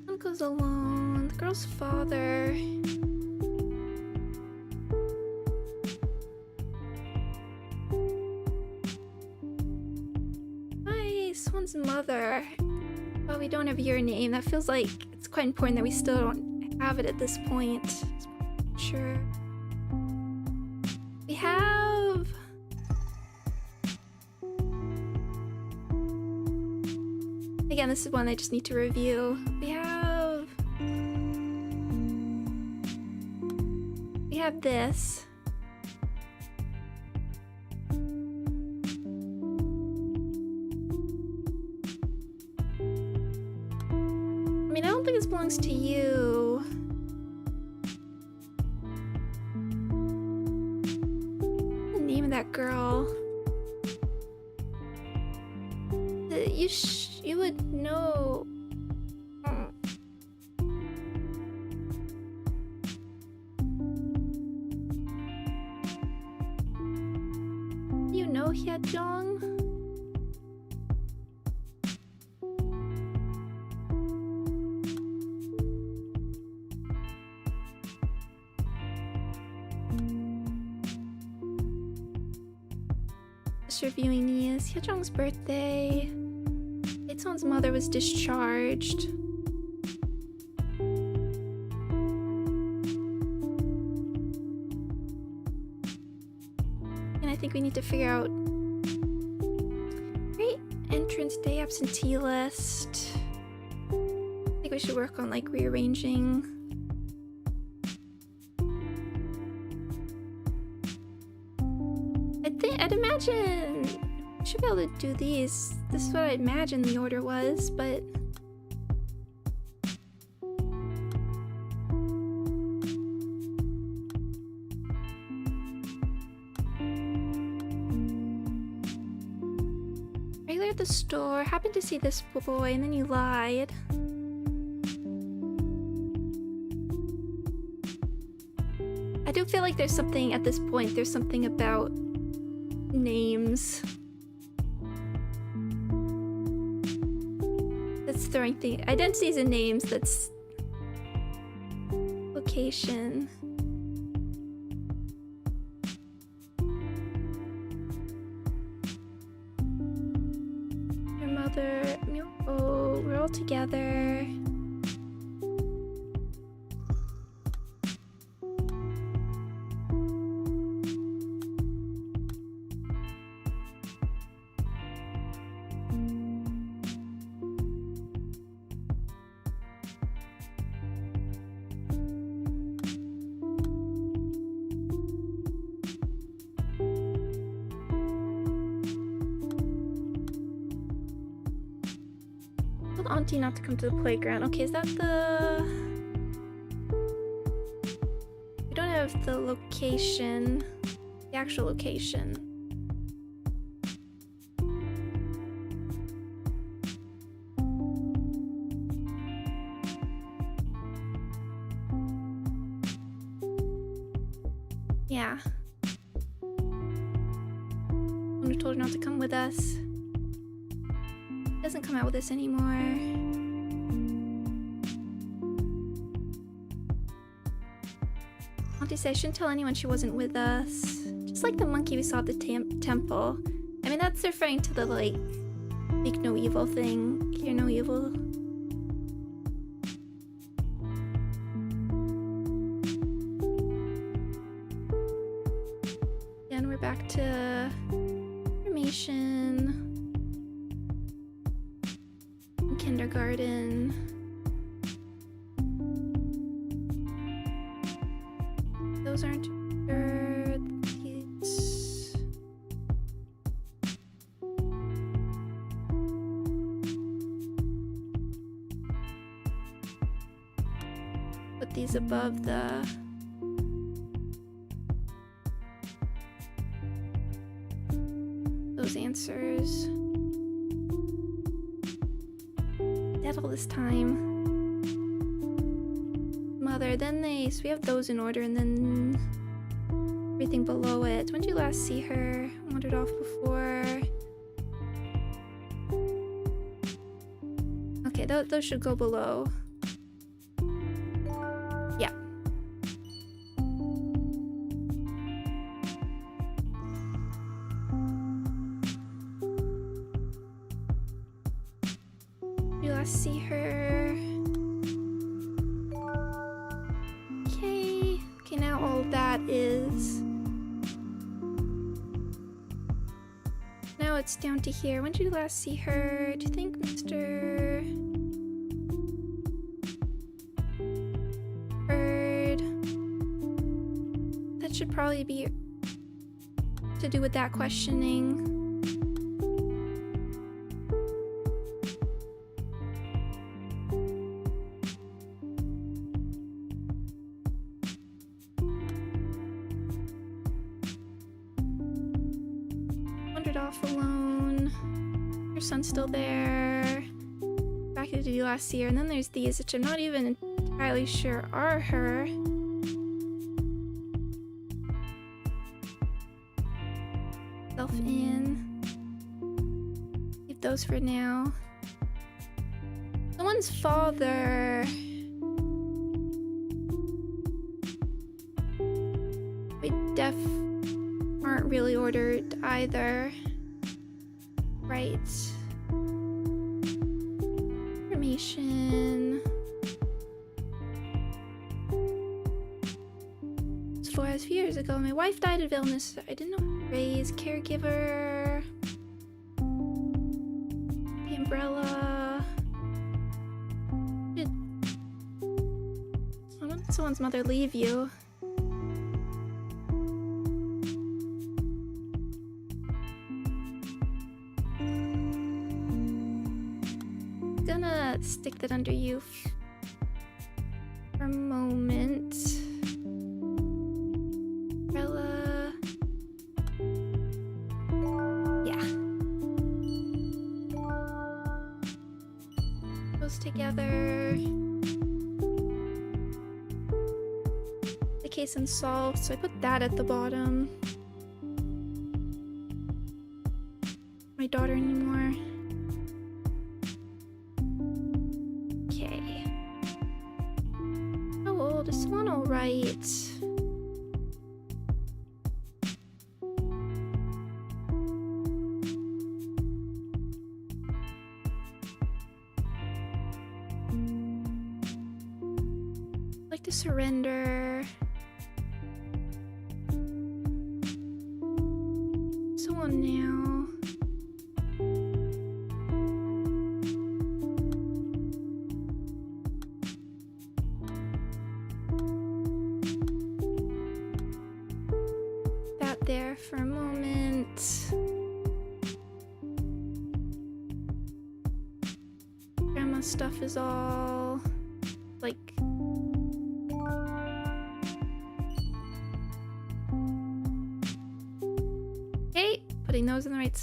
One goes alone. The girl's father. Nice. One's mother. Oh, we don't have your name. That feels like it's quite important that we still don't have it at this point. Sure. We have... Again, this is one I just need to review. We have this. Belongs to you. The name of that girl. You would know. You know Hyojung? Reviewing these. Hyojung's birthday. Daeson's mother was discharged. And I think we need to figure out great entrance day absentee list. I think we should work on like rearranging. I'd imagine I should be able to do these. This is what I imagined the order was, but regular at the store, happened to see this boy, and then you lied. I do feel like there's something at this point, there's something about names that's throwing things. Identities and names, that's location. Your mother. Oh, we're all together. want you not to come to the playground. Okay, is that the... We don't have the location. The actual location. Yeah. I told her not to come with us. Doesn't come out with us anymore. Auntie said I shouldn't tell anyone she wasn't with us. Just like the monkey we saw at the temple. I mean, that's referring to the, like, speak no evil thing. Hear no evil. And we're back to information. Kindergarten. Those aren't these. Put these above the those answers. Dead all this time. Mother, then so we have those in order, and then everything below it. When did you last see her? Wandered off before. Okay, those should go below. Yeah. You last see her. Okay, now all that is. Now it's down to here. When did you last see her? Do you think Mr. Bird? That should probably be to do with that questioning. Off alone. Your son's still there. Back to the last see her. And then there's these, which I'm not even entirely sure are her. Self in. Leave those for now. Someone's father. We aren't really ordered either. Right. Information. It's a few years ago. My wife died of illness. I didn't know. Raise caregiver. The umbrella. Did someone's mother leave you? Gonna stick that under you for a moment. Umbrella. Yeah. Those together. The case unsolved, so I put that at the bottom. My daughter anymore. Is one all right? I'd like to surrender. Someone now. There for a moment. Grandma's stuff is all like okay, putting those in the right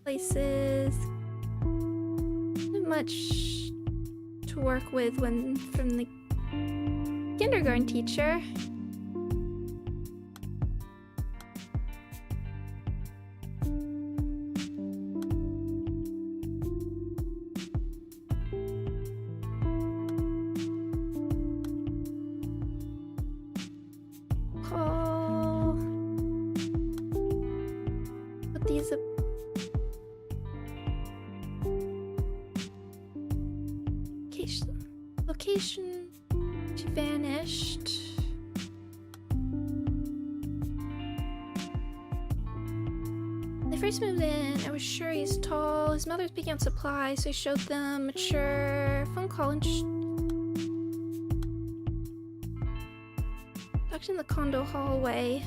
places. Not much to work with when from the kindergarten teacher. Put these up. Location. She vanished. When they first moved in, I was sure he's tall. His mother's picking out supplies, so I showed them. Mature. Phone call and tucked in the condo hallway.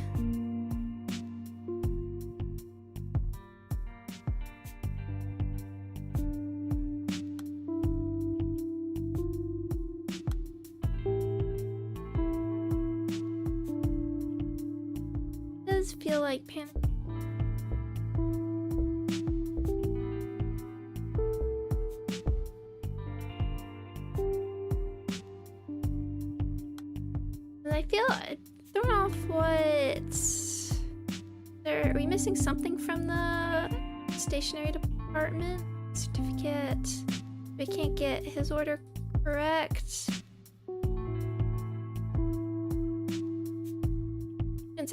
Feel like panic. And I feel thrown off. Are we missing something from the stationery department? Certificate. We can't get his order correct.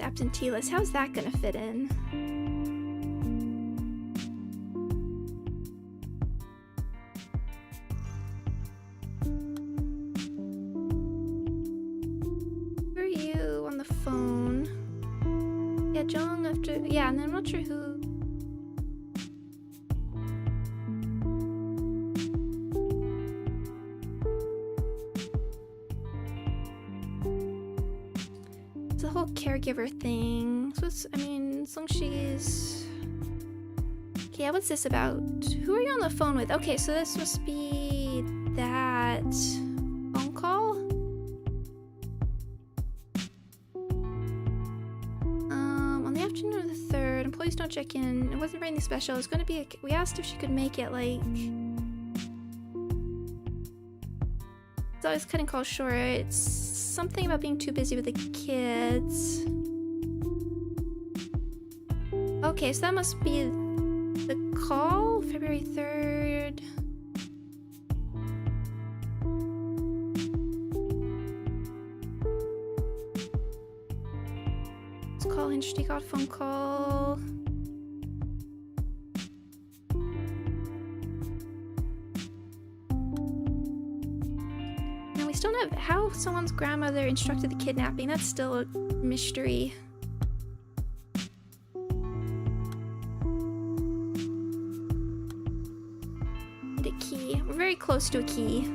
Absentee list. How's that gonna fit in? Who are you on the phone? Yeah, Jong after. Yeah, and then I'm not sure who. The whole caregiver thing. So it's, I mean, as long as she's... Okay, what's this about? Who are you on the phone with? Okay, so this must be that phone call? On the afternoon of the 3rd, employees don't check in. It wasn't anything special. It was gonna be we asked if she could make it like... So I was cutting calls short. It's something about being too busy with the kids. Okay, so that must be the call, February 3rd. Let's call Hinchty, got a phone call. Don't know how someone's grandmother instructed the kidnapping. That's still a mystery. Need a key. We're very close to a key.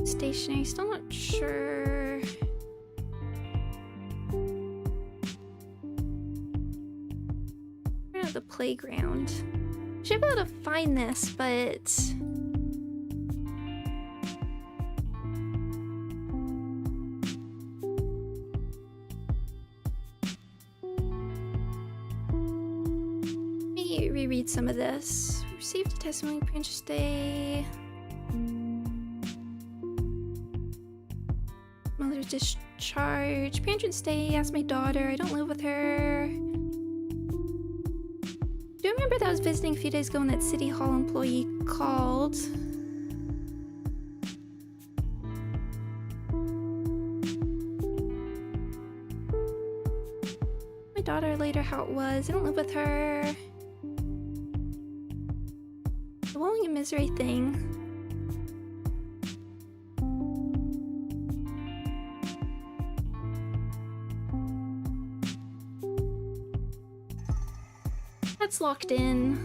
Stationery, still not sure. We're at the playground. Should be able to find this, but let me reread some of this. Received a testimony, parents stay. Mother's discharge. Parents stay. Asked my daughter. I don't live with her. Do you remember that I was visiting a few days ago and that City Hall employee called? My daughter later how it was. I don't live with her. The Wallowing in Misery thing. locked in.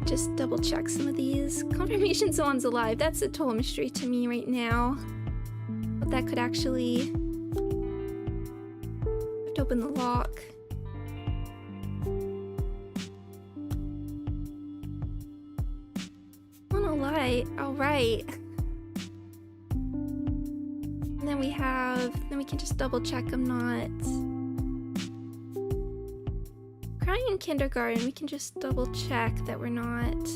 Just double check some of these. Confirmation Seowon's alive. That's a total mystery to me right now. But that could actually have to open the lock. Oh no, light. Oh right. And then then we can just double check I'm not crying in kindergarten. We can just double check that we're not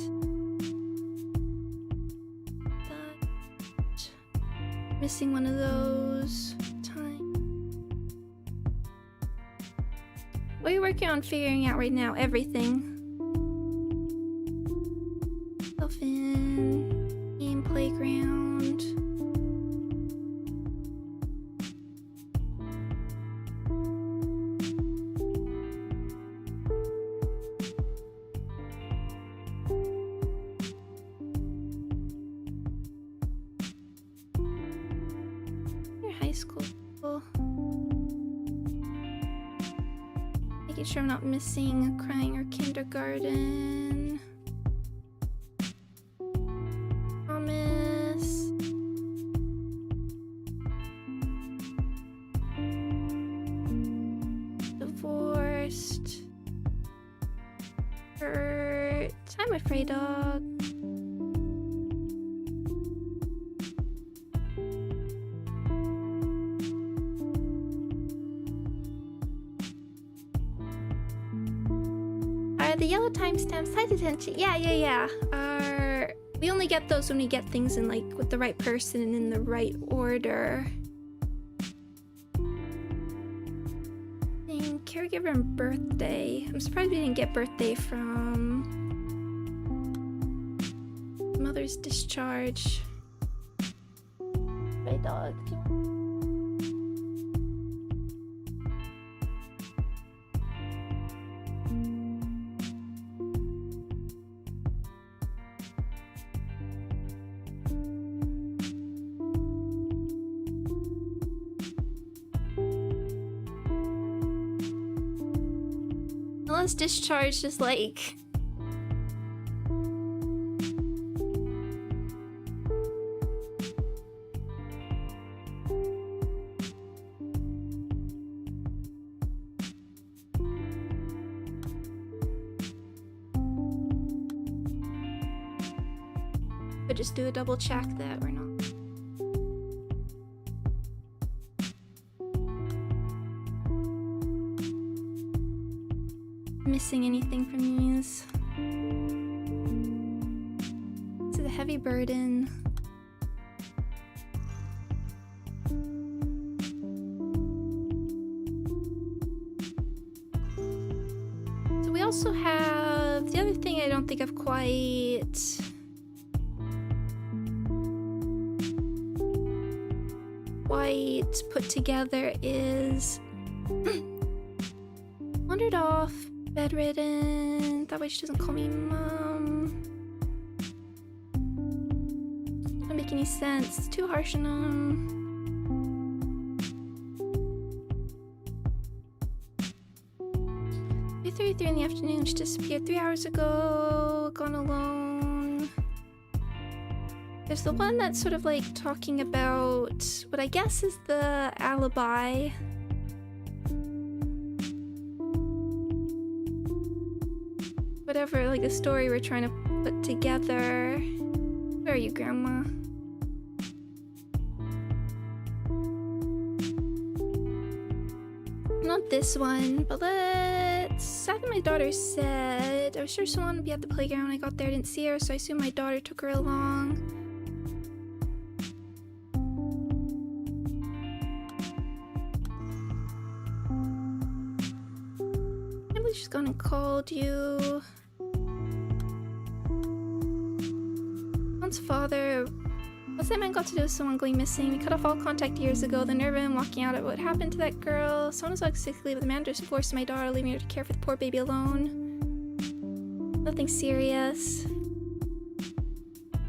missing one of those. What are you working on figuring out right now? Everything. Dolphin, game playground. Your high school. Making sure I'm not missing crying or kindergarten. Promise. Divorced. Hurt. I'm afraid, dog. The yellow timestamps, high attention. Yeah. We only get those when we get things in like with the right person and in the right order. And caregiver and birthday. I'm surprised we didn't get birthday from mother's discharge. Right, dog. Unless discharge is like but just do a double check that we're not missing anything from these. It's a heavy burden. So we also have the other thing I don't think I've quite put together is wandered off. Bedridden. That way she doesn't call me mom. Doesn't make any sense. It's too harsh on them. 3:33 in the afternoon. She disappeared 3 hours ago. Gone alone. There's the one that's sort of like talking about what I guess is the alibi. Whatever, like the story we're trying to put together. Where are you, Grandma? Not this one, but sadly my daughter said, I was sure someone would be at the playground when I got there. I didn't see her, so I assume my daughter took her along. Maybe she's gone and called you. Father What's that man got to do with someone going missing? We cut off all contact years ago. The nerve of him walking out at what happened to that girl. Someone was like sick leave, but the man just forced my daughter, leaving her to care for the poor baby alone. Nothing serious.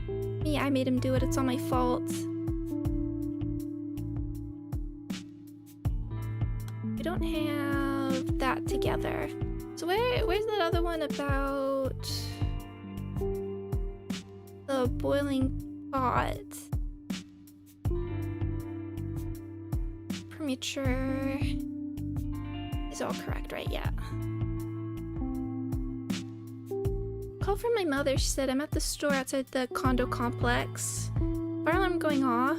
Me, I made him do it. It's all my fault. We don't have that together. So where's that other one about the boiling pot? Premature is all correct, right? Yeah. Call from my mother. She said I'm at the store outside the condo complex. Fire alarm going off.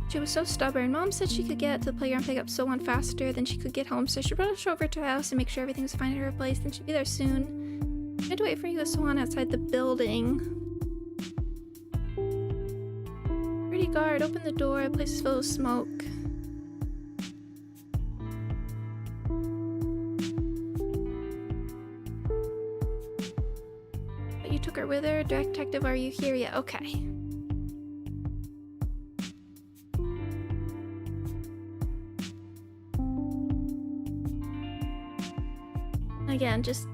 She was so stubborn. Mom said she could get to the playground, pick up Seowon faster than she could get home, so she rushed over to her house and make sure everything was fine at her place. Then she'd be there soon. I had to wait for you with Seowon outside the building. Pretty guard, open the door. The place is full of smoke. But you took her with her? Detective, are you here yet? Okay. Again, just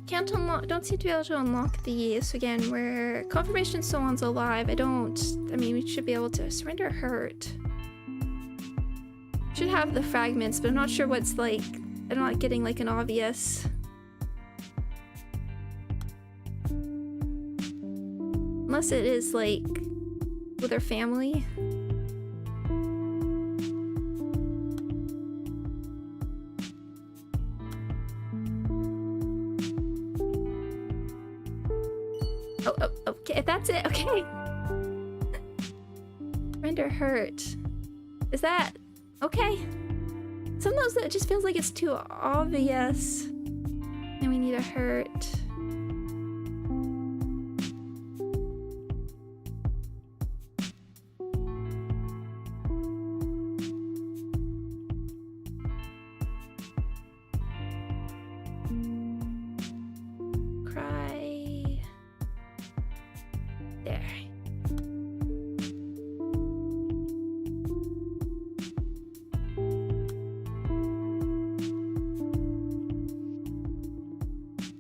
can't unlock, don't seem to be able to unlock these. So again, where confirmation Seowon's alive, I mean, we should be able to surrender hurt. Should have the fragments, but I'm not sure what's like, I'm not getting like an obvious. Unless it is like with her family. Oh, okay, that's it, okay. Render hurt. Is that okay? Sometimes it just feels like it's too obvious. And we need a hurt.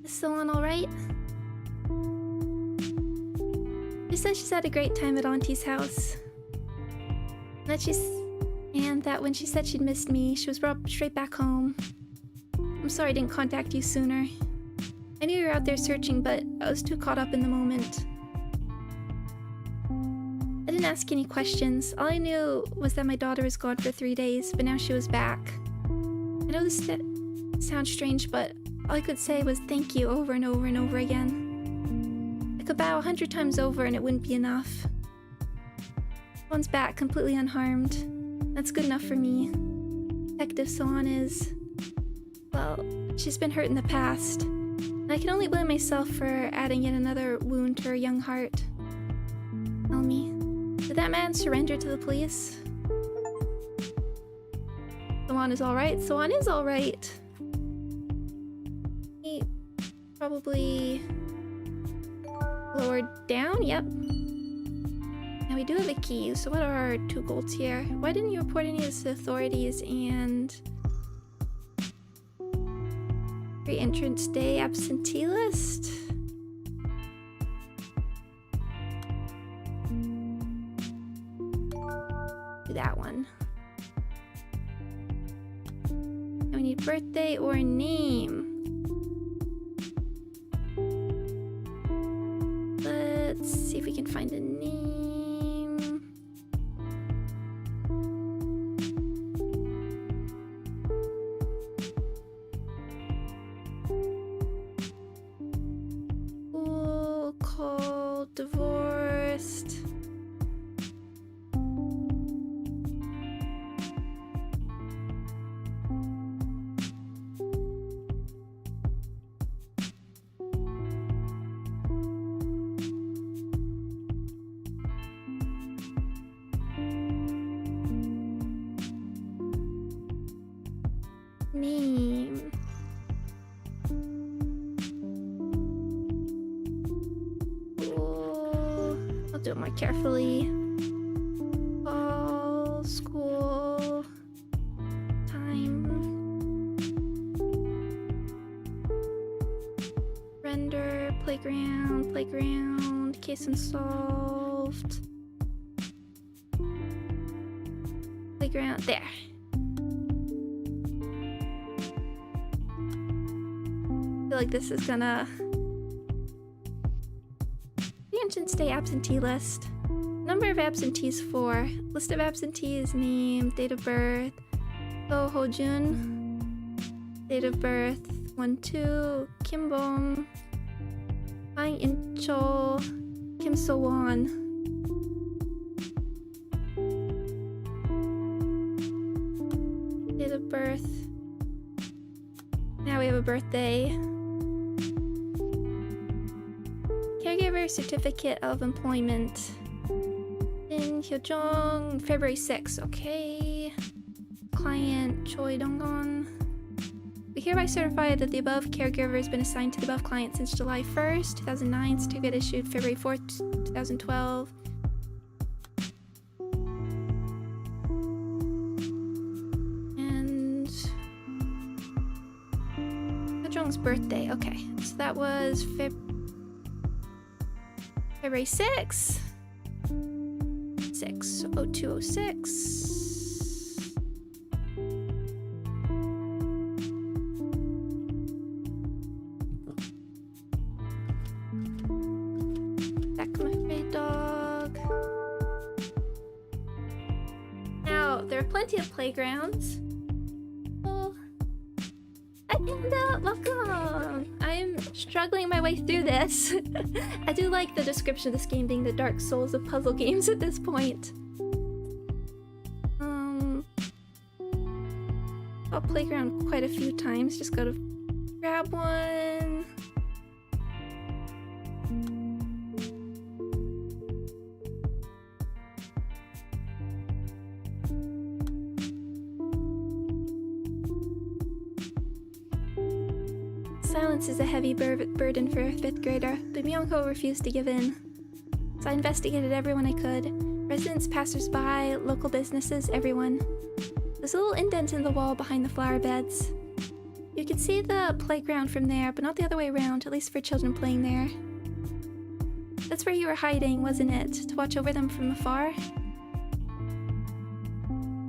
Seowon alright? She said she's had a great time at Auntie's house. And that when she said she'd missed me, she was brought straight back home. I'm sorry I didn't contact you sooner. I knew you were out there searching, but I was too caught up in the moment. I didn't ask any questions. All I knew was that my daughter was gone for 3 days, but now she was back. I know this sounds strange, but all I could say was thank you over and over and over again. I could bow 100 times over and it wouldn't be enough. Seowon's back, completely unharmed. That's good enough for me. Detective Seowon is... well, she's been hurt in the past. And I can only blame myself for adding yet another wound to her young heart. Tell me, did that man surrender to the police? Seowon is alright. Seowon is alright. He probably lowered down. Yep. Now we do have a key. So what are our 2 golds here? Why didn't you report any of this to the authorities? And pre-entrance day absentee list. Do that one. And we need birthday or name. Let's see if we can find a name. Cool, called, divorced. Name. do it more carefully. All school time. Render, playground, case unsolved. Playground, there. I feel like this is gonna... Tangent stay absentee list. Number of absentees 4. List of absentees, name, date of birth. Oh Ho-jun. Date of birth 1-2. Kim Bom. Bang In-chol. Kim So-won. Date of birth. Now we have a birthday. Caregiver certificate of employment. In Hyojong, February 6th. Okay. Client Choi Donggon. We hereby certify that the above caregiver has been assigned to the above client since July 1st, 2009. Certificate issued February 4th, 2012. And Hyojong's birthday. Okay, so that was February 6th. 0206. Back my stray dog. Now, there are plenty of playgrounds. Oh, and welcome! I'm struggling my way through this. I do like the description of this game being the Dark Souls of puzzle games at this point. I'll playground quite a few times. Just go to grab one. Silence is a heavy burden for a 5th grader, but Myung-ho refused to give in. So I investigated everyone I could. Residents, passers-by, local businesses, everyone. There's a little indent in the wall behind the flower beds. You could see the playground from there, but not the other way around, at least for children playing there. That's where you were hiding, wasn't it? To watch over them from afar?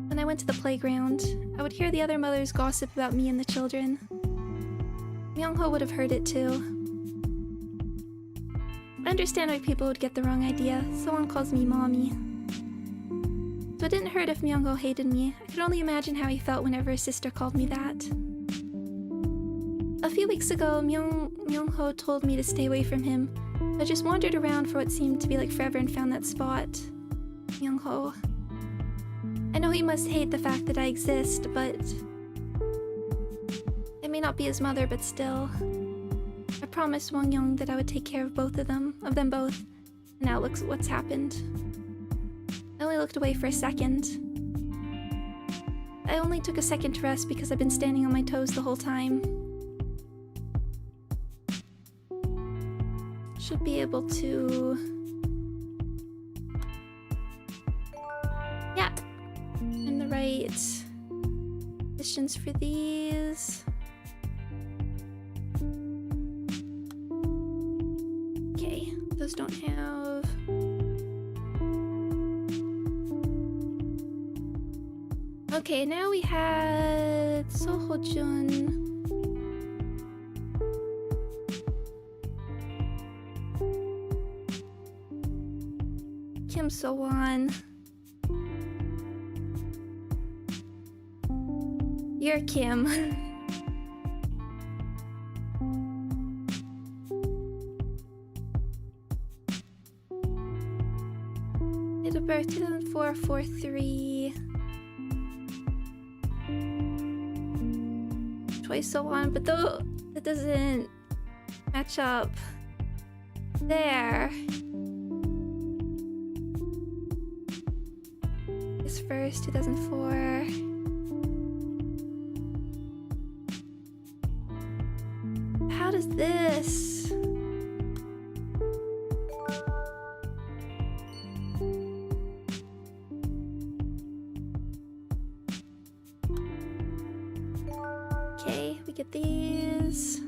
When I went to the playground, I would hear the other mothers gossip about me and the children. Myung-ho would have heard it too. I understand why people would get the wrong idea. Someone calls me mommy. So it didn't hurt if Myung-ho hated me. I could only imagine how he felt whenever his sister called me that. A few weeks ago, Myung-ho told me to stay away from him. I just wandered around for what seemed to be like forever and found that spot. Myung-ho. I know he must hate the fact that I exist, but... I may not be his mother, but still. I promised Won-young that I would take care of them both. And now look what's happened. I only looked away for a second. I only took a second to rest because I've been standing on my toes the whole time. Should be able to... Yeah! I'm the right distance for these. Okay, those don't have... Okay, now we had Soho-jun. Kim So-won. You're Kim. Date of birth 2004-4-3. Seowon, but though that doesn't match up there. This first 2004. How does this? days.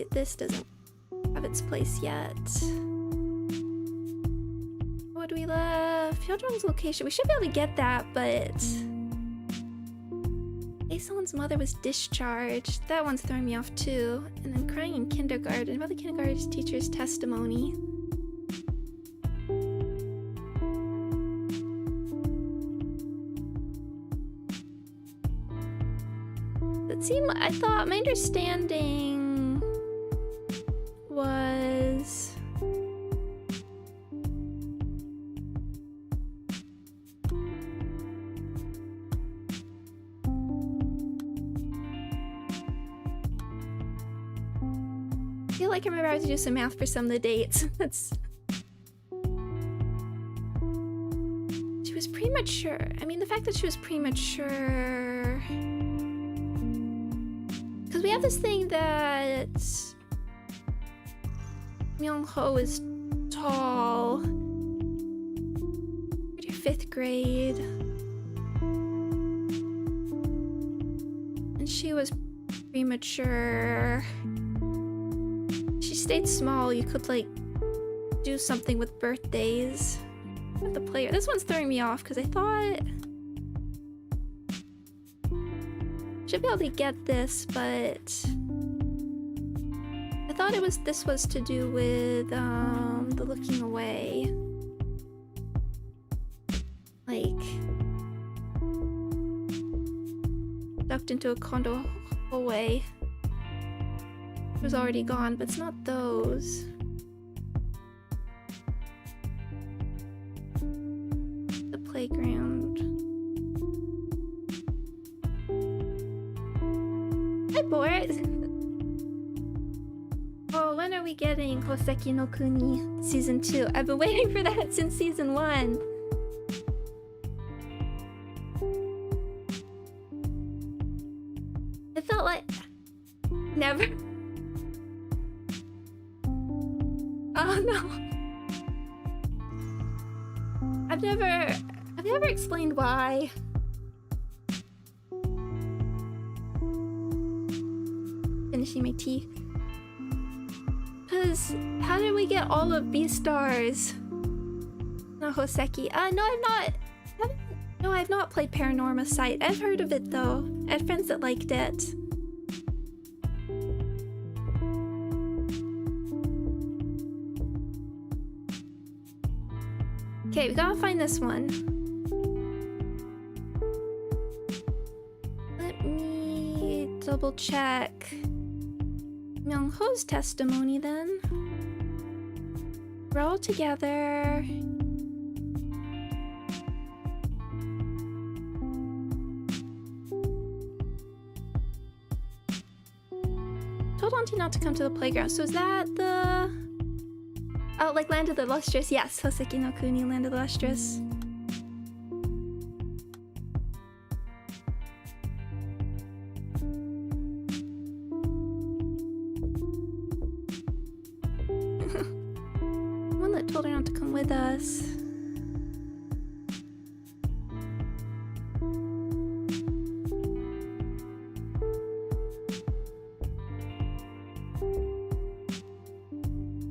This doesn't have its place yet. What do we left? Hyodrong's location. We should be able to get that, but Seowon's mother was discharged. That one's throwing me off too. And then crying in kindergarten. About the kindergarten teacher's testimony. It seemed, I thought, my understanding was I feel like I remember I had to do some math for some of the dates. That's she was premature. I mean, the fact that she was premature, because we have this thing that Myung-ho is tall. You're 5th grade. And she was premature. She stayed small. You could, like, do something with birthdays. With the player. This one's throwing me off because I thought should be able to get this, but I thought this was to do with the looking away. Like ducked into a condo hallway. It was already gone, but it's not those. The playground. Hi, Bort! Oh, when are we getting Hoseki no Kuni Season 2? I've been waiting for that since Season 1. It felt like... Never... Oh no. I've never explained why. Finishing my tea. Cause how did we get all of these stars? No, Hoseki. No, I've not played Paranorma Sight. I've heard of it though. I had friends that liked it. Okay, we gotta find this one. Let me double check Myung-ho's testimony then. We're all together. Told Auntie not to come to the playground. So is that the... Oh, like Land of the Lustrous. Yes, Hoseki no Kuni, Land of the Lustrous. One that told her not to come with us.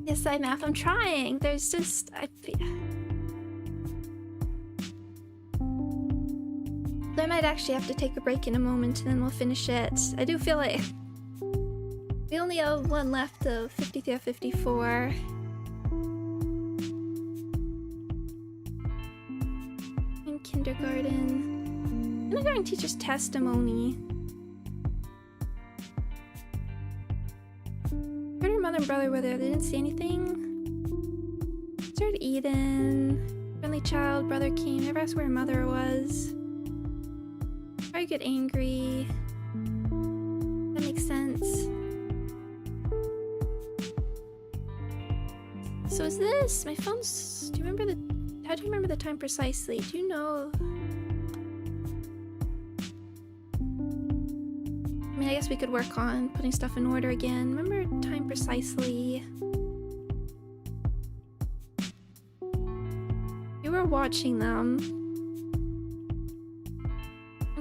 Yes, I math. I'm trying. There's just... I might actually have to take a break in a moment and then we'll finish it. I do feel like we only have one left of 53 or 54. In kindergarten. Kindergarten teacher's testimony. Heard her mother and brother were there. They didn't see anything. Started Eden. Friendly child. Brother came. Never asked where her mother was. I get angry. That makes sense. So is this my phone's? Do you remember the? How do you remember the time precisely? Do you know? I mean, I guess we could work on putting stuff in order again. Remember time precisely? You were watching them.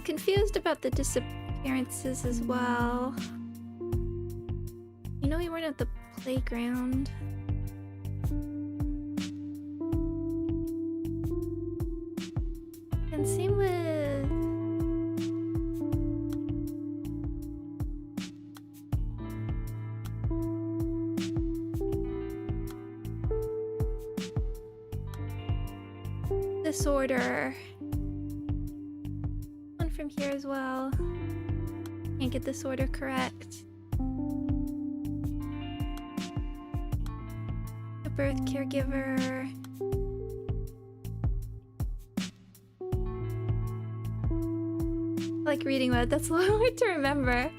I'm confused about the disappearances as well. You know we weren't at the playground. And same with... disorder. One from here as well. Can't get this order correct. The birth caregiver. I like reading that. That's a lot hard to remember.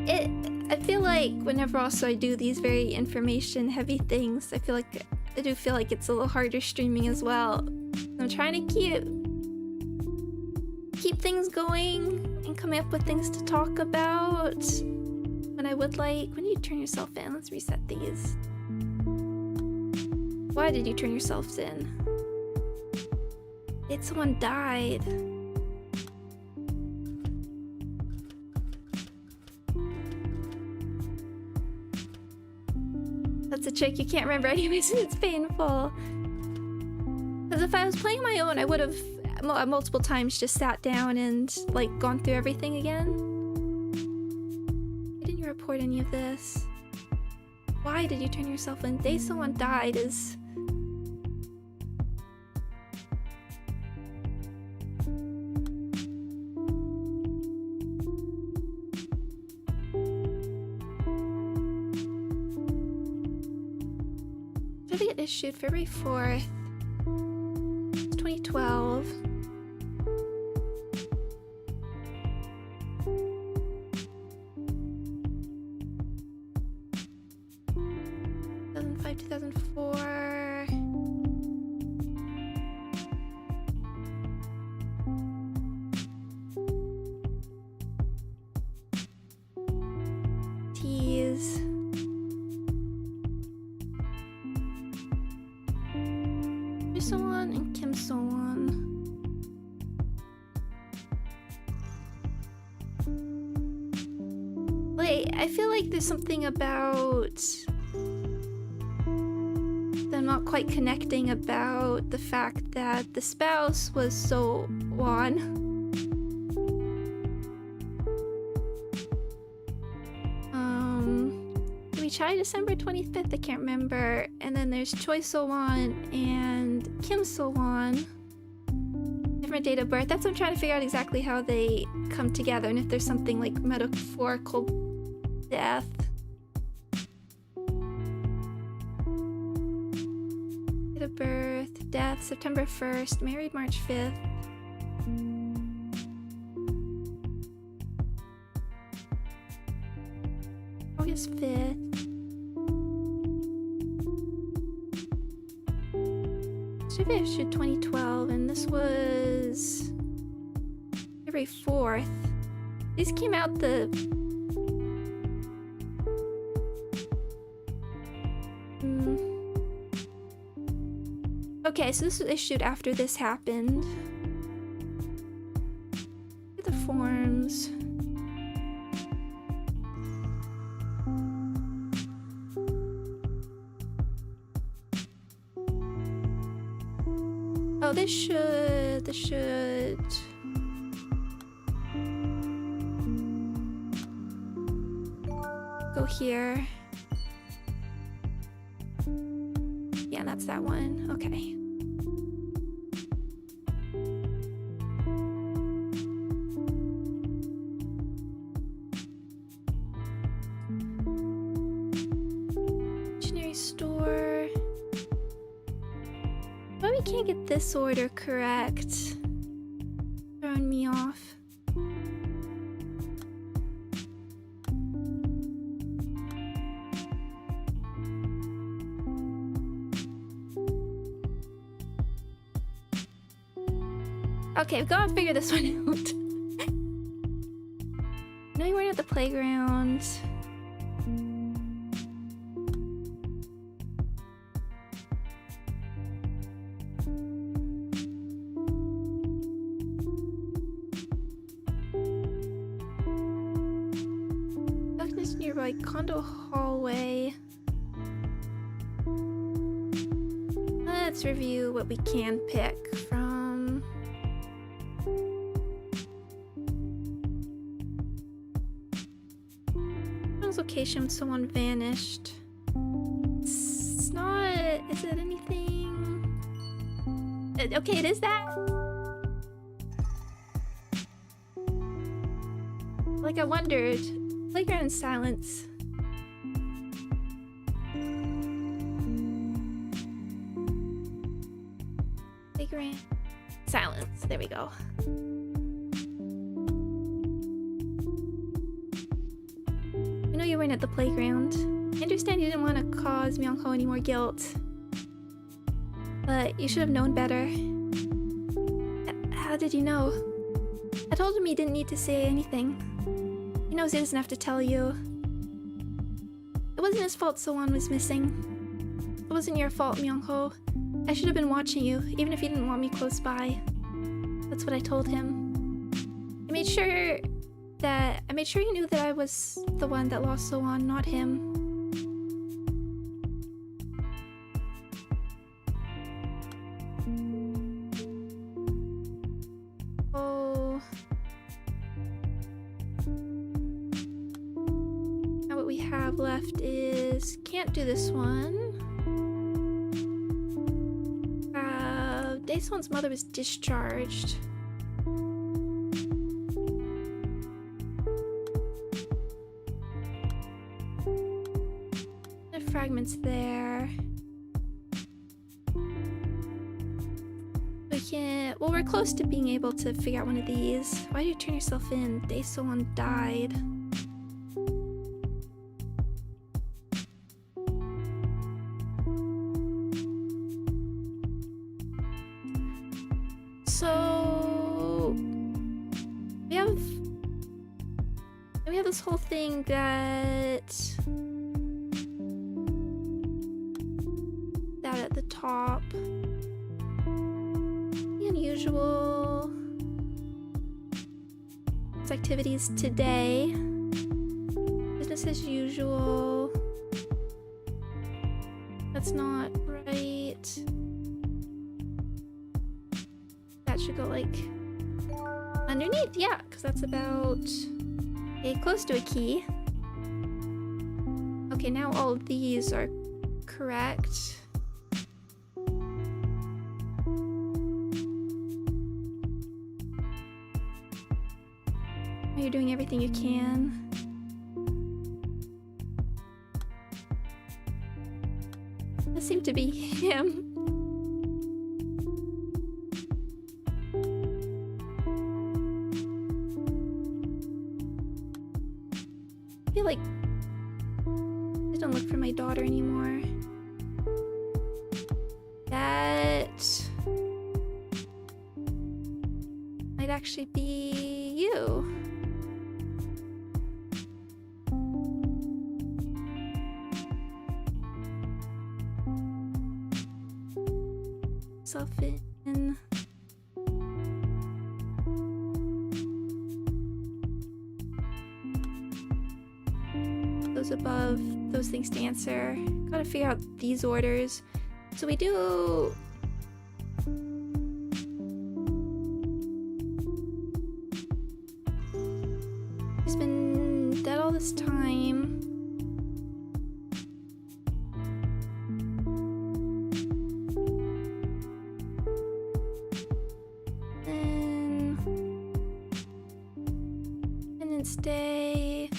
I feel like whenever also I do these very information heavy things, I do feel like it's a little harder streaming as well. I'm trying to keep things going and coming up with things to talk about. When I would like... When do you turn yourself in? Let's reset these. Why did you turn yourselves in? Someone died. That's a trick you can't remember anyways, and it's painful. Because if I was playing my own, I would have multiple times just sat down and like gone through everything again. Why didn't you report any of this? Why did you turn yourself in? Day someone died is... Certificate issued February 4th. It's 2012. (2005, 2004). Tease. Seowon and Kim Seowon. Like, I feel like there's something about them not quite connecting about the fact that the spouse was Seowon. We tried December 25th, I can't remember. And then there's Choi Seowon and Kim Seowon. Different date of birth. That's what I'm trying to figure out exactly how they come together and if there's something like metaphorical death. Date of birth, death, September 1st, married March 5th. August 5th. Survey issued 2012, and this was February 4th. These came out the... Okay, so this was issued after this happened. Look at the forms. Oh, this should go here. Yeah, that's that one. Okay. Stationery store. Why we can't get this order correct? Throwing me off. Okay, go and figure this one out. No, you weren't at the playground. like condo hallway. Let's review what we can pick from. Location when someone vanished. It's not. Is it anything? Okay, it is that. Like I wondered. Playground in silence. Playground silence. There we go. I know you weren't at the playground. I understand you didn't want to cause Myung-ho any more guilt. But you should have known better. How did you know? I told him he didn't need to say anything. He knows he doesn't have to tell you. It wasn't his fault Seowon was missing. It wasn't your fault, Myung-ho. I should have been watching you, even if you didn't want me close by. That's what I told him. I made sure he knew that I was the one that lost Seowon, not him. Oh. Now what we have left is... Can't do this one. Daeson's mother was discharged. Fragments there. Well, we're close to being able to figure out one of these. Why do you turn yourself in? Daeson died. So we have this whole thing that at the top. The unusual activities today. Business as usual. That's not right. That should go like underneath, yeah, because that's about close to a key. Okay, now all of these are correct. You're doing everything you can. That seemed to be him. I feel like I don't look for my daughter anymore. That might actually be you. In those above, those things to answer. Gotta figure out these orders. So we do he's been dead all this time. Day.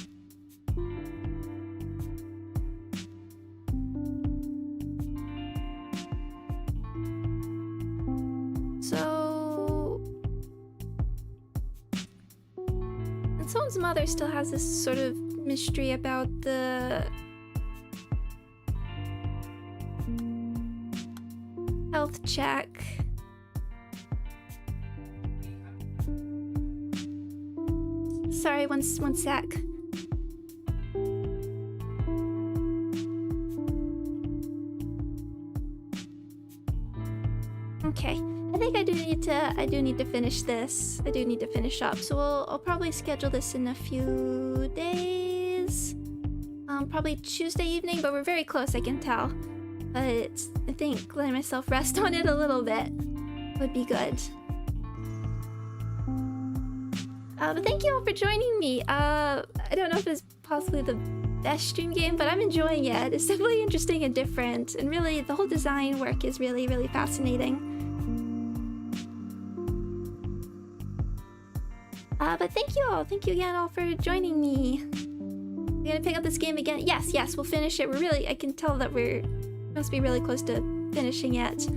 So, and Seowon's mother still has this sort of mystery about the health check. Sorry, one sec. Okay, I think I do need to finish this. I do need to finish up, so I'll probably schedule this in a few days. probably Tuesday evening, but we're very close, I can tell. But I think letting myself rest on it a little bit would be good. But thank you all for joining me. I don't know if it's possibly the best stream game, but I'm enjoying it. It's definitely interesting and different, and really the whole design work is really, really fascinating. But thank you all. Thank you again all for joining me. We're gonna pick up this game again. Yes, we'll finish it. I can tell that we're must be really close to finishing it,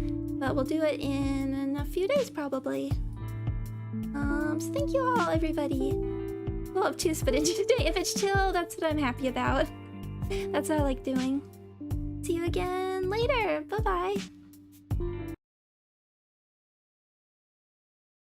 but we'll do it in a few days probably. So thank you all, everybody. We'll obtuse footage today. If it's chill, that's what I'm happy about. That's what I like doing. See you again later. Bye-bye.